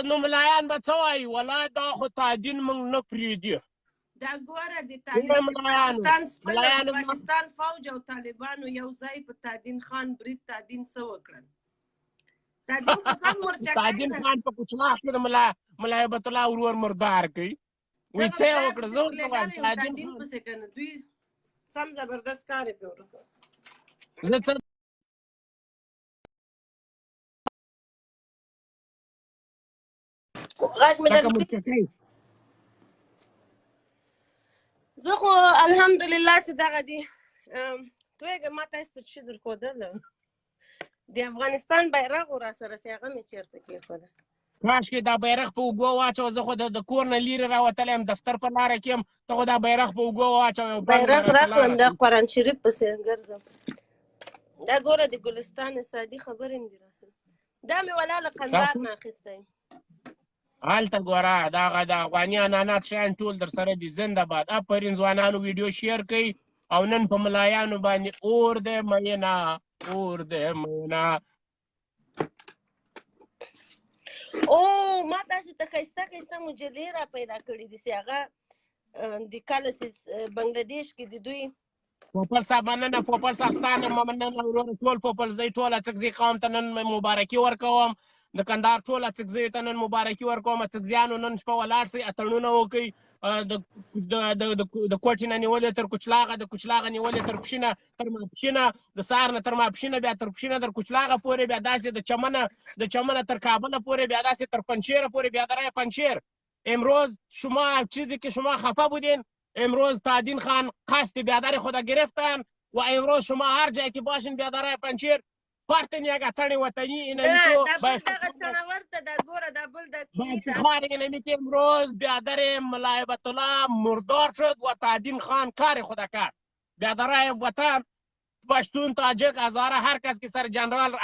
نو ملایان به څه وایي؟ والله دا خو تادین موږ نه پرېږدي. دا ګوره د پاکستان فوج او طالبانو یو ځای په تادین خان برید تادین څه وکړل؟ تادین خان په کوچناخ کې د ملا هیبت الله ورور مردار کوي. وایي څه یې وکړه؟ زه ورته وایم تادین پسې که نه دوی سم زبردست کار یې پرې وکړ. زه څه زه خو الحمدلله چې دغه دي تویږه ما تاسو ته چې درښودله د افغانستان بیرغ را سره سي هغه مې چېرته کېښوده کاشکې دا بیرغ په اوږو واچوه زه خو د کور نه لیرې راوتلی یم دفتر په لاره کې یم ته خو دا بیرغ په اوږو واچوه بیرغ راکړم دا قرآن شریف پسې ګرځم دا ګوره د ګلستان سادي خبرې مې دي راسره دا مې ولا له قندهار نه اخیستی هلته ګوره دغه د افغاني عنعنات شیان ټول در سره دي زنده باد افرین ځوانانو ویډیو شیر کوي او نن په ملایانو باندې اور دی مینا اور دی مینا او ما تاسې ته ښایسته ښایسته مجلې را پیدا کړي دي چې هغه د کله چې بنګلادیش کې د دوی پوپل صاحب مننه پوپل صاحب ستا نه مننه وروره ټول پوپلزۍ ټول اڅکزي قوم ته نن مبارکي ورکوم د کندهار ټول اڅکزیو ته نن مبارکي ورکوم اڅکزیانو نن شپه ولاړ شئ اتڼونه وکړئ د کوټې نه نیولې تر کوچلاغه د کوچلاغه نیولې تر پښینه تر ماپښینه د سهار نه تر ماپښینه بیا تر پښینه تر کوچلاغه پورې بیا داسې د چمنه تر کابله پورې بیا داسې تر پنجشیر پورې بیا درای پنجشیر امروز شما چیزی که شما خفه بودین امروز تادین خان قصد بیادر خدا گرفتن و امروز شما هر جایی که باشین بیادرای پنجشیر پارتن یک اتن وطنی اینمیتو بافتخار اینمیتو امروز بیادر ملایبت الله مردار شد و تادین خان کار خدا کرد بیادرای وطن پشتون تاجک هزاره هر کس که سر جنرال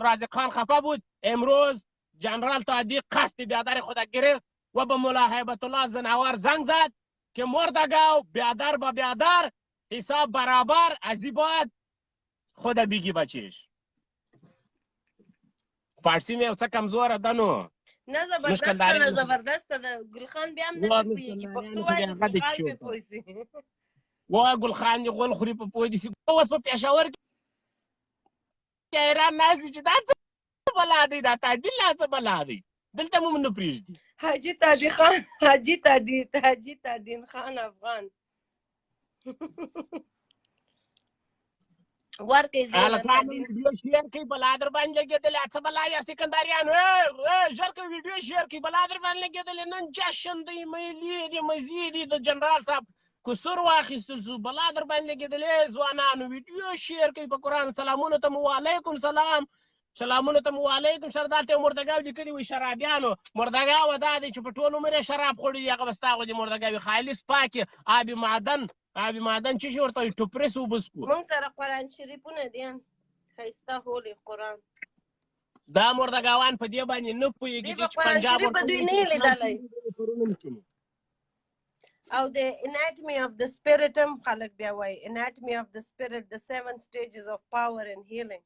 رازق خان خفه بود امروز جنرال تادی قصد بیادر خدا گرفت و به ملایبت الله زنوار زنگ زد که مردگاو بیادر با بیادر حساب برابر ازی باید خدا بیگی بچیش فارسی می اوڅه کمزوره ده نو نه زبردسته ده ګلخان بیا هم نه پوهېږي پښتو وایي ګلخان پې پوه سي وایه ګلخان دې غول خوري په پوه دي سي اوس په پېښور کې حیران ناست دي چې دا څه بلا دی دا تعدیل لا څه بلا دی دلته مو نه پرېږدي حاجي تادین خان افغان ورکې ویډیو شیر کوي بلا در باندې لګېدلې څه بلا یا سکندریانو ژر کوي ویډیو شیر کوي بلا در باندې لګېدلې نن جشن دی میلې دی مزې دي د جنرال صاحب کسور واخیستل سو بلا در باندې لګېدلې ځوانانو ویډیو شیر کوي په قرآن سلامونه ته مو وعلیکم سلام سلامونه ته مو وعلیکم سر دلته مردګاو لیکلي وي شرابیانو مردګاو دا دی چې په ټول عمر یې شراب خوړي هغه به ستا غوندې مردګاوي خالص پاکې آب معدن چې شي ورته وایي ټوپرس اوبه څښو موږ سره قرآن شریفونه دي ښایسته هولې قرآن دا مردګاوان په دې باندې نه پوهېږي چې پنجاب ورته دوی نه یې لیدلی او د anatomy of the spirit هم خلک بیا وایي anatomy of the spirit the 7 stages of power and healing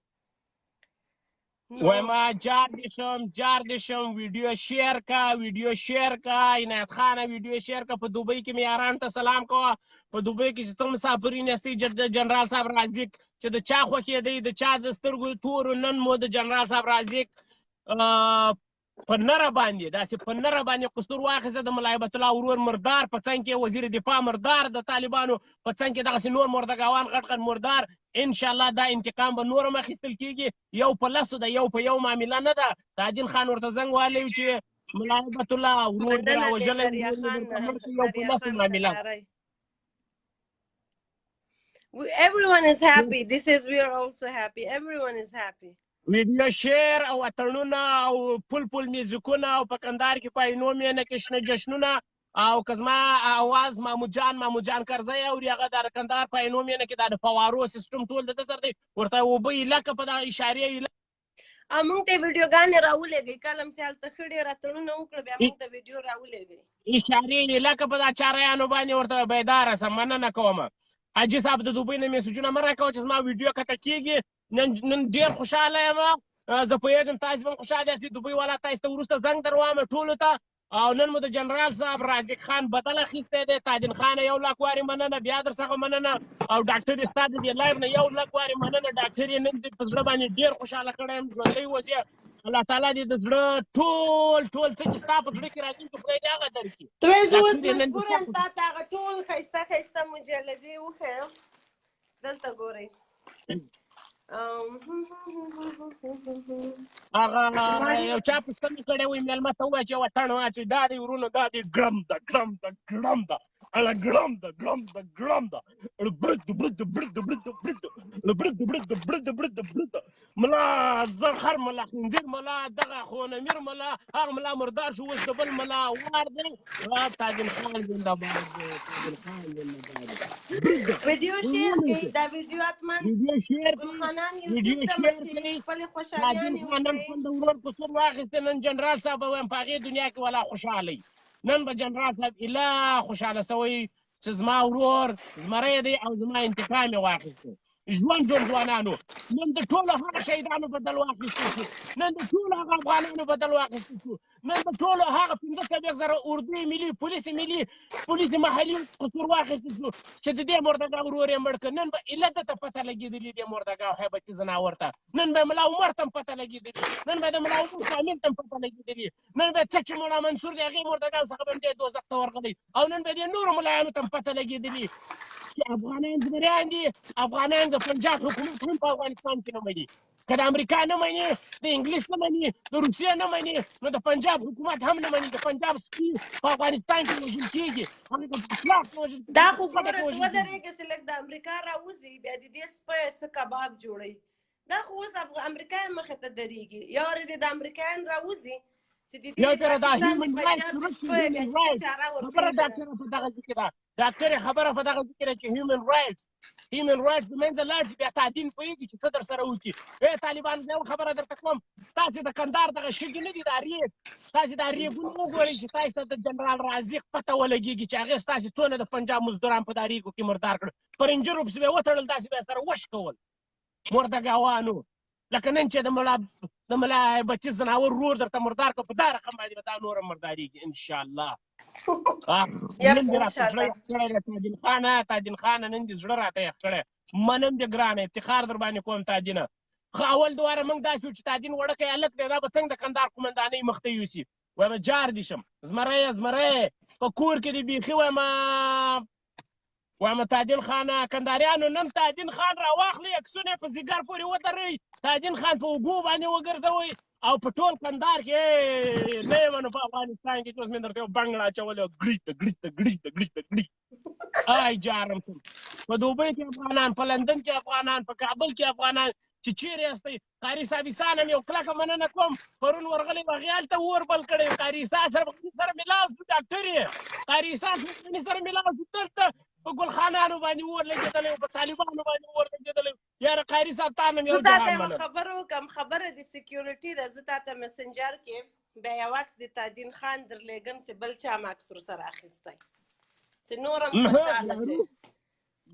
وایم جار دې شم ویډیو شیر کا عنایت خانه ویډیو شیر کا په دوبۍ کې مې یارانو ته سلام کوه په دوبۍ کې چې څه مسافرین یاستئ جنرال صاحب رازق چې د چا خوښېدی د چا د سترګو تورو نن مو د جنرال صاحب رازق په نره باندې داسې په نره باندې قصور واخیسته د ملایبت الله ورور مردار په څنګ کې وزیر دفاع مردار د طالبانو په څنګ کې دغسې نور مردګاوان غټ مردار انشاءالله دا انتقام به نور هم اخیستل کېږي یو په لسو ده یو په یو معامله نه ده تادین خان ورته زنګ والی و چې ملایبت الله ورور دې راوژلی یو په لسو معامله Everyone is happy. We are also happy. Everyone is happy. ویډیو شیر او اتڼونه او پل میوزیکونه او په کندهار کې په عینو مینه کې شنه جشنونه او که زما اواز مامو جان کرزی اوري هغه د کندهار په عینو مینه کې دا د فوارو سیسټم ټول د ده سره دی ورته اوبه یې لکه په دغه اشارې موږ ته ویډیوګانې راولېږئ کله مې هلته ښه ډېر اتڼونه وکړه بیا موږ ته ویډیو راولېږئ اشارې یې لکه په دا چاریانو باندې ورته بیداره سم مننه کوم حاجي صاحب د دوبۍ نه میسجونه مه راکوه چې زما ویډیو کته کېږي نن ډېر خوشحاله یم زه پوهېږم تاسې به هم خوشحاله یاستئ دوبۍ والا تاسې ته وروسته زنګ در ووایم ټولو ته او نن مو د جنرال صاحب رازق خان بدل اخیستی دی تادین خان یو لاک وارې مننه بیا در څخه مننه او ډاکټر یې ستا د دې لایف نه یو لاک وارې مننه ډاکټر یې نن په زړه باندې ډېر خوشحاله کړی یم ژوندی اوسې الله تعالی دې د زړه ټول څه چې ستا په زړه کې راځي چې خدای دې هغه درکړي زه اوس مجبوره یم تا ته هغه ټول ښایسته مجلدې وښیم دلته ګورئ هغه یو چا پوښتنه کړې وي مېلمه ته ووایه چې وطن واچوي دا دی ورونو دا دی ګړم ده ګړم ده ګړم ده اله ګړم ده ګړم ده ګړم ده برد برد برد برد برد برد برد برد برد برد ملا زرخر ملا خنزیر ملا دغه خونمیر ملا هغه ملا مردار شو اوس د بل ملا وار دی تاجن خان زنده‌باد تاجن خان زنده‌باد ویډیو شیر کړئ دا ویډیو اتمن ویډیو شیر ګلخانان ویډیو یوټیوب ته شیر مچي کړئ خپلې تاجن خوشحالیانې خان نن وکړئ خپل د ورور په سور واخیستې نن جنرال صاحب به وایم په هغې دنیا کې ولا خوشحاله نن به جنرال صاحب اله خوشحاله سوی چې زما ورور زمری دی او زما انتقام یې واخیسته ژوند ځوانانو نن د ټولو هغه شهیدانو بدل واخیستل شو نن د ټولو هغه افغانانو بدل واخیستل شو نن د ټولو هغه 15,000 اردوی ملي پولیس محلي قصور واخیستل شو چې د دې مردګا ورور یې مړ کړ نن به علت ته پته لګېدلې دې مردګا هیبتي زناور ته نن به ملا عمر ته پته لګېدلې نن به د ملا عمر کامل ته پته لګېدلې نن به څه چې ملا منصور دی هغې مردګا څخه به دې دوزخ ته ورغلی او نن به دې نورو ملایانو ته پته لګېدلې چې افغانان زمریان دي افغانان د پنجاب حکومت هم په افغانستان کې نه مني که د امریکا نه مني د انګلیس نه مني د روسیې نه مني نو د پنجاب حکومت هم نه مني د پنجاب سپي په افغانستان کې وژل کېږي هغه د اخلاق نه وژل کېږي دا خو ګوره ته ودرېږه چې لږ د امریکا راوځي بیا د دې سپیو څه کباب جوړوي دا خو اوس امریکا یې مخې ته درېږي یاره دې د امریکایان راوځي چې د دې پاکستان د پنجاب د سپیو بیا څه چاره خبره ډاکټره په دغه ځای کې ده ډاکټرې خبره په دغه ځای کې ده چې هیومن رایټس د منځه لاړ شي بیا تعدین پوهېږي چې څه در سره وکړي طالبان زه یوه خبره درته کوم تاسې د کندهار دغه شګې نه دي دا ریګ تاسې دا ریګونه وګورئ چې تاسې ته د جنرال رازق پته ولګېږي چې هغې ستاسې څونه د پنجاب مزدوران په دا ریګو کې مردار کړل پر انجرو پسې به یې وتړل داسې به یې سره وش کول مردګاوانو لکه نن چې د ملا هیبتي زناور رور درته مردار کړ په دا رقم باندې به دا نور هم مردارېږي انشاءالله نن دې راته زړه یخ کړی دی تاجن خانه نن دې زړه راته یخ کړی منم دې ګرانه افتخار در باندې کوم تاجینه ښه اول دواره موږ داسې وو چې تاجین وړکی هلک دی دا به څنګه د کندهار قومندانۍ مخ ته یوسي وایم جار دې شم زمری په کور کې دې بیخي وایم تاجین خانه کنداریانو نن تاجین خان راواخلئ عکسونه یې په ځیګر پورې ودروئ تاجین خان په اوږو باندې وګرځوئ او په ټول کندهار کې نه یم نو په افغانستان کې چې اوس مې درته یو بنګړه اچولی وه ګړي آی جارم شم په دوبۍ کې افغانان په لندن کې افغانان په کابل کې افغانان چې چیرې یاستئ قاري صاحب عیسان هم یو کلکه مننه کوم پرون ورغلی و هغې هلته اور بل کړی قاري عیسا اشرف غني سره ملاو شو ډاکټر یې قاري عیسا اشرف غني سره ملاو شو دلته په ګلخانانو باندې اور لګېدلی و په طالبانو باندې اور لګېدلی و یاره قاري صاحب تا نه مې یو جهان منم خبره وکړم خبره د سکیورټي ده زه تا ته مسنجر کې بیا یو عکس د تاجین خان درلیږم چې بل چا هم عکس ورسره اخیستی چې نور هم خوشحاله شي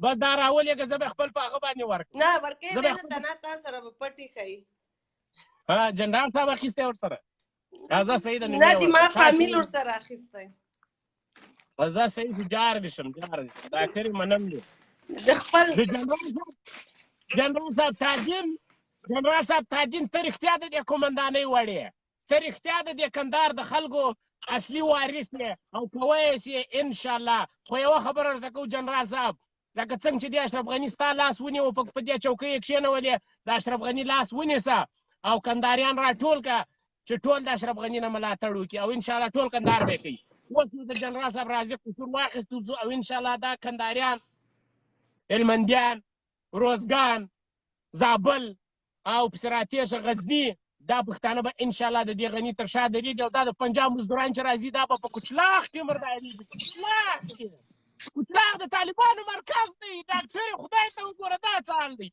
بس دا راولېږه زه به خپل په هغه باندې ورکړم نه ورکوې به نه تنا تا سره به پټې ښایي جنرال صاحب اخیستی ورسره زه صحیح ده نه د ما فامیل ورسره اخیستی زه صحیح شو جار دې شم ډاکټر یې منم دی د خپل جنرال صاحب تاجین ته رښتیا د دې قومندانۍ وړې ته رښتیا د دې کندهار د خلکو اصلي وارث یې او کوی یې انشاءالله خو یوه خبره درته کوو جنرال صاحب لکه څنګه چې د اشرف غني ستا لاس ونیو په دې چوکۍ یې کښېنولې د اشرف غني لاس ونیسه او کندهاریان راټول کړه چې ټول د اشرف غني نه ملاتړ وکړي او انشاءالله ټول کندهار به یې کوي اوس نو د جنرال صاحب رازق قصور واخیستو او انشاءالله دا کندهاریان هلمندیان روزګان زابل او پسې راتېشه غزني دا پښتانه به انشاءالله د دې غني تر شا درېږي او دا د پنجاب مزدوران چې راځي دا به په کوچلاغ کې مردارېږي په کوچلاغ کې کوچلاغ د طالبانو مرکز دی ډاکټرې خدای ته وګوره دا څه حال دی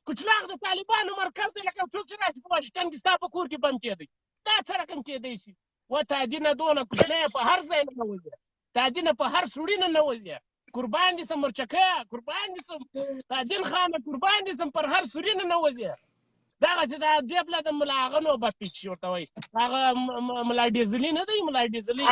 کوچلاغ د طالبانو مرکز دی لکه څوک چې راشي په واشنګټن کې ستا په کور کې بند کېدی دا څه رقم کېدی شي و تادینه دونه کوچنی په هر ځای نه نوځي تادینه په هر سوړي نه نوځي قربان دې سم مرچکه قربان دې سم تادین خانه قربان دې سم پر هر سوړي نه نوځي دغسې دا دې بله د ملا هغه نوبت دی چې ورته وایي هغه ملا ډیزلي نه دی ملا ډیزلي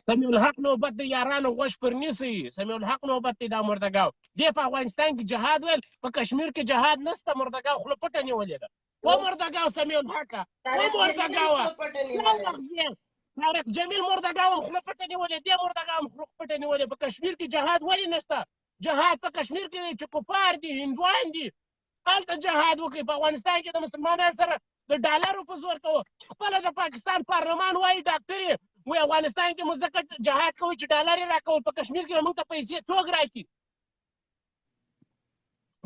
سمیع الحق نوبت دی یارانو غوښ پر نیسئ سمیع الحق نوبت دی دا مردګاو دې په افغانستان کې جهاد ویل په کشمیر کې جهاد نسته مردګاو خوله پټه نیولې ده و مردګاو سمیع الحقه و مردګاوه طارق جمیل مردګاو هم خوله پټه نیولې دې مردګاو هم خوله پټه نیولې په کشمیر کې جهاد ولې نسته جهاد په کشمیر کې دی چې کفار دي هندوان دي هلته جهاد وکړي په افغانستان کې د مسلمانانو سره د ډالرو په زور کوو خپله د پاکستان پارلمان وایي ډاکټر یې وایي افغانستان کې مو ځکه جهاد کوئ چې ډالر یې راکول په کشمیر کې به موږ ته پیسې څوک راکړي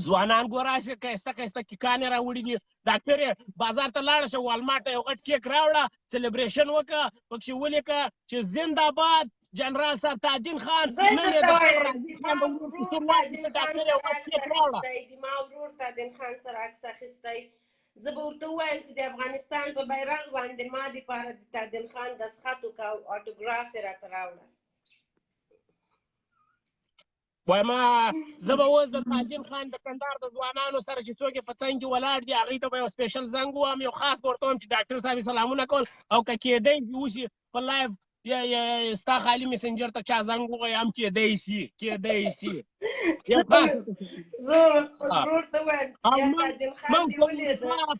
ځوانان ګوره هسې ښایسته ښایسته کیکانې راوړي دي ډاکټر یې بازار ته لاړه شه والمارټ ته یو غټ کیک راوړه سلیبریشن وکړه پکښې ولیکه چې زنده‌باد جنرال صاحب تادین خان نن یې د ډاکټر یو غټ کیک راوړه ما ورور تادین خان سره عکس اخیستی زه به ورته ووایم چې د افغانستان په بیرغ باندې ما دپاره د تادین خان دستخط وکړه او اټوګراف یې راته راوړه وایم زه به اوس د تادین خان د کندهار د ځوانانو سره چې څوک یې په څنګ کې ولاړ دي هغوی ته به یو سپیشل زنګ ووایم یو خاص به ورته ووایم چې ډاکټر صاحب سلامونه کول او که کېدی اوس یې په لایف ستا خالي مسنجر ته چا زنګ ووایي هم کېدی سي یو خاص زه خپل ورور ته وایم موږ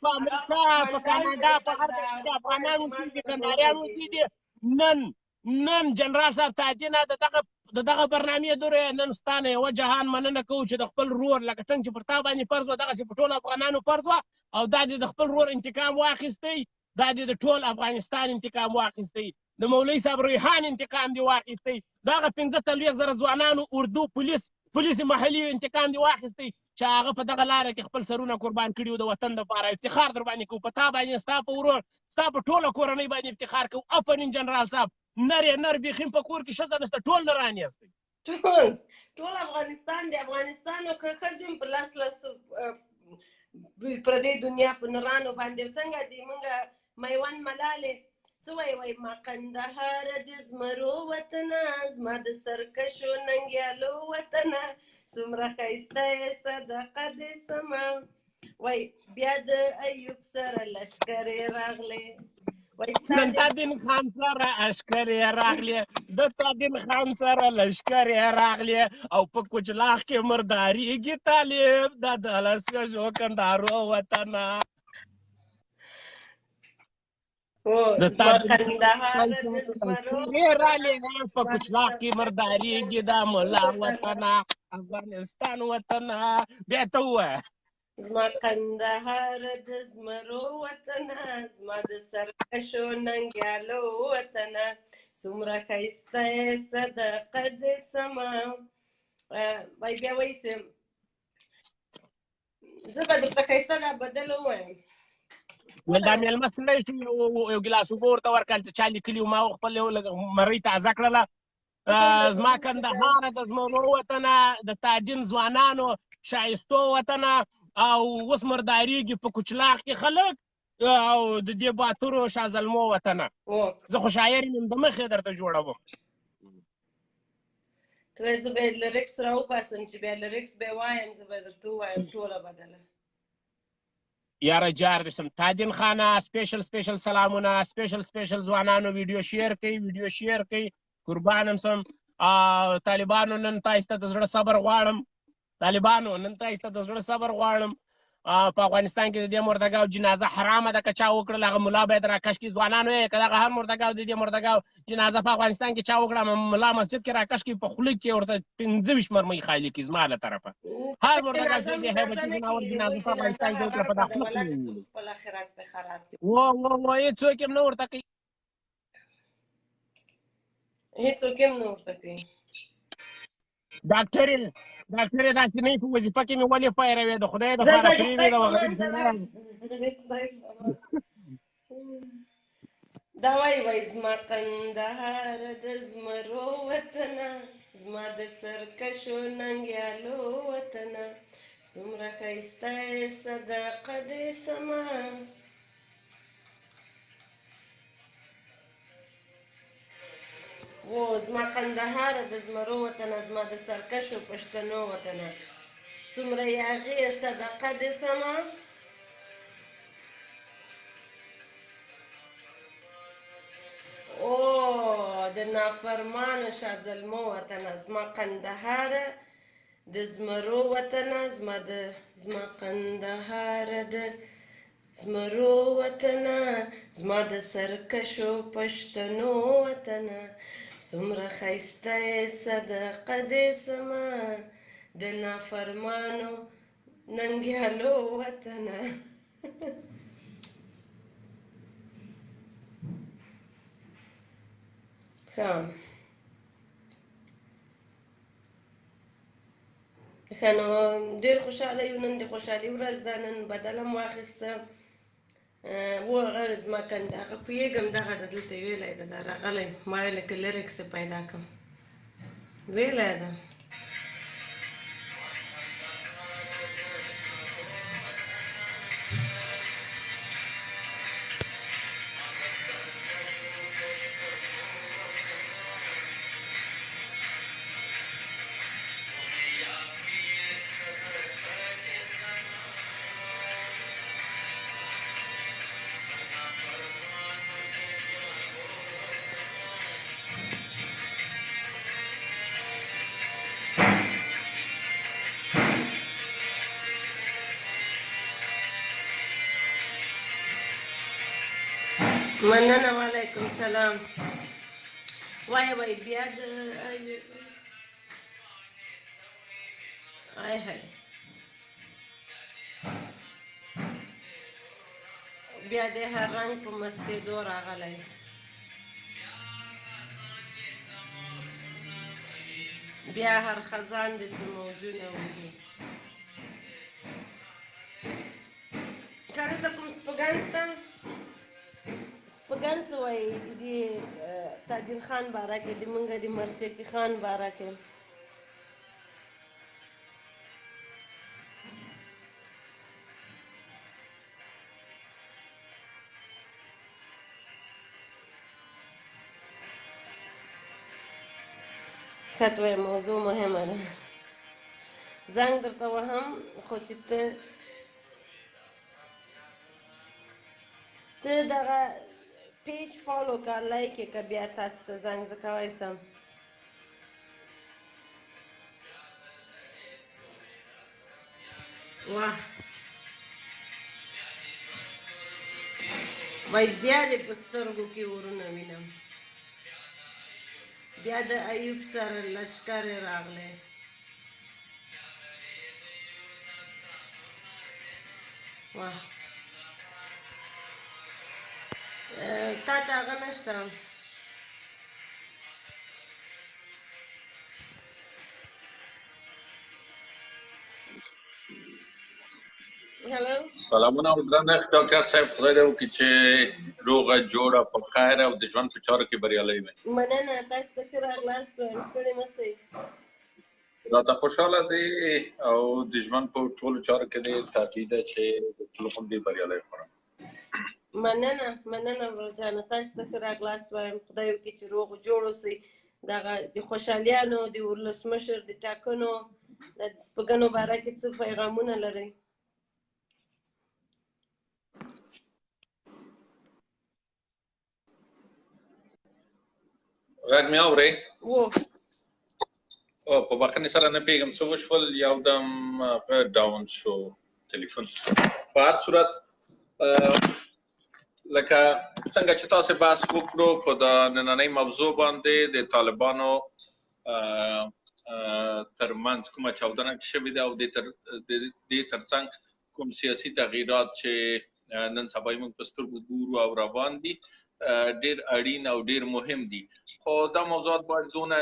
په امریکا په کاناډا په هر ځای کې افغانان اوسېږي کندهاریان اوسېږي نن جنرال صاحب تادینه د دغه برنامې دورې نن ستا نه یوه جهان مننه کوو چې د خپل رور لکه څنګه چې پر تا باندې فرض وه دغسې په ټولو افغانانو فرض وه او دا دې د خپل رور انتقام واخیستی دا دې د ټول افغانستان انتقام واخیستی د مولوي صاحب ریحان انتقام دې واخیستی دغه 45,000 ځوانانو اردو پولیس محلي انتقام دې واخیستی چې هغه په دغه لاره کې خپل سرونه قربان کړي وو د وطن دپاره افتخار در باندې کوو په تا باندې ستا په ورور ستا په ټوله کورنۍ باندې افتخار کوو افرین جنرال صاحب نر بیخي په کور کې ښځه نشته ټول نران یاستئ ټول افغانستان د افغانستان او که ښځې هم په لس پردۍ دنیا په نرانو باندې څنګه دي موږ میوند ملالې څه وایي ما قندهار د زمرو وطنه زما د سرکشو ننګیالو وطنه څومره ښایسته یې صدقه دې سمه وایي بیا د ایوب سره لښکرې راغلې نن تادین خان سره عسکرې راغلې د تادین خان سره لښکرې راغلې او په کچلاغ کې مرداریږي طالب دا د لسکشو کندهارو وطنه د تادین راغلې په کچلاغ کې مرداریږي دا ملا وطنه افغانستان وطنه بیا ته ووایه زما قندهار د زمرو وطنه زما د سرکشو ننګیالو وطنه څومره ښایسته یې صدقه دې سمه وایي بیا وایي چې زه به درته ښایسته دا بدل ووایم دا مېلمه سړی چې یو ګیلاس اوبه ورته ورکړل چې چا لیکلي وو ما خپل یو مرۍ تازه کړله زما کندهار د زمرو وطنه د تادین ځوانانو ښایستو وطنه او اوس مرداریږي په کوچلاغ کې خلک او د دې باتورو شازلمو وطنه زه خو شاعر یم د مخې درته جوړوم ته وایې زه به یې لیریکس راوباسم چې بیا لیریکس به یې وایم زه به یې درته ووایم ټوله بدله یاره جار دې شم تادین خانه سپیشل سلامونه سپیشل ځوانانو ویډیو شیر کوي قربان هم سم طالبانو نن تاسو ته د زړه صبر غواړم په افغانستان کې د دې مردګاو جنازه حرامه ده که چا وکړل هغه ملا باید راکش کړي ځوانانو یې که دغه هر مردګاو د دې مردګاو جنازه په افغانستان کې چا وکړه ملا مسجد کې راکش کړي په خوله کې ورته 15 مرمۍ خالي کړي زما له طرفه هر مردګاو چې د هیبتي ځناور جنازه په افغانستان کې وکړه په دا خوله کې وایي څوک هم نه ورته کوي هېڅوک هم نه ورته کوي ډاکټر یې داسې نه په وظیفه کې مې ولې پیروي د خدای دپاره پرېږدې د وغیرې دا وایي زما قندهار د زمرو وطنه زما د سرکشو ننګیالو وطنه څومره ښایسته یې صدقه دې سمه زما قندهار د زمرو وطنه زما د سرکشو پښتنو وطنه څومره یې هغې صدقه دې سمه د نافرمانو شازلمو وطنه زما قندهار د زمرو وطنه زما قندهار د زمرو وطنه زما د سرکشو پښتنو وطنه څومره ښایسته یې صدقه دې سمه د نافرمانو ننګیالو وطنه. ښه نو ډېر خوشحاله یو. نن د خوشحالي ورځ ده، نن بدله مو واخیسته. و هغه زما کنده هغه پوهېږم دغه ده دلته ویلی ده دا راغلی، ما یې لکه لیرکس یې پیدا کړم ویلی ده. مننه، وعلیکم سلام. وای بیا د آی هی بیا د هر رنګ په مستېدو راغلی. بیا هر خزان داسې موجونه وهي. که دلته کوم سپږن شته؟ سپږن څه وایي د دې تادین خان باره کې، د موږ د مرچکي خان باره کې؟ ښه ته وایې موضوع مهمه ده. زنګ درته وهم خو چې ته دغه پیج فالو که لایک یې که بیا تاسو ته زنګ زه کولی سم. واه وای بیا دې په سترګو کې ورونه وینم. بیا د ایوب سره لشکر راغلی. واه تا ته هغه نشته؟ سلامونه او درنښت ډاکټر صاحب، خدای دې وکړي چې روغه جوړه په خیر او د ژوند په چارو کې بریالۍ وي. مننه، تاسو ته ښه راغلاست وایم، ستړي مه شئ. راته خوشحاله دی او د ژوند په ټولو چارو کې دې تاکید ده چې ټول هم دې بریالۍ وکړم. مننه ورجانه، تاسو ته ښه راغلاست وایم. خدای وکړي چې روغ جوړ اوسئ. دغه د خوشحالیانو د ولسمشر د ټاکنو د سپږنو باره کې څه پیغامونه لرئ؟ غږ مې اورئ؟ و په بخښنې سره نه پوهېږم څه وشول، یو دم ډاون شو تلیفون. په هر صورت لکه څنګه چې تاسو بحث وکړو په د نننۍ موضوع باندې د طالبانو ترمنځ کومه چاودنه شوې ده او د دې ترڅنګ کوم سیاسي تغییرات چې نن سبا یې موږ په سترګو ګورو او روان دي ډېر اړین او ډېر مهم دي. خو دا موضوعات باید دونه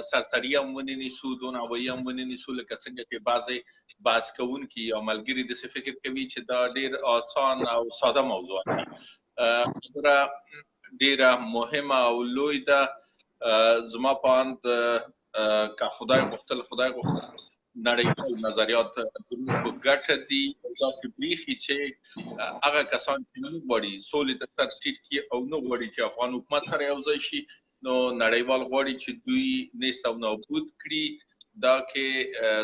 سرسري هم ونه نیسو، دونه هوایي هم ونه نیسو لکه څنګه چې بعضې بحث کوونکي یا ملګري داسې فکر کوي چې دا ډېر آسان او ساده موضوعات دي. خبره ډېره مهمه او لوی ده. زما په اند که خدای غوښتل نړیوال نظریات زموږ په ګټه دي او داسې برېښي چې هغه کسان چې نه غواړي سولې ته سر ټیټ کړي او نه غواړي چې افغان حکومت سره یو ځای شي، نو نړیوال غواړي چې دوی نیست او نابود کړي. دا کې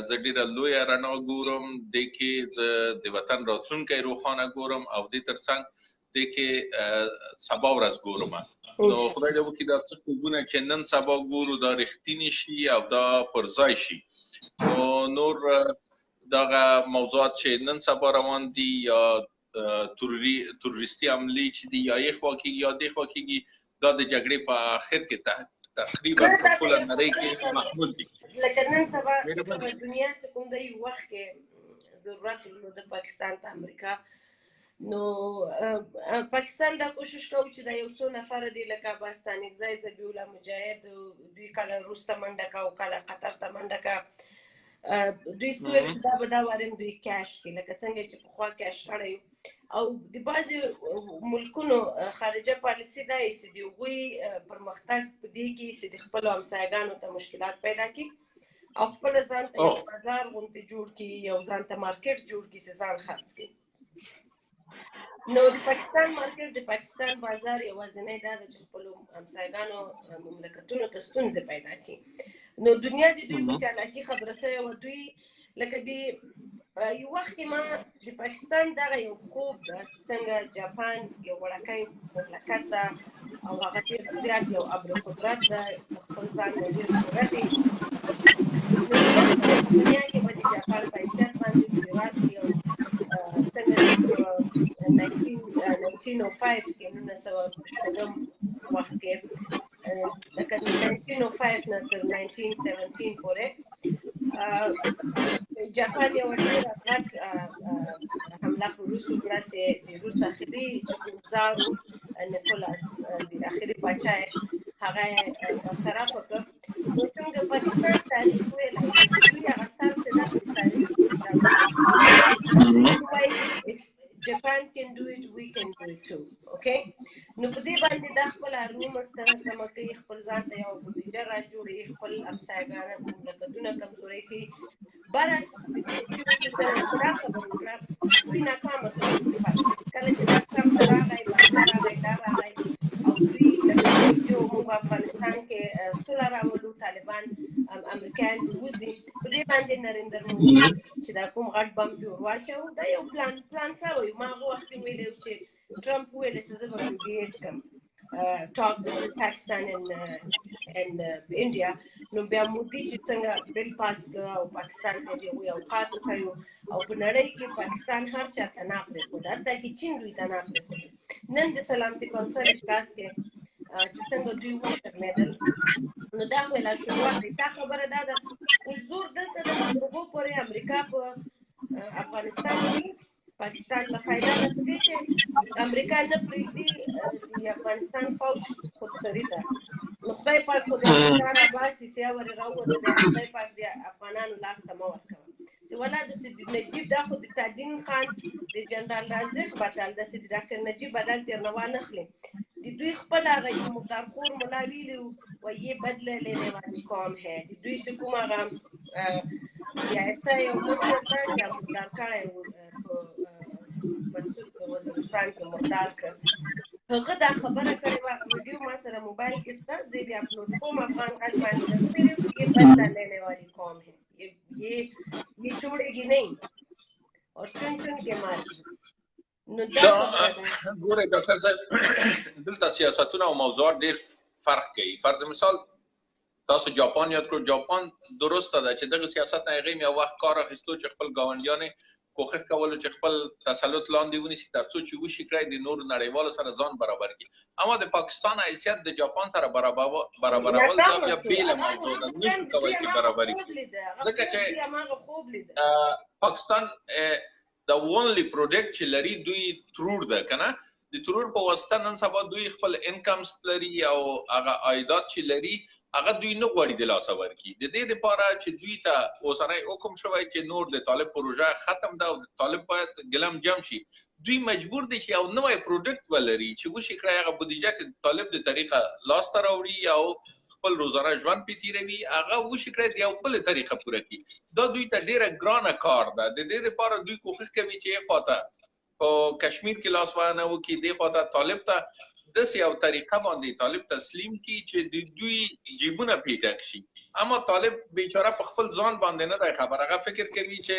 زه ډېره لویه رڼا ګورم، دې کې زه د وطن راتلونکی روښانه ګورم او دې ترڅنګ دې کې سبا ورځ ګورم. نو خدای دې وکړي دا څه خوبونه چې نن سبا ګورو دا رښتینې شي او دا پر ځای شي. نو نور دغه موضوعات چې نن سبا روان دي یا تروریستي حملې چې دي یا یې خوا کېږي یا دې خوا کېږي، دا د جګړې په آخر کې تقریبا په ټوله نړۍ کې محمود دي. لکه نن سبا په دنیا کې کوم د یو وخت کې ضرورت نو د پاکستان په امریکا نو پاکستان دا کوشش کوي چې دا یو څو نفر دي لکه باستاني ځای زبیولا مجاهد دوی کله روسته منډه کا او کله قطر ته منډه کا دوی سوال دا به دا وارم دوی کاش کې لکه څنګه چې په خوا کاش کړی او د بعضې ملکونو خارجه پالیسي دا یې چې د هغوی پرمختګ په دې کې چې د خپلو همسایګانو ته مشکلات پیدا کړي او خپل ځان ته یو بازار غونډې جوړ کړي یو ځان ته مارکیټ جوړ کړي چې ځان خرڅ کړي. نو د پاکستان مارکیټ د پاکستان بازار یوازینی دا ده چې خپلو همسایګانو مملکتونو ته ستونزې پیدا کړي. نو دنیا د دوی په چالاکي خبره شوې وه. دوی لکه د یو وخت کې ما د پاکستان دغه یو خوب ده څنګه جاپان یو وړوکی مملکت ده او هغه ډېر زیات یو ابرقدرت ده خپل ځان یې ډېر قدرت دی. نو دنیا کې به د جاپان په حیثیت باندې راسي او څنګه 1905 کې 1905 وخت کې لکه 1905 نه تر 1917 پورې جاپان یو ډېره غټ حمله په روسو کړه چې د روس اخري چې زار نیکولاس د اخري پاچا هغه برطرف کړ. نو څنګه پاکستان تاریخ ویلی دوی هغه سر چې دا په تاریخ Japan can do it, we can do it too. Okay? نو په دې باندې دا خپل ارمي مستحکمه کوي خپل ځان ته یو بودیجه را جوړوي خپل همسایګان مملکتونه کمزوري کوي. برعکس چې دا خبره وکړه دوی ناکامه شول. کله چې دا ټرمپ راغی دا راغی او دوی چې موږ په افغانستان کې سوله راولو طالبان امریکایان وځي په دې باندې نریندر مودي چې دا کوم غټ بم جوړ واچو دا یو پلان سوی. ما هغه وخت ویلی چې ټرمپ ویلی چې زه به میډیټ کړم talk with Pakistan and India. نو بیا مودي چې څنګه بل پاس کړ او پاکستان ته د هغوی اوقات وښیو او په نړۍ کې پاکستان هر چا ته نه پرېښود حتی کې چین دوی ته نه پرېښود. نن د سلامتي کانفرنس کاس کې چې څنګه دوی وشرمېدل نو دا خو لا شروع دی. دا خبره دا ده حضور دلته د هغو پورې امریکا په افغانستان کې پاکستان ته فایده ده په دې چې امریکا نه پرېږدي د افغانستان فوج خودسري ده. نو خدای پاک خو د افغانستان عباسي سیا ورې راووته بیا خدای پاک د افغانانو لاس ته مه ورکوه چې ولا داسې نجیب دا خو د تادین خان د جنرال رازق بدل داسې د ډاکټر نجیب بدل ترې نه وانخلي. د دوی خپل هغه یو مقدارخور ملا ویلي و یې بدله لینے والی قوم ہے. د دوی چې کوم هغه یایته یو مصر ته چې مقدار کړی و مسعود په وزیرستان کې مقدار کړ هغه دا خبره کړې وه. ویډیو ما سره موبایل کې شته زه یې اپلوډ کوم افغان غږ باندې یہ بدله لینے والی قوم ہے یہ چھوڑेगी नहीं और चुन चुन के मारेगी. نو دا ګوره ډاکټر صاحب دلته سیاستونه او موضوعات ډېر فرق کوي. فرض مثال تاسو جاپان یاد کړو. جاپان درسته ده چې دغه سیاست نه هغې یو وخت کار اخیستو چې خپل ګاونډیان کوښښ کولو چې خپل تسلط لاندې ونیسي تر څو چې وشي کړی د نورو نړیوالو سره ځان برابر کړي. اما د پاکستان حیثیت د جاپان سره برابرول دا بیا بېله موضوع ده. نشو کولی چې برابري کړي ځکه چې پاکستان د اونلی پروډکټ چې لري دوی ترور ده که نه. د ترور په واسطه نن سبا دوی خپل انکمز لري او هغه عایدات چې لري هغه دوی نه غواړي د لاسه ورکړي. د دې دپاره چې دوی ته اوسنی حکم شوی چې نور د طالب پروژه ختم ده او د طالب باید ګلم جمع شي. دوی مجبور دي چې یو نوی پروډکټ ولري چې وشي کړی هغه بودیجه چې د طالب د طریقه لاسته راوړي او خپل روزانه ژوند پرې تېروي هغه وشي کړی د یو بلې طریقه پوره کړي. دا دوی ته ډېره ګرانه کار ده. د دې دپاره دوی کوښښ کوي چې یې خواته په کشمیر کې لاس وانه وکړي دې خواته طالب ته داسې یو طریقه باندې طالب تسلیم کړي چې د دوی جیبونه پرې ډک شي. اما طالب بیچاره په خپل ځان باندې نه دی خبر. هغه فکر کوي چې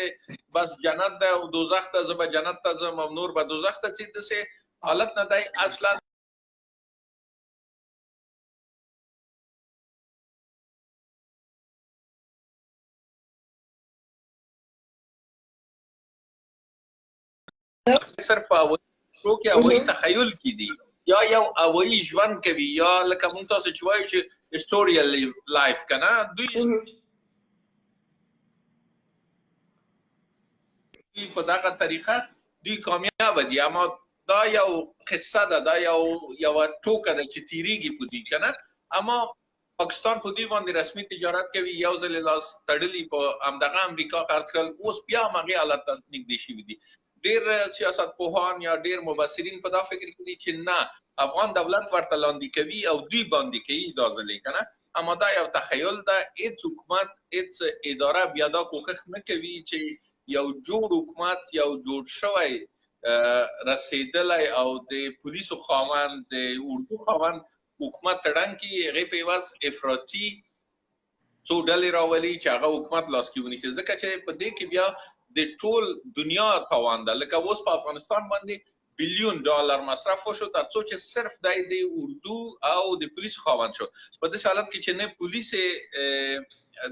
بس جنت ده او دوزخ ته زه به جنت ته ځم او نور به دوزخ ته ځي. داسې حالت نه دی اصلا. صرف هوایي تخیل کې دي یا یو هوایي ژوند کوي یا لکه مونږ تاسو چې وایو چې هیستوریال لایف کنه دوی په دغه طریقه دوی کامیاب دي اما دا یو قصه ده دا یو ټوکه ده چې تیریږي په دوی کنه اما پاکستان په دوی باندې رسمي تجارت کوي یو ځل لاس تړلي په همدغه امریکا خرڅ کړل اوس بیا هغې حالت ته نږدې شوي دي ډېر سیاستپوهان یا ډېر مبصرین په دا فکر کې دي چې نه افغان دولت ورته لاندې کوي او دوی باندې کوي دا ځلې کنه اما دا یو تخیل ده هیڅ حکومت هیڅ اداره بیا دا کوښښ نه کوي چې یو جوړ حکومت یو جوړ شوی رسیدلی او د پولیسو خاوند د اردو خاوند حکومت تړن کې هغې په عوض افراطي څو ډلې راولي چې هغه حکومت لاس کې ونیسي ځکه چې په دې کې بیا د ټول دنیا تاوان ده لکه اوس په افغانستان باندې بلیون ډالر مصرف وشو تر څو چې صرف دی د اردو او د پولیسو خاوند شو په داسې حالت کې چې نه پولیس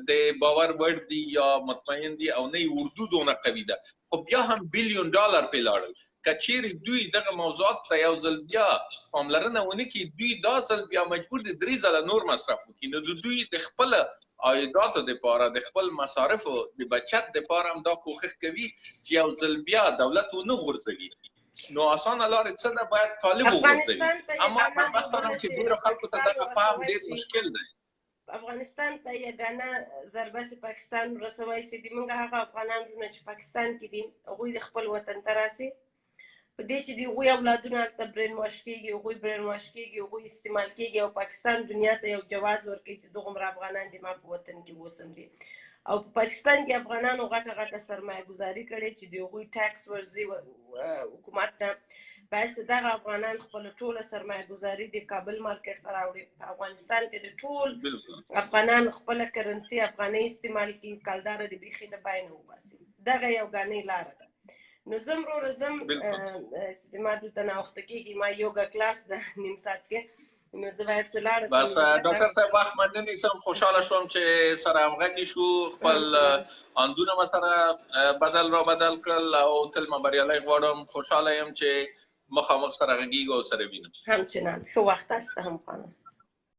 د باور وړ دي یا مطمئن دي او نه اردو دونه قوي ده خو بیا هم بلیون ډالر پې لاړل که چیرې دوی دغه موضوعات ته یو ځل بیا پاملرنه ونه کړي دوی دا ځل بیا مجبور دي 3 ځله نور مصرف وکړي نو دوی د خپله عایداتو دپاره د خپل مصارفو د بچت دپاره هم دا کوښښ کوي چې یو ځل بیا دولت ونه غورځوي نو اسانه لارې څه ده باید طالب وغورځوي اما بدبختانه چې ډېرو خلکو ته دغه فهم ډېر مشکل دی افغانستان ته یګانه ضربه چې پاکستان رسوی سي دي موږ هغه افغانان وروڼه چې پاکستان کې دي هغوی د خپل وطن ته راسي په دې چې د هغوی اولادونه هلته برین واش کېږي هغوی برین واش کېږي هغوی استعمال کېږي او پاکستان دنیا ته یو جواز ورکوي چې دغومره افغانان دي ما په وطن کې اوسم دي او په پاکستان کې افغانانو غټه سرمایه ګزاري کړې چې د هغوی ټاکس ورځي حکومت ته باید دغه افغانان خپل ټوله سرمایه ګزاري د کابل مارکیټ ته راوړي په افغانستان کې د ټول افغانان خپله کرنسي افغانۍ استعمال کړي کلداره د بیخي د بای نه وباسي دغه یو ګانۍ لاره ده نو زه وروره ځم ما دلته ناوخته کېږي ما یوګا کلاس ده نیم ساعت کې نو زه باید څه لاړه بس ډاکټر صاحب وخت مننې سم خوشحاله شوم چې سره همغږي شو خپل اندونه مو سره بدل کړل او تل مو بریالی غواړم خوشحاله یم چې مخامخ سره غږیږو او سره وینم همچنان ښه وخت است همخوانم